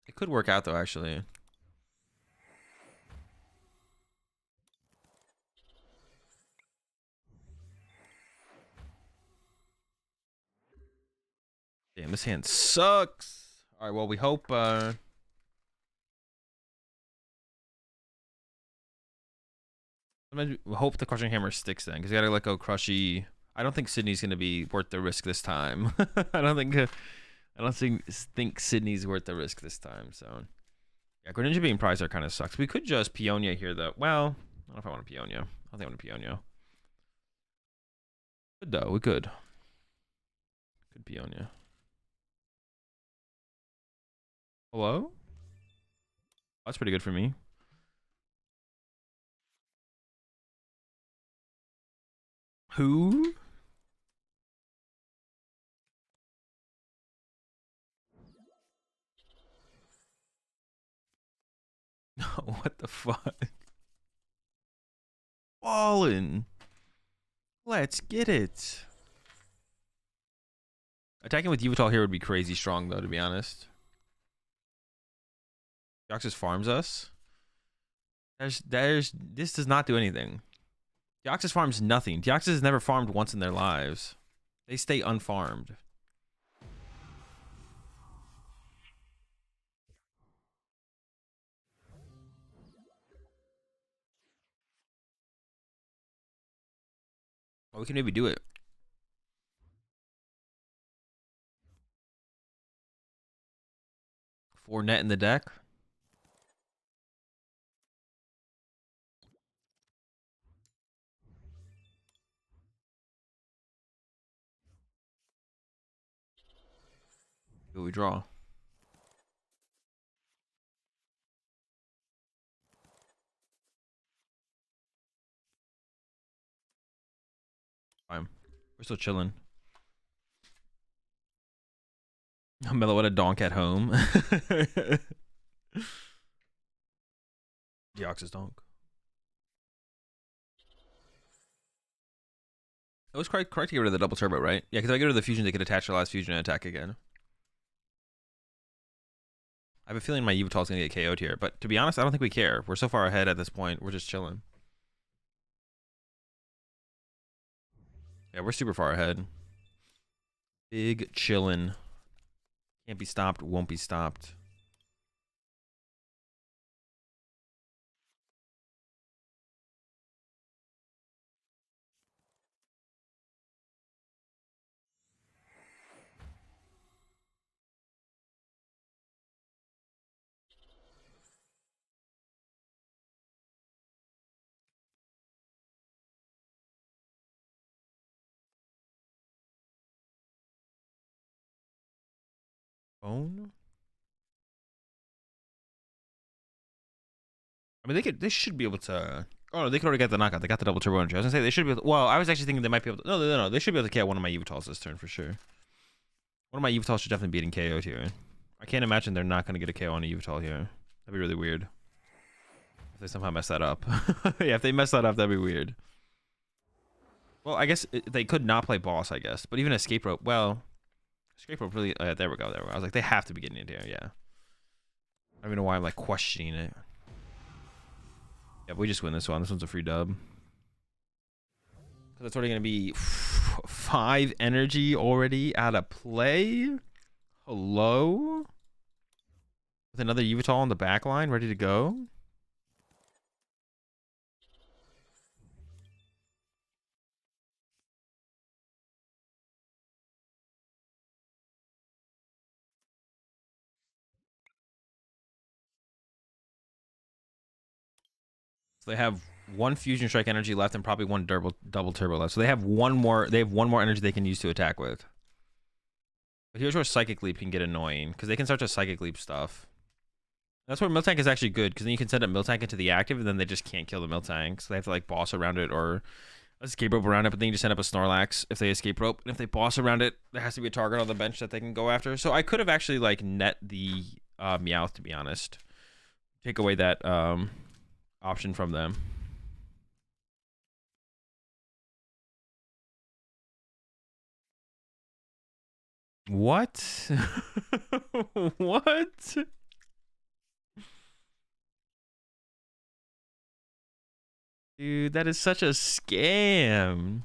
It could work out though, actually. Damn, this hand sucks. All right, well, we hope we hope the Crushing Hammer sticks then, because you gotta let go Crushy. I don't think Sydney's gonna be worth the risk this time. I don't think Sydney's worth the risk this time. So yeah, Greninja being prized there kind of sucks. We could just Peonia here though. Well, I don't know if I want a Peonia. I don't think I want a Peonia. Good though, we could. Good Peonia. Hello? That's pretty good for me. Who? No, what the fuck? Fallen. Let's get it. Attacking with Yveltal here would be crazy strong though, to be honest. Deoxys farms us. This does not do anything. Deoxys farms nothing. Deoxys has never farmed once in their lives. They stay unfarmed. Well, we can maybe do it. Four net in the deck. Who we draw? Fine. We're still chilling. Mellow at a donk at home. Deoxys donk. It was correct to get rid of the double turbo, right? Yeah, because if I get rid of the fusion, they could attach their last fusion and attack again. I have a feeling my Yveltal is going to get KO'd here, but to be honest, I don't think we care. We're so far ahead at this point. We're just chilling. Yeah, we're super far ahead. Big chillin'. Can't be stopped, won't be stopped. Phone. I mean, they should be able to. Oh, no, they could already get the knockout. They got the double turbo energy. I was gonna say they should be able to, well, I was actually thinking they might be able to. No. They should be able to KO one of my Yveltals this turn for sure. One of my Yveltals should definitely be getting KO'd here. I can't imagine they're not gonna get a KO on a Yveltal here. That'd be really weird. If they somehow mess that up. Yeah, if they mess that up, that'd be weird. Well, I guess they could not play boss, I guess. But even escape rope, well, escape rope really. There we go. I was like, they have to be getting in here. Yeah. I don't even know why I'm like questioning it. Yeah, but we just win this one. This one's a free dub. Because it's already going to be 5 energy already out of play. Hello? With another Yveltal on the back line, ready to go. So they have 1 fusion strike energy left and probably 1 double turbo left. So they have one more energy they can use to attack with. But here's where Psychic Leap can get annoying, because they can start to Psychic Leap stuff. That's where Miltank is actually good, because then you can send up Miltank into the active, and then they just can't kill the Miltank. So they have to like boss around it or escape rope around it, but then you just send up a Snorlax if they escape rope. And if they boss around it, there has to be a target on the bench that they can go after. So I could have actually like net the Meowth, to be honest. Take away that option from them. What? What? Dude, that is such a scam.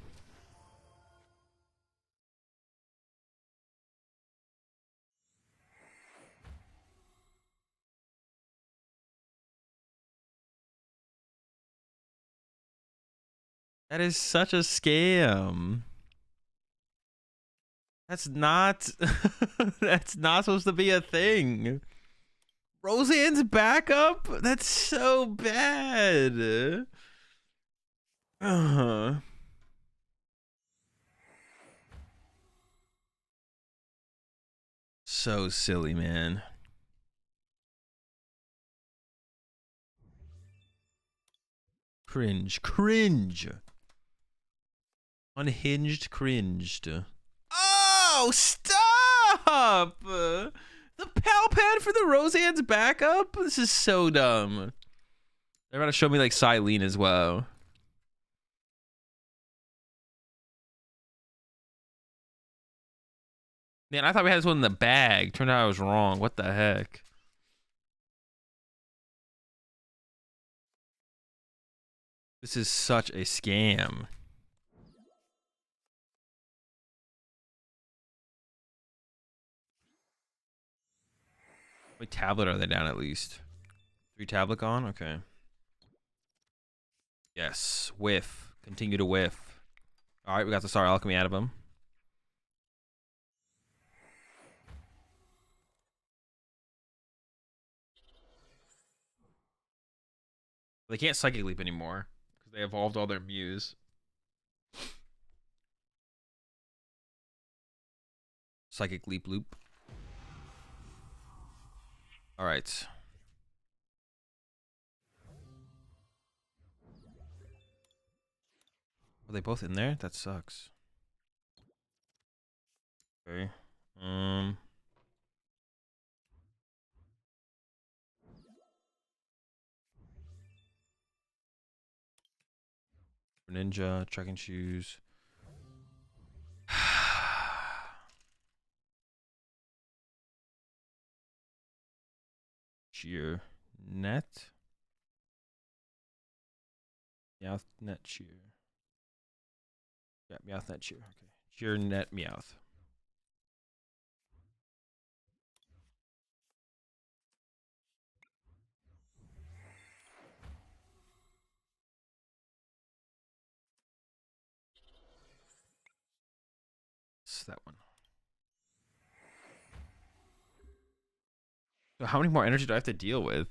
That is such a scam. That's not that's not supposed to be a thing. Roseanne's backup? That's so bad. So silly, man. Cringe. Unhinged cringed. Oh, stop! The Pal Pad for the Roseanne's backup? This is so dumb. They're about to show me like Silene as well. Man, I thought we had this one in the bag. Turned out I was wrong. What the heck? This is such a scam. What tablet are they down at least? 3 tablet gone? Okay. Yes. Whiff. Continue to whiff. Alright, we got the Star Alchemy out of him. They can't Psychic Leap anymore because they evolved all their Mews. Psychic Leap loop. All right. Are they both in there? That sucks. Okay. Ninja, trekking shoes. Cheer. Net. Meowth, net, cheer. Yeah, Meowth, net, cheer. Okay. Cheer, net, Meowth. It's that one. So how many more energy do I have to deal with?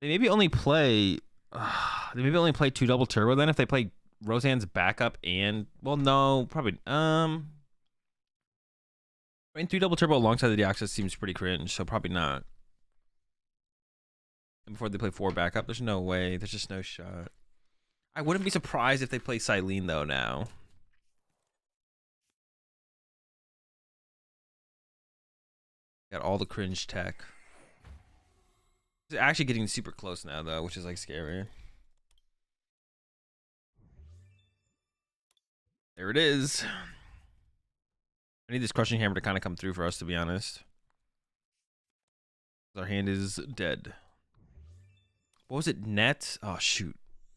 They maybe only play. They maybe only play 2 double turbo then if they play Roseanne's backup and well, no, probably. I mean, 3 double turbo alongside the Deoxys seems pretty cringe, so probably not. And before they play 4 backup, there's no way. There's just no shot. I wouldn't be surprised if they play Silene, though, now. Got all the cringe tech. It's actually getting super close now, though, which is, like, scary. There it is. I need this crushing hammer to kind of come through for us, to be honest. Our hand is dead. What was it? Net? Oh, shoot.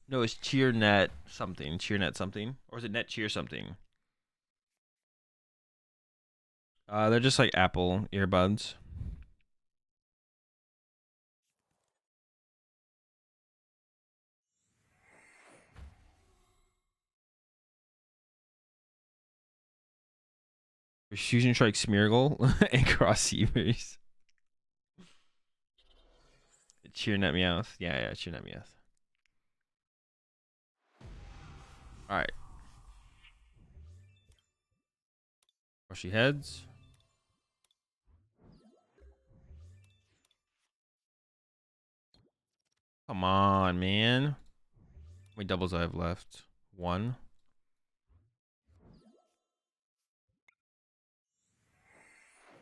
No, it's cheer net something. Cheer net something. Or is it net cheer something? They're just like Apple earbuds. Fusion Strike Smeargle and Cross Seavers. Cheer net Meowth. Yeah, cheer net Meowth. Alright. Rushy heads. Come on, man. How many doubles I have left? 1.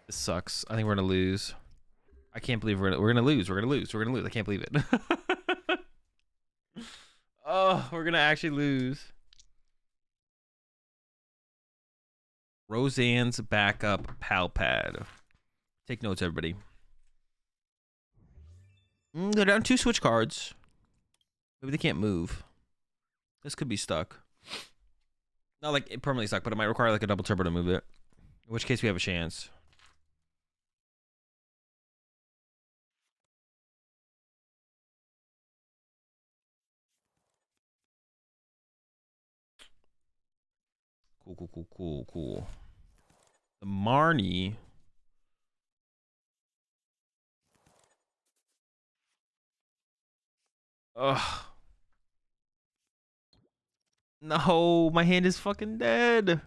This sucks. I think we're gonna lose. I can't believe we're gonna lose. We're gonna lose. We're gonna lose. I can't believe it. Oh, we're gonna actually lose. Roseanne's backup Palpad. Take notes, everybody. They're down 2 switch cards. Maybe they can't move. This could be stuck. Not like it permanently stuck, but it might require like a double turbo to move it. In which case we have a chance. Cool. The Marnie. Ugh. No, my hand is fucking dead. There's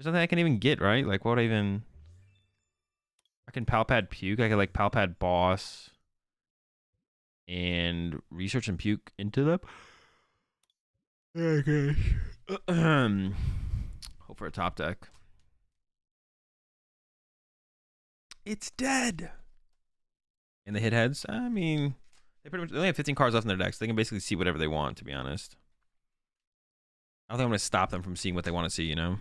nothing I can even get, right? Like, what would I even... I can Palpad Puke. I can, like, Palpad Boss. And research and Puke into them. Okay. Hope for a top deck. It's dead. And the hit heads? I mean, they only have 15 cards left in their decks. So they can basically see whatever they want, to be honest. I don't think I'm going to stop them from seeing what they want to see, you know?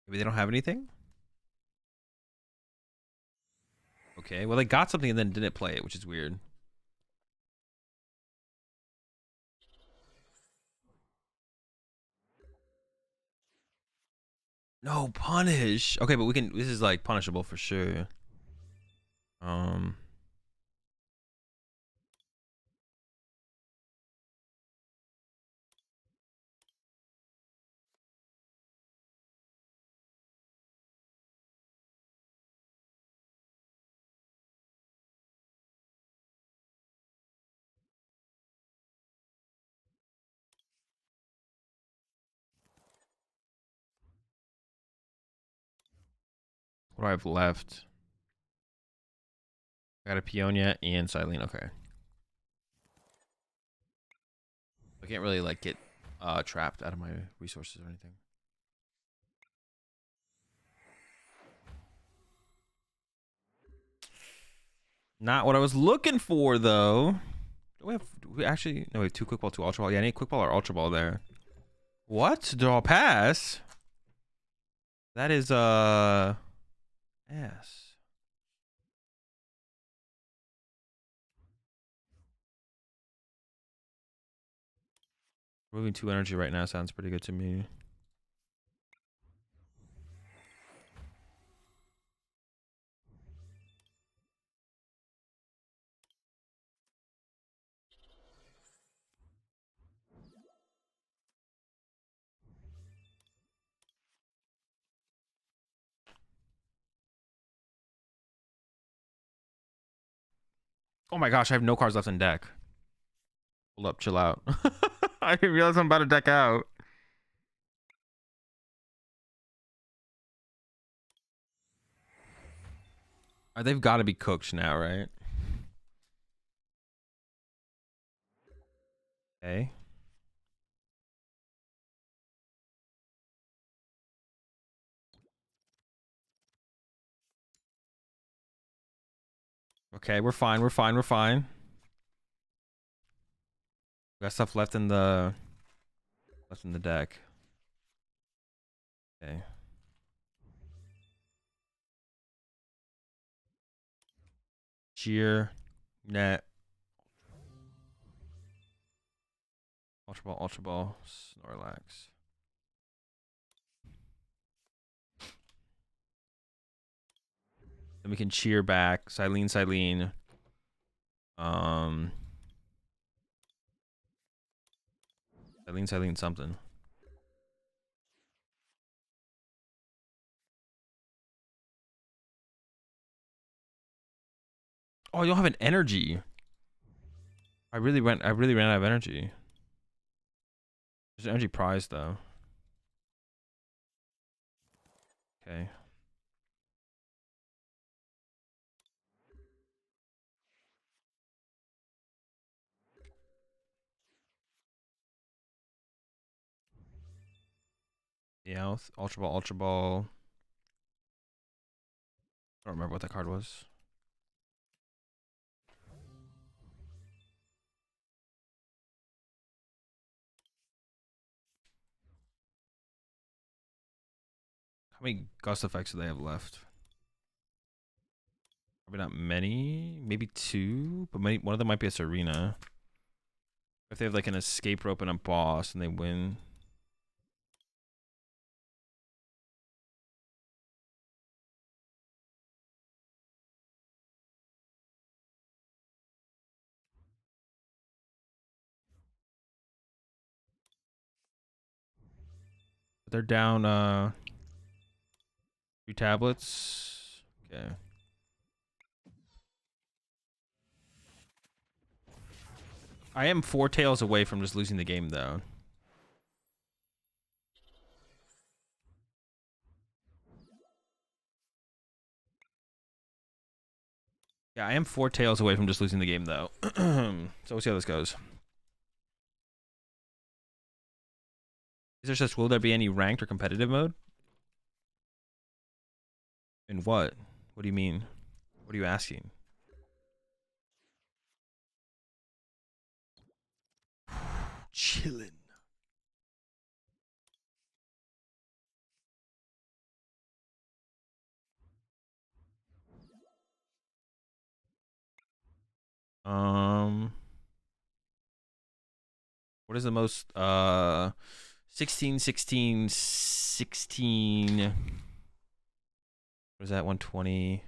Maybe they don't have anything? Okay, well, they got something and then didn't play it, which is weird. No, punish. Okay, but we can... This is, like, punishable for sure. What do I have left? I got a Peonia and Silene. Okay. I can't really, like, get trapped out of my resources or anything. Not what I was looking for, though. Do we actually... No, we have 2 Quick Ball, 2 Ultra Ball. Yeah, I need Quick Ball or Ultra Ball there. What? Draw pass? That is, ass. Moving 2 energy right now sounds pretty good to me. Oh my gosh, I have no cards left in deck. Hold up, chill out. I didn't realize I'm about to deck out. They've got to be cooked now, right? Okay. Okay, we're fine. We're fine. We're fine. We got stuff left in the deck. Okay. Cheer, net, Ultra Ball, Snorlax. Then we can cheer back. Silene. Silene something. Oh, you don't have an energy. I really ran out of energy. There's an energy prize though. Okay. Yeah, Ultra Ball. I don't remember what that card was. How many gust effects do they have left? Probably not many. Maybe 2, but one of them might be a Serena. If they have like an escape rope and a boss and they win. But they're down 3 tablets. Okay. I am 4 tails away from just losing the game though. Yeah, I am 4 tails away from just losing the game though. So we'll see how this goes. Is there such, will there be any ranked or competitive mode? In what? What do you mean? What are you asking? Chillin'. What is the most 16 what is that? 120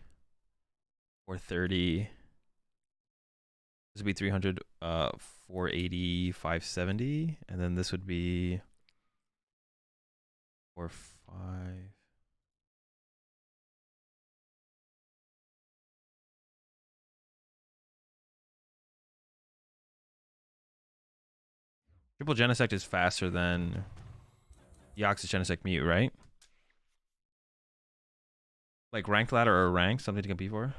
or 30? This would be 300 480 570, and then this would be 4 5. Triple Genesect is faster than the Oxys Genesect Mew, right? Like ranked ladder or rank, something to compete for? Are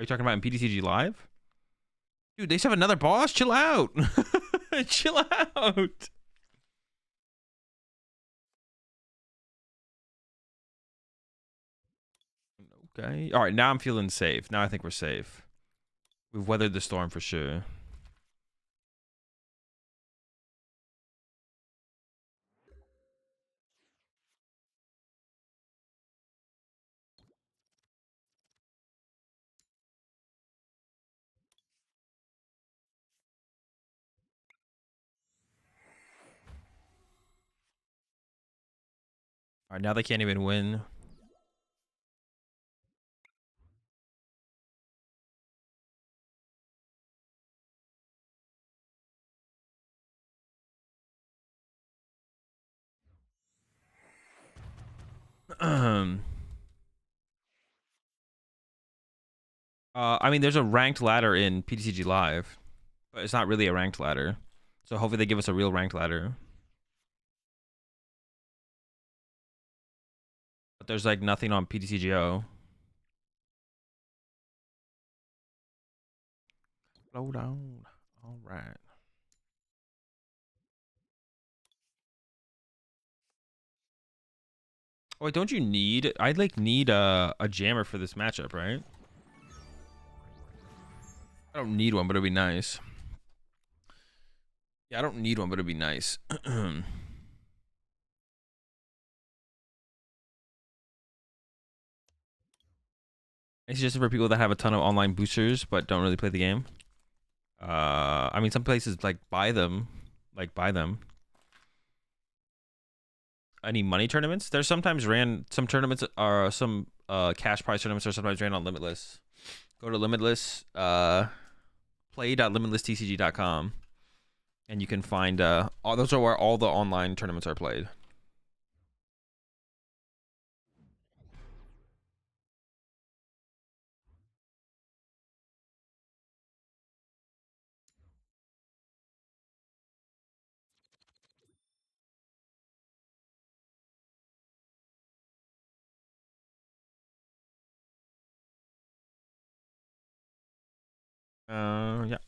you talking about in PTCG Live? Dude, they still have another boss? Chill out. Chill out. Okay. All right, now I'm feeling safe. Now I think we're safe. We've weathered the storm for sure. All right, now they can't even win. I mean, there's a ranked ladder in PTCG Live, but it's not really a ranked ladder. So hopefully they give us a real ranked ladder. But there's like nothing on PTCGO. Slow down. All right. Oh, wait, don't you need? I like need a jammer for this matchup, right? I don't need one, but it'd be nice. Yeah, I don't need one, but it'd be nice. It's just for people that have a ton of online boosters but don't really play the game. I mean, some places like buy them. Any money tournaments? There's sometimes some tournaments are some cash prize tournaments are sometimes ran on Limitless. Go to Limitless, play.limitlesstcg.com, and you can find all those are where all the online tournaments are played. Yeah.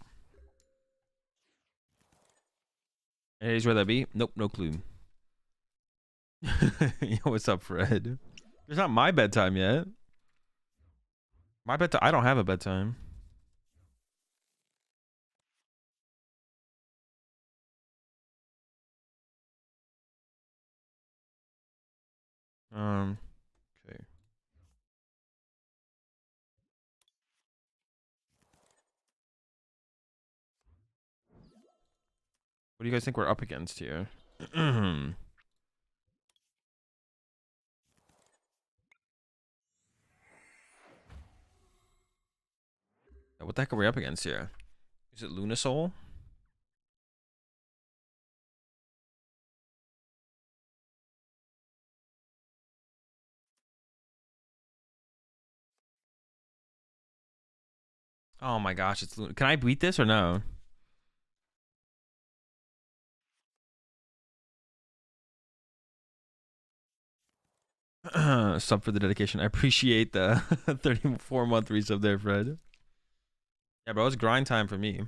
Here's where that be. Nope, no clue. Yo, what's up, Fred? It's not my bedtime yet. My bedtime. I don't have a bedtime. Okay. What do you guys think we're up against here? What the heck are we up against here? Is it Lunasol? Oh my gosh, it's Luna. Can I beat this or no? Sub for the dedication. I appreciate the 34-month resub there, Fred. Yeah, bro, it's grind time for me.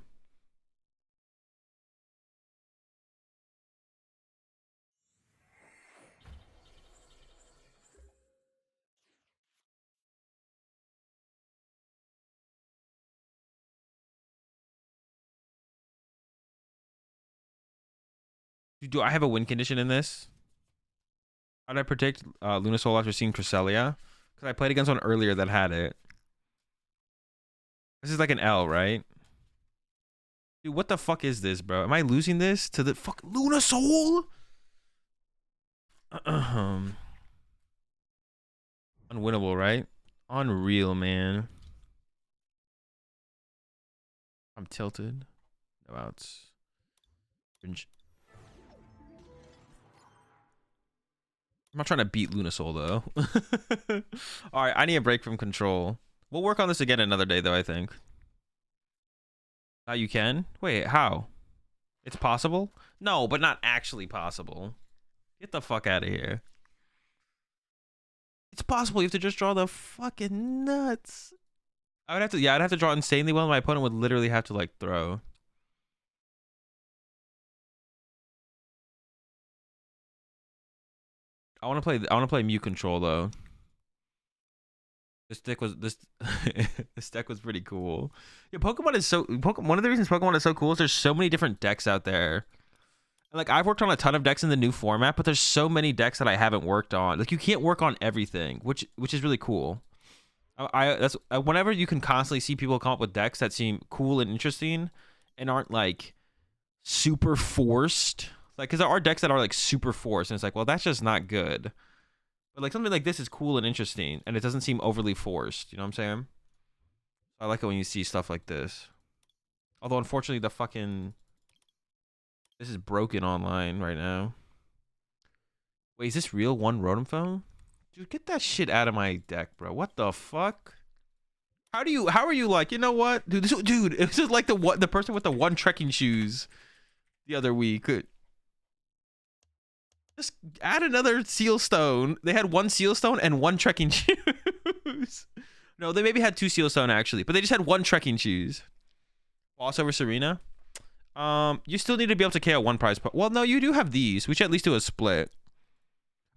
Do I have a win condition in this? How did I predict Lunasol after seeing Cresselia? Because I played against one earlier that had it. This is like an L, right? Dude, what the fuck is this, bro? Am I losing this to the fuck Lunasol? Unwinnable, right? Unreal, man. I'm tilted. No outs. I'm not trying to beat Lunasol, though. All right, I need a break from control. We'll work on this again another day, though, I think. Now you can? Wait, how? It's possible? No, but not actually possible. Get the fuck out of here. It's possible. You have to just draw the fucking nuts. I would have to, yeah, I'd have to draw insanely well. My opponent would literally have to, like, throw. I want to play Mew Control, though. This deck was this deck was pretty cool. Yeah, Pokemon is so one of the reasons Pokemon is so cool is there's so many different decks out there. And like I've worked on a ton of decks in the new format, but there's so many decks that I haven't worked on. Like you can't work on everything, which is really cool. That's whenever you can constantly see people come up with decks that seem cool and interesting and aren't like super forced. Like because there are decks that are like super forced, and it's like, well, that's just not good. But like something like this is cool and interesting, and it doesn't seem overly forced. You know what I'm saying? I like it when you see stuff like this. Although unfortunately, this is broken online right now. Wait, is this real one Rotom phone? Dude, get that shit out of my deck, bro. What the fuck? How are you like, you know what, dude? Dude, it was just like the person with the one trekking shoes the other week. Just add another seal stone. They had one seal stone and one trekking shoes. No, they maybe had two seal stone actually, but they just had one trekking shoes. Boss over Serena. You still need to be able to KO one prize. Well, no, you do have these. We should at least do a split.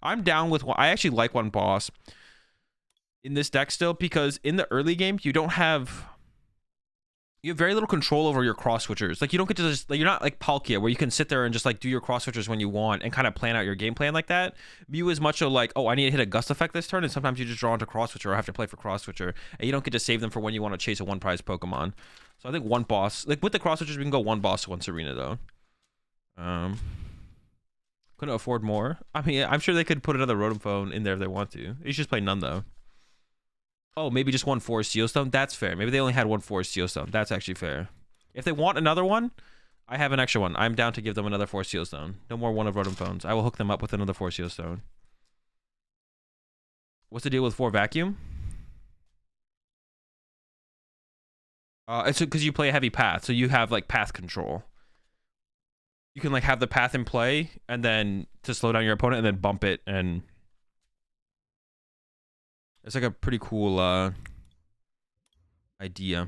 I'm down with one. I actually like one boss in this deck still because in the early game you have very little control over your cross switchers. Like you don't get to just like, you're not like Palkia where you can sit there and just like do your cross switchers when you want and kind of plan out your game plan like that. Mew is much of like, oh, I need to hit a gust effect this turn, and sometimes you just draw into cross switcher or have to play for cross switcher, and you don't get to save them for when you want to chase a one prize Pokemon. So I think one boss, like with the cross switchers, we can go one boss, one Serena though. Couldn't afford more. I mean, I'm sure they could put another Rotom phone in there if they want to. You should just play none though. Oh, maybe just one Forest Seal Stone. That's fair. Maybe they only had one Forest Seal Stone. That's actually fair. If they want another one, I have an extra one. I'm down to give them another Forest Seal Stone. No more one of Rotom phones. I will hook them up with another Forest Seal Stone. What's the deal with 4 Vacuum? It's because you play a heavy path, so you have like path control. You can like have the path in play and then to slow down your opponent and then bump it, and it's like a pretty cool idea.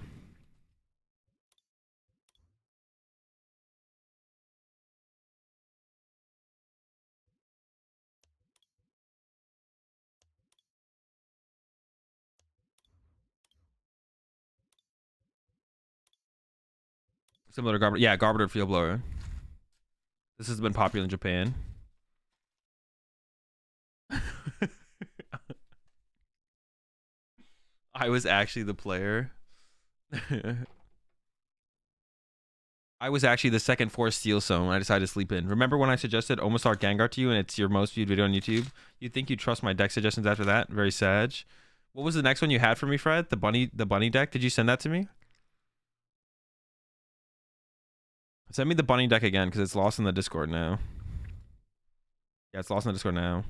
Similar to Garbodor. Yeah, Garbodor Field Blower. This has been popular in Japan. I was actually the player. I was actually the second Forest Steel Stone when I decided to sleep in. Remember when I suggested Omastar Gengar to you and it's your most viewed video on YouTube? You'd think you'd trust my deck suggestions after that? Very sad. What was the next one you had for me, Fred? The bunny deck? Did you send that to me? Send me the bunny deck again because it's lost in the Discord now. Yeah, it's lost in the Discord now.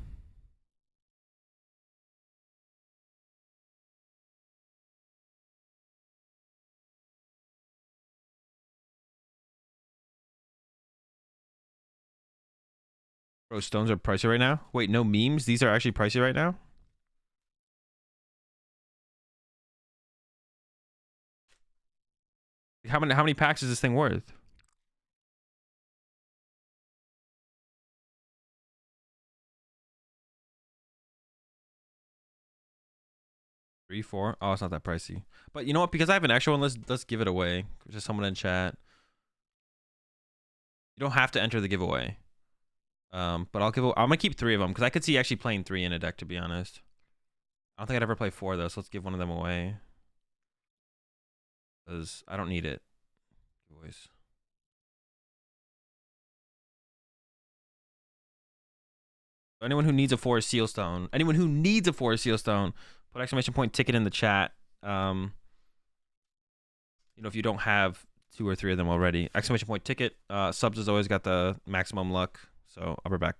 Bro, stones are pricey right now. Wait, no memes? These are actually pricey right now? How many packs is this thing worth? 3, 4. Oh, it's not that pricey. But you know what? Because I have an extra one, let's give it away. Just someone in chat. You don't have to enter the giveaway. But I'm gonna keep 3 of them because I could see actually playing 3 in a deck, to be honest. I don't think I'd ever play 4 though, so let's give one of them away. Because I don't need it. Giveaways. Anyone who needs a Forest Seal Stone, put exclamation point ticket in the chat. You know, if you don't have 2 or 3 of them already, exclamation point ticket. Subs has always got the maximum luck, so I'll be back.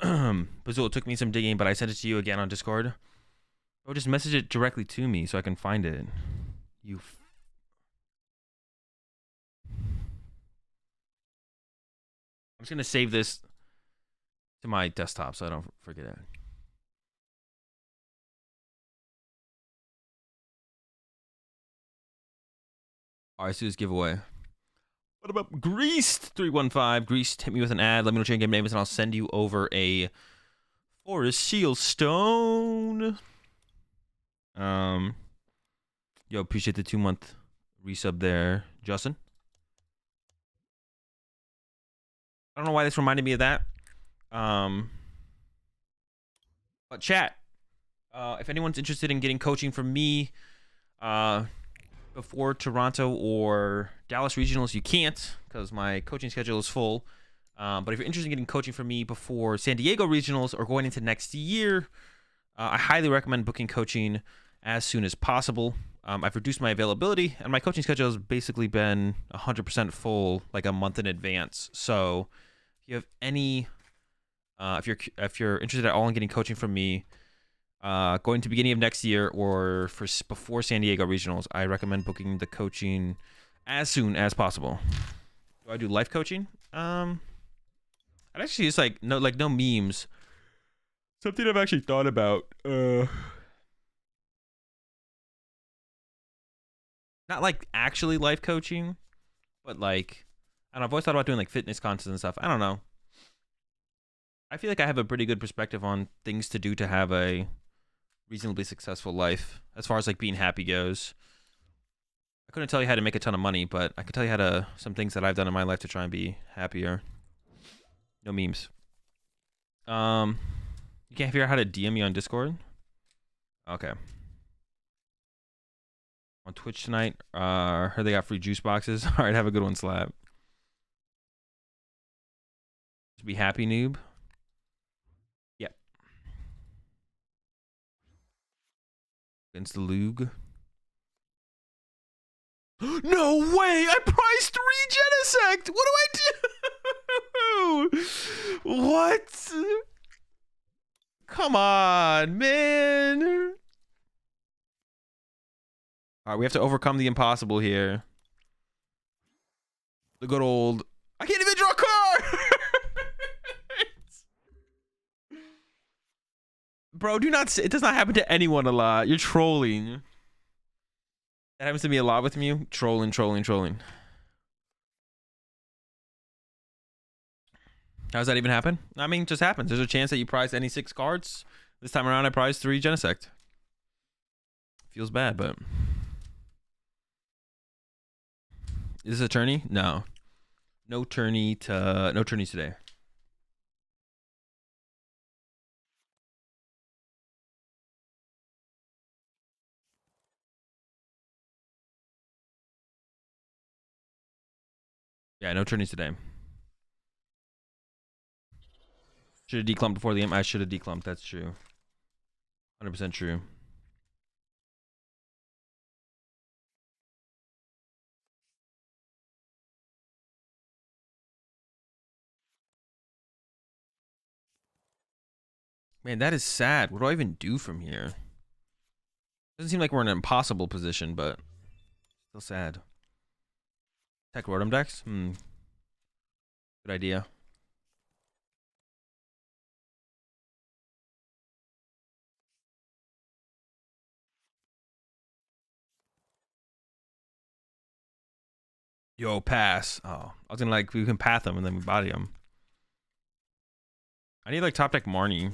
Bazul, it took me some digging, but I sent it to you again on Discord. Or just message it directly to me so I can find it. You. I'm just gonna save this to my desktop so I don't forget it. All right, so this giveaway. What about Greased 315? Greased, hit me with an ad. Let me know what your game name is, and I'll send you over a Forest Seal Stone. Yo, appreciate the 2-month resub there, Justin. I don't know why this reminded me of that. But chat, if anyone's interested in getting coaching from me, before Toronto or Dallas regionals, you can't because my coaching schedule is full. But if you're interested in getting coaching from me before San Diego regionals or going into next year, I highly recommend booking coaching as soon as possible. I've reduced my availability, and my coaching schedule has basically been 100% full, like a month in advance. So, if you have any, if you're interested at all in getting coaching from me, going to beginning of next year or before San Diego regionals, I recommend booking the coaching as soon as possible. Do I do life coaching? I'd actually just no memes. Something I've actually thought about. Not like actually life coaching, but like, I don't know, I've always thought about doing like fitness contests and stuff. I don't know. I feel like I have a pretty good perspective on things to do to have a reasonably successful life as far as like being happy goes. I couldn't tell you how to make a ton of money, but I could tell you some things that I've done in my life to try and be happier. No memes. You can't figure out how to DM me on Discord? Okay. On Twitch tonight. Heard they got free juice boxes. All right, have a good one, Slab. Just be happy, noob. Yep. Against the Lug. No way! I priced 3 Genesect! What do I do? What? Come on, man. All right, we have to overcome the impossible here. The good old... I can't even draw a card! Bro, do not say... It does not happen to anyone a lot. You're trolling. That happens to me a lot with me. Trolling. How does that even happen? I mean, it just happens. There's a chance that you prize any 6 cards. This time around, I prized 3 Genesect. Feels bad, but... Is this a tourney? No. No tourneys today. Yeah, no tourneys today. Should have declumped before the game. I should have declumped. That's true. 100% true. Man, that is sad. What do I even do from here? Doesn't seem like we're in an impossible position, but still sad. Tech Rotom decks? Good idea. Yo, pass. Oh, I was gonna like, we can path them and then we body them. I need like top deck Marnie.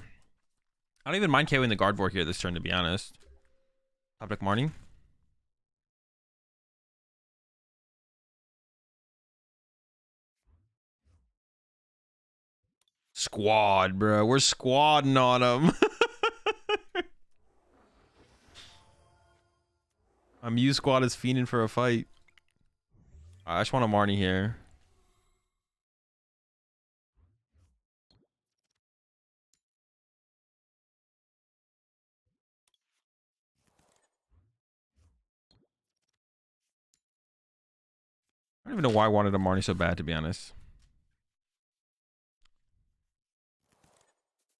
I don't even mind KOing the Gardevoir here this turn, to be honest. Top deck Marnie. Squad, bro. We're squadding on them. My Mew squad is fiending for a fight. I just want a Marnie here. I don't even know why I wanted a Marnie so bad, to be honest.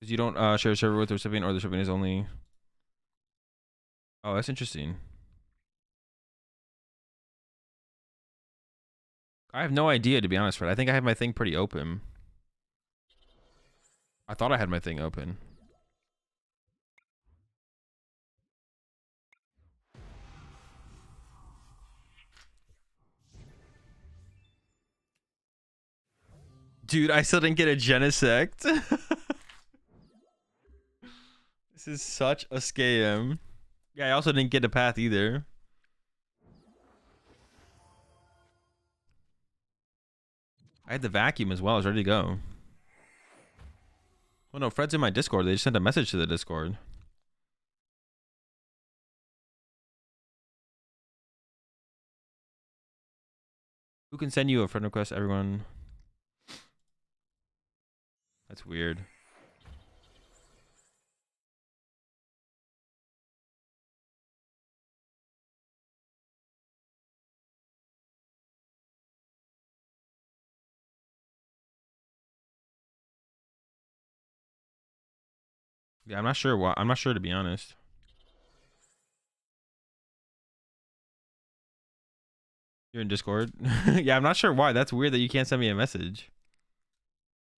Because you don't share a server with the recipient, or the recipient is only... Oh, that's interesting. I have no idea, to be honest, Fred. I think I have my thing pretty open. I thought I had my thing open. Dude, I still didn't get a Genesect. This is such a scam. Yeah, I also didn't get a path either. I had the vacuum as well. I was ready to go. Oh no, Fred's in my Discord. They just sent a message to the Discord. Who can send you a friend request, everyone? That's weird. Yeah, I'm not sure why. I'm not sure, to be honest. You're in Discord? Yeah, I'm not sure why. That's weird that you can't send me a message.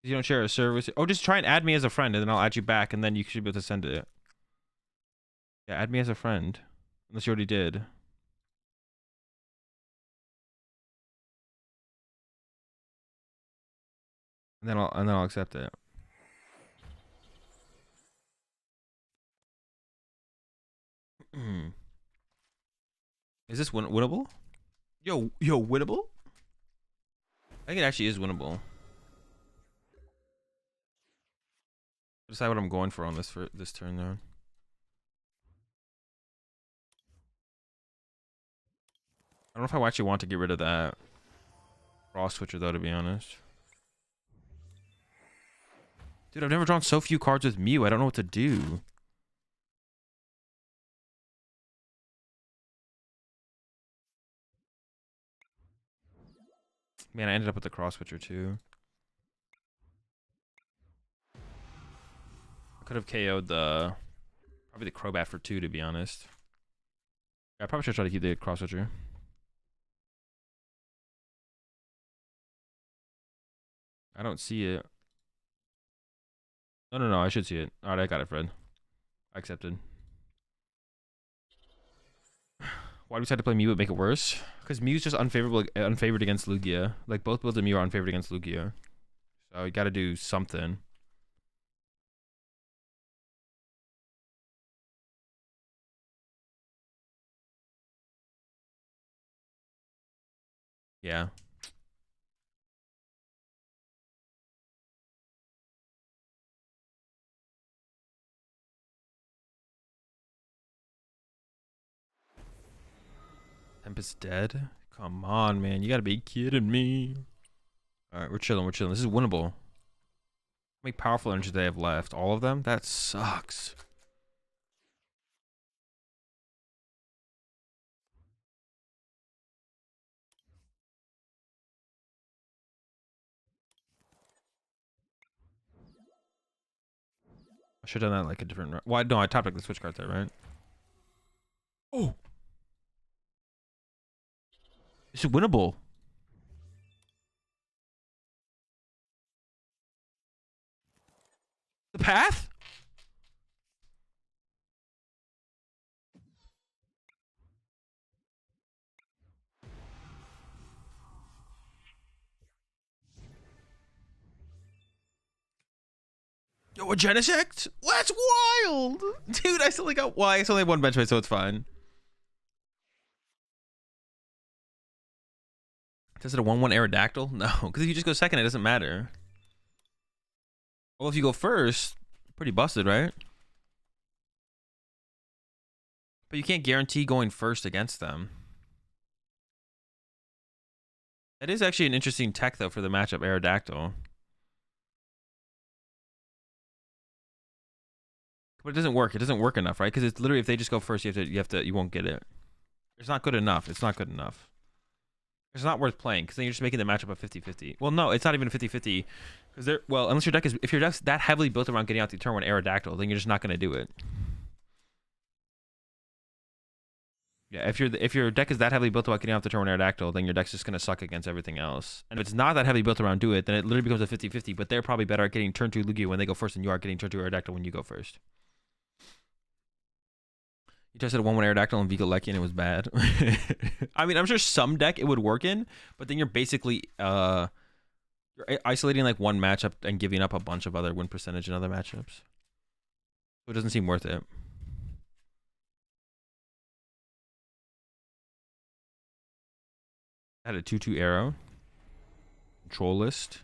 You don't share a service. Oh, just try and add me as a friend, and then I'll add you back, and then you should be able to send it. Yeah, add me as a friend. Unless you already did. And then I'll accept it. Is this winnable? Yo, winnable? I think it actually is winnable. Decide what I'm going for on this turn though. I don't know if I actually want to get rid of that cross switcher though, to be honest. Dude, I've never drawn so few cards with Mew. I don't know what to do. Man, I ended up with the cross switcher too. I could have KO'd probably the Crobat for 2, to be honest. Yeah, I probably should try to keep the cross switcher. I don't see it. No, I should see it. Alright, I got it, Fred. I accepted. Why do we decide to play Mew but make it worse? Because Mew's just unfavored against Lugia. Like, both builds of Mew are unfavored against Lugia. So you gotta do something. Yeah. Tempest dead? Come on, man. You gotta be kidding me. Alright, we're chilling. This is winnable. How many powerful energies do they have left? All of them? That sucks. I should have done that like a different... Well, no, I tapped like the switch card there, right? Oh! This is winnable. The path? Yo, a Genesect? That's wild! Dude, I still only got... Well, I still have one bench weight, so it's fine. Does it a 1-1 Aerodactyl? No, because if you just go second, it doesn't matter. Well, if you go first, pretty busted, right? But you can't guarantee going first against them. That is actually an interesting tech, though, for the matchup, Aerodactyl. But it doesn't work. It doesn't work enough, right? Because it's literally, if they just go first, you won't get it. It's not good enough. It's not good enough. It's not worth playing, because then you're just making the matchup a 50-50. Well, no, it's not even a 50-50. Because they're, well, unless your deck is, if your deck's that heavily built around getting out the turn with Aerodactyl, then you're just not going to do it. Yeah, if your deck is that heavily built about getting off the turn with Aerodactyl, then your deck's just going to suck against everything else. And if it's not that heavily built around do it, then it literally becomes a 50-50, but they're probably better at getting turn 2 Lugia when they go first than you are getting turn 2 Aerodactyl when you go first. You tested a 1-1 Aerodactyl and Vigalecky and it was bad. I mean, I'm sure some deck it would work in, but then you're basically you're isolating like one matchup and giving up a bunch of other win percentage in other matchups. So it doesn't seem worth it. I had a 2/2 arrow. Control list.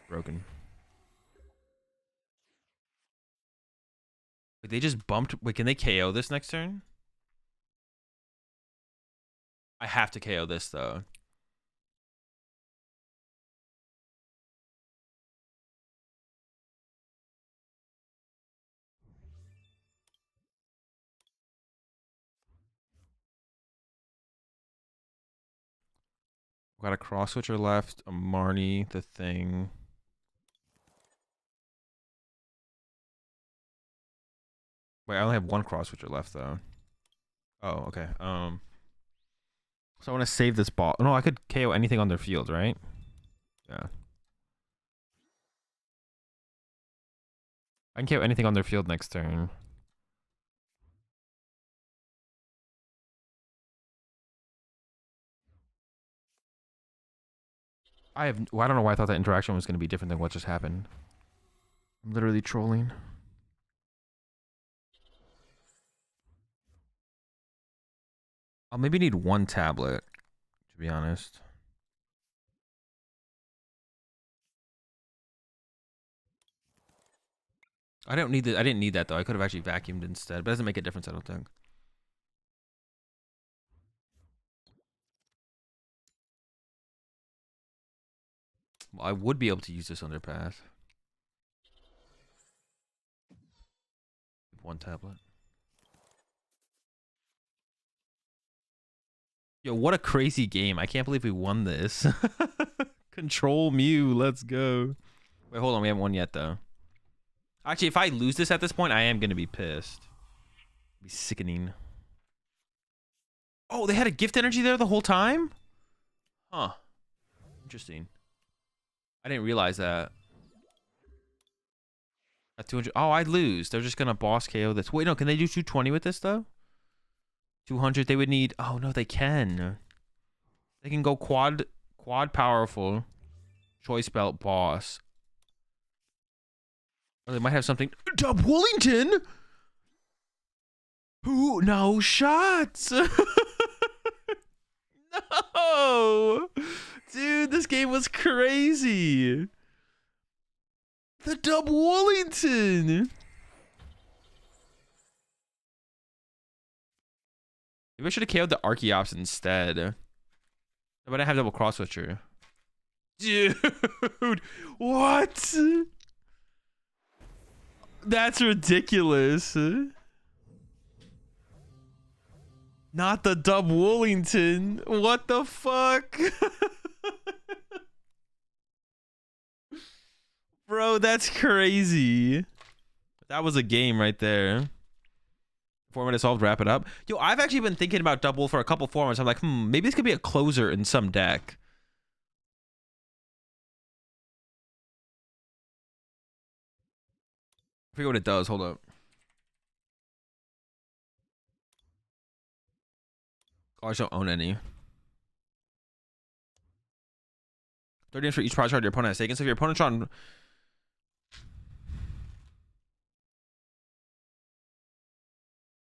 Broken. Wait, they just bumped. Wait, can they KO this next turn? I have to KO this though. Got a cross switcher left, a Marnie, the thing. Wait, I only have one cross switcher left though. Oh, okay. So I want to save this ball. No, I could KO anything on their field, right? Yeah. I can KO anything on their field next turn. Well, I don't know why I thought that interaction was going to be different than what just happened. I'm literally trolling. I'll maybe need one tablet, to be honest. I didn't need that though. I could have actually vacuumed instead, but it doesn't make a difference, I don't think. Well, I would be able to use this underpath. One tablet. Yo, what a crazy game. I can't believe we won this. Control Mew, let's go. Wait, hold on, we haven't won yet though. Actually, if I lose this at this point, I am gonna be pissed. It'd be sickening. Oh, they had a gift energy there the whole time? Huh. Interesting. I didn't realize that. At 200. Oh, I lose. They're just gonna boss KO this. Wait, no, can they do 220 with this though? 200, they would need. Oh no, they can. They can go quad powerful. Choice belt boss. Oh, they might have something. Dub Woolington? Who? No shots. No. Dude, this game was crazy. The Dub Woolington. Maybe I should have KO'd the Archeops instead. But I didn't have double cross switcher. Dude, what? That's ridiculous. Not the Dub Woolington. What the fuck? Bro, that's crazy. That was a game right there. 4 minutes solved, wrap it up. Yo, I've actually been thinking about double for a couple formats. I'm like, maybe this could be a closer in some deck. I forget what it does. Hold up. Oh, I just don't own any. 30 for each prize card your opponent has taken. So if your opponent's on...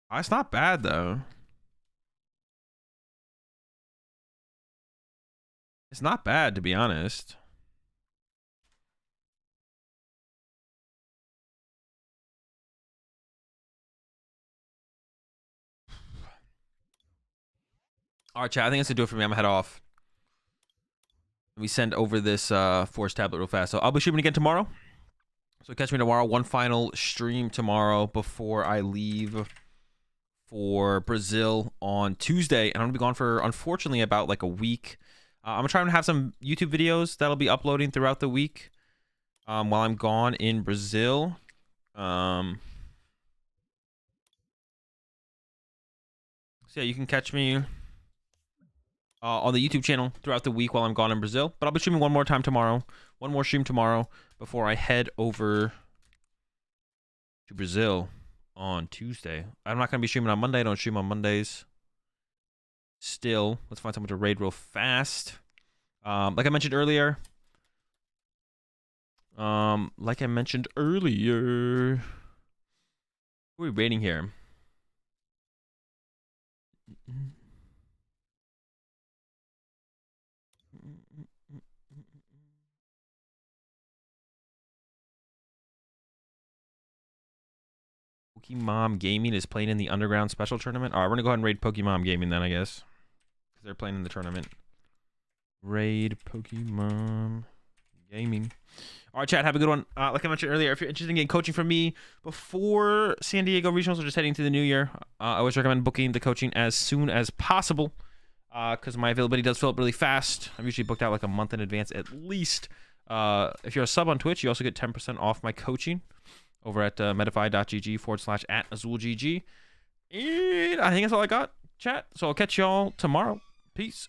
Oh, it's not bad, though. It's not bad, to be honest. All right, chat. I think that's to do it for me. I'm gonna head off. Let me send over this Force tablet real fast. So I'll be streaming again tomorrow. So catch me tomorrow. One final stream tomorrow before I leave for Brazil on Tuesday. And I'm gonna be gone for, unfortunately, about like a week. I'm gonna try and have some YouTube videos that'll be uploading throughout the week while I'm gone in Brazil. So yeah, you can catch me on the YouTube channel throughout the week while I'm gone in Brazil. But I'll be streaming one more stream tomorrow before I head over to Brazil on Tuesday. I'm not gonna be streaming on Monday. I don't stream on Mondays. Still, let's find someone to raid real fast. Like I mentioned earlier. Who are we raiding here? Pokemon Gaming is playing in the Underground Special Tournament. All right, we're gonna go ahead and raid Pokemon Gaming then, I guess, because they're playing in the tournament. Raid Pokemon Gaming. All right, chat, have a good one. Like I mentioned earlier, if you're interested in getting coaching from me before San Diego Regionals or just heading to the new year, I always recommend booking the coaching as soon as possible because my availability does fill up really fast. I'm usually booked out like a month in advance at least. If you're a sub on Twitch, you also get 10% off my coaching over at medify.gg/@AzulGG. And I think that's all I got, chat. So I'll catch y'all tomorrow. Peace.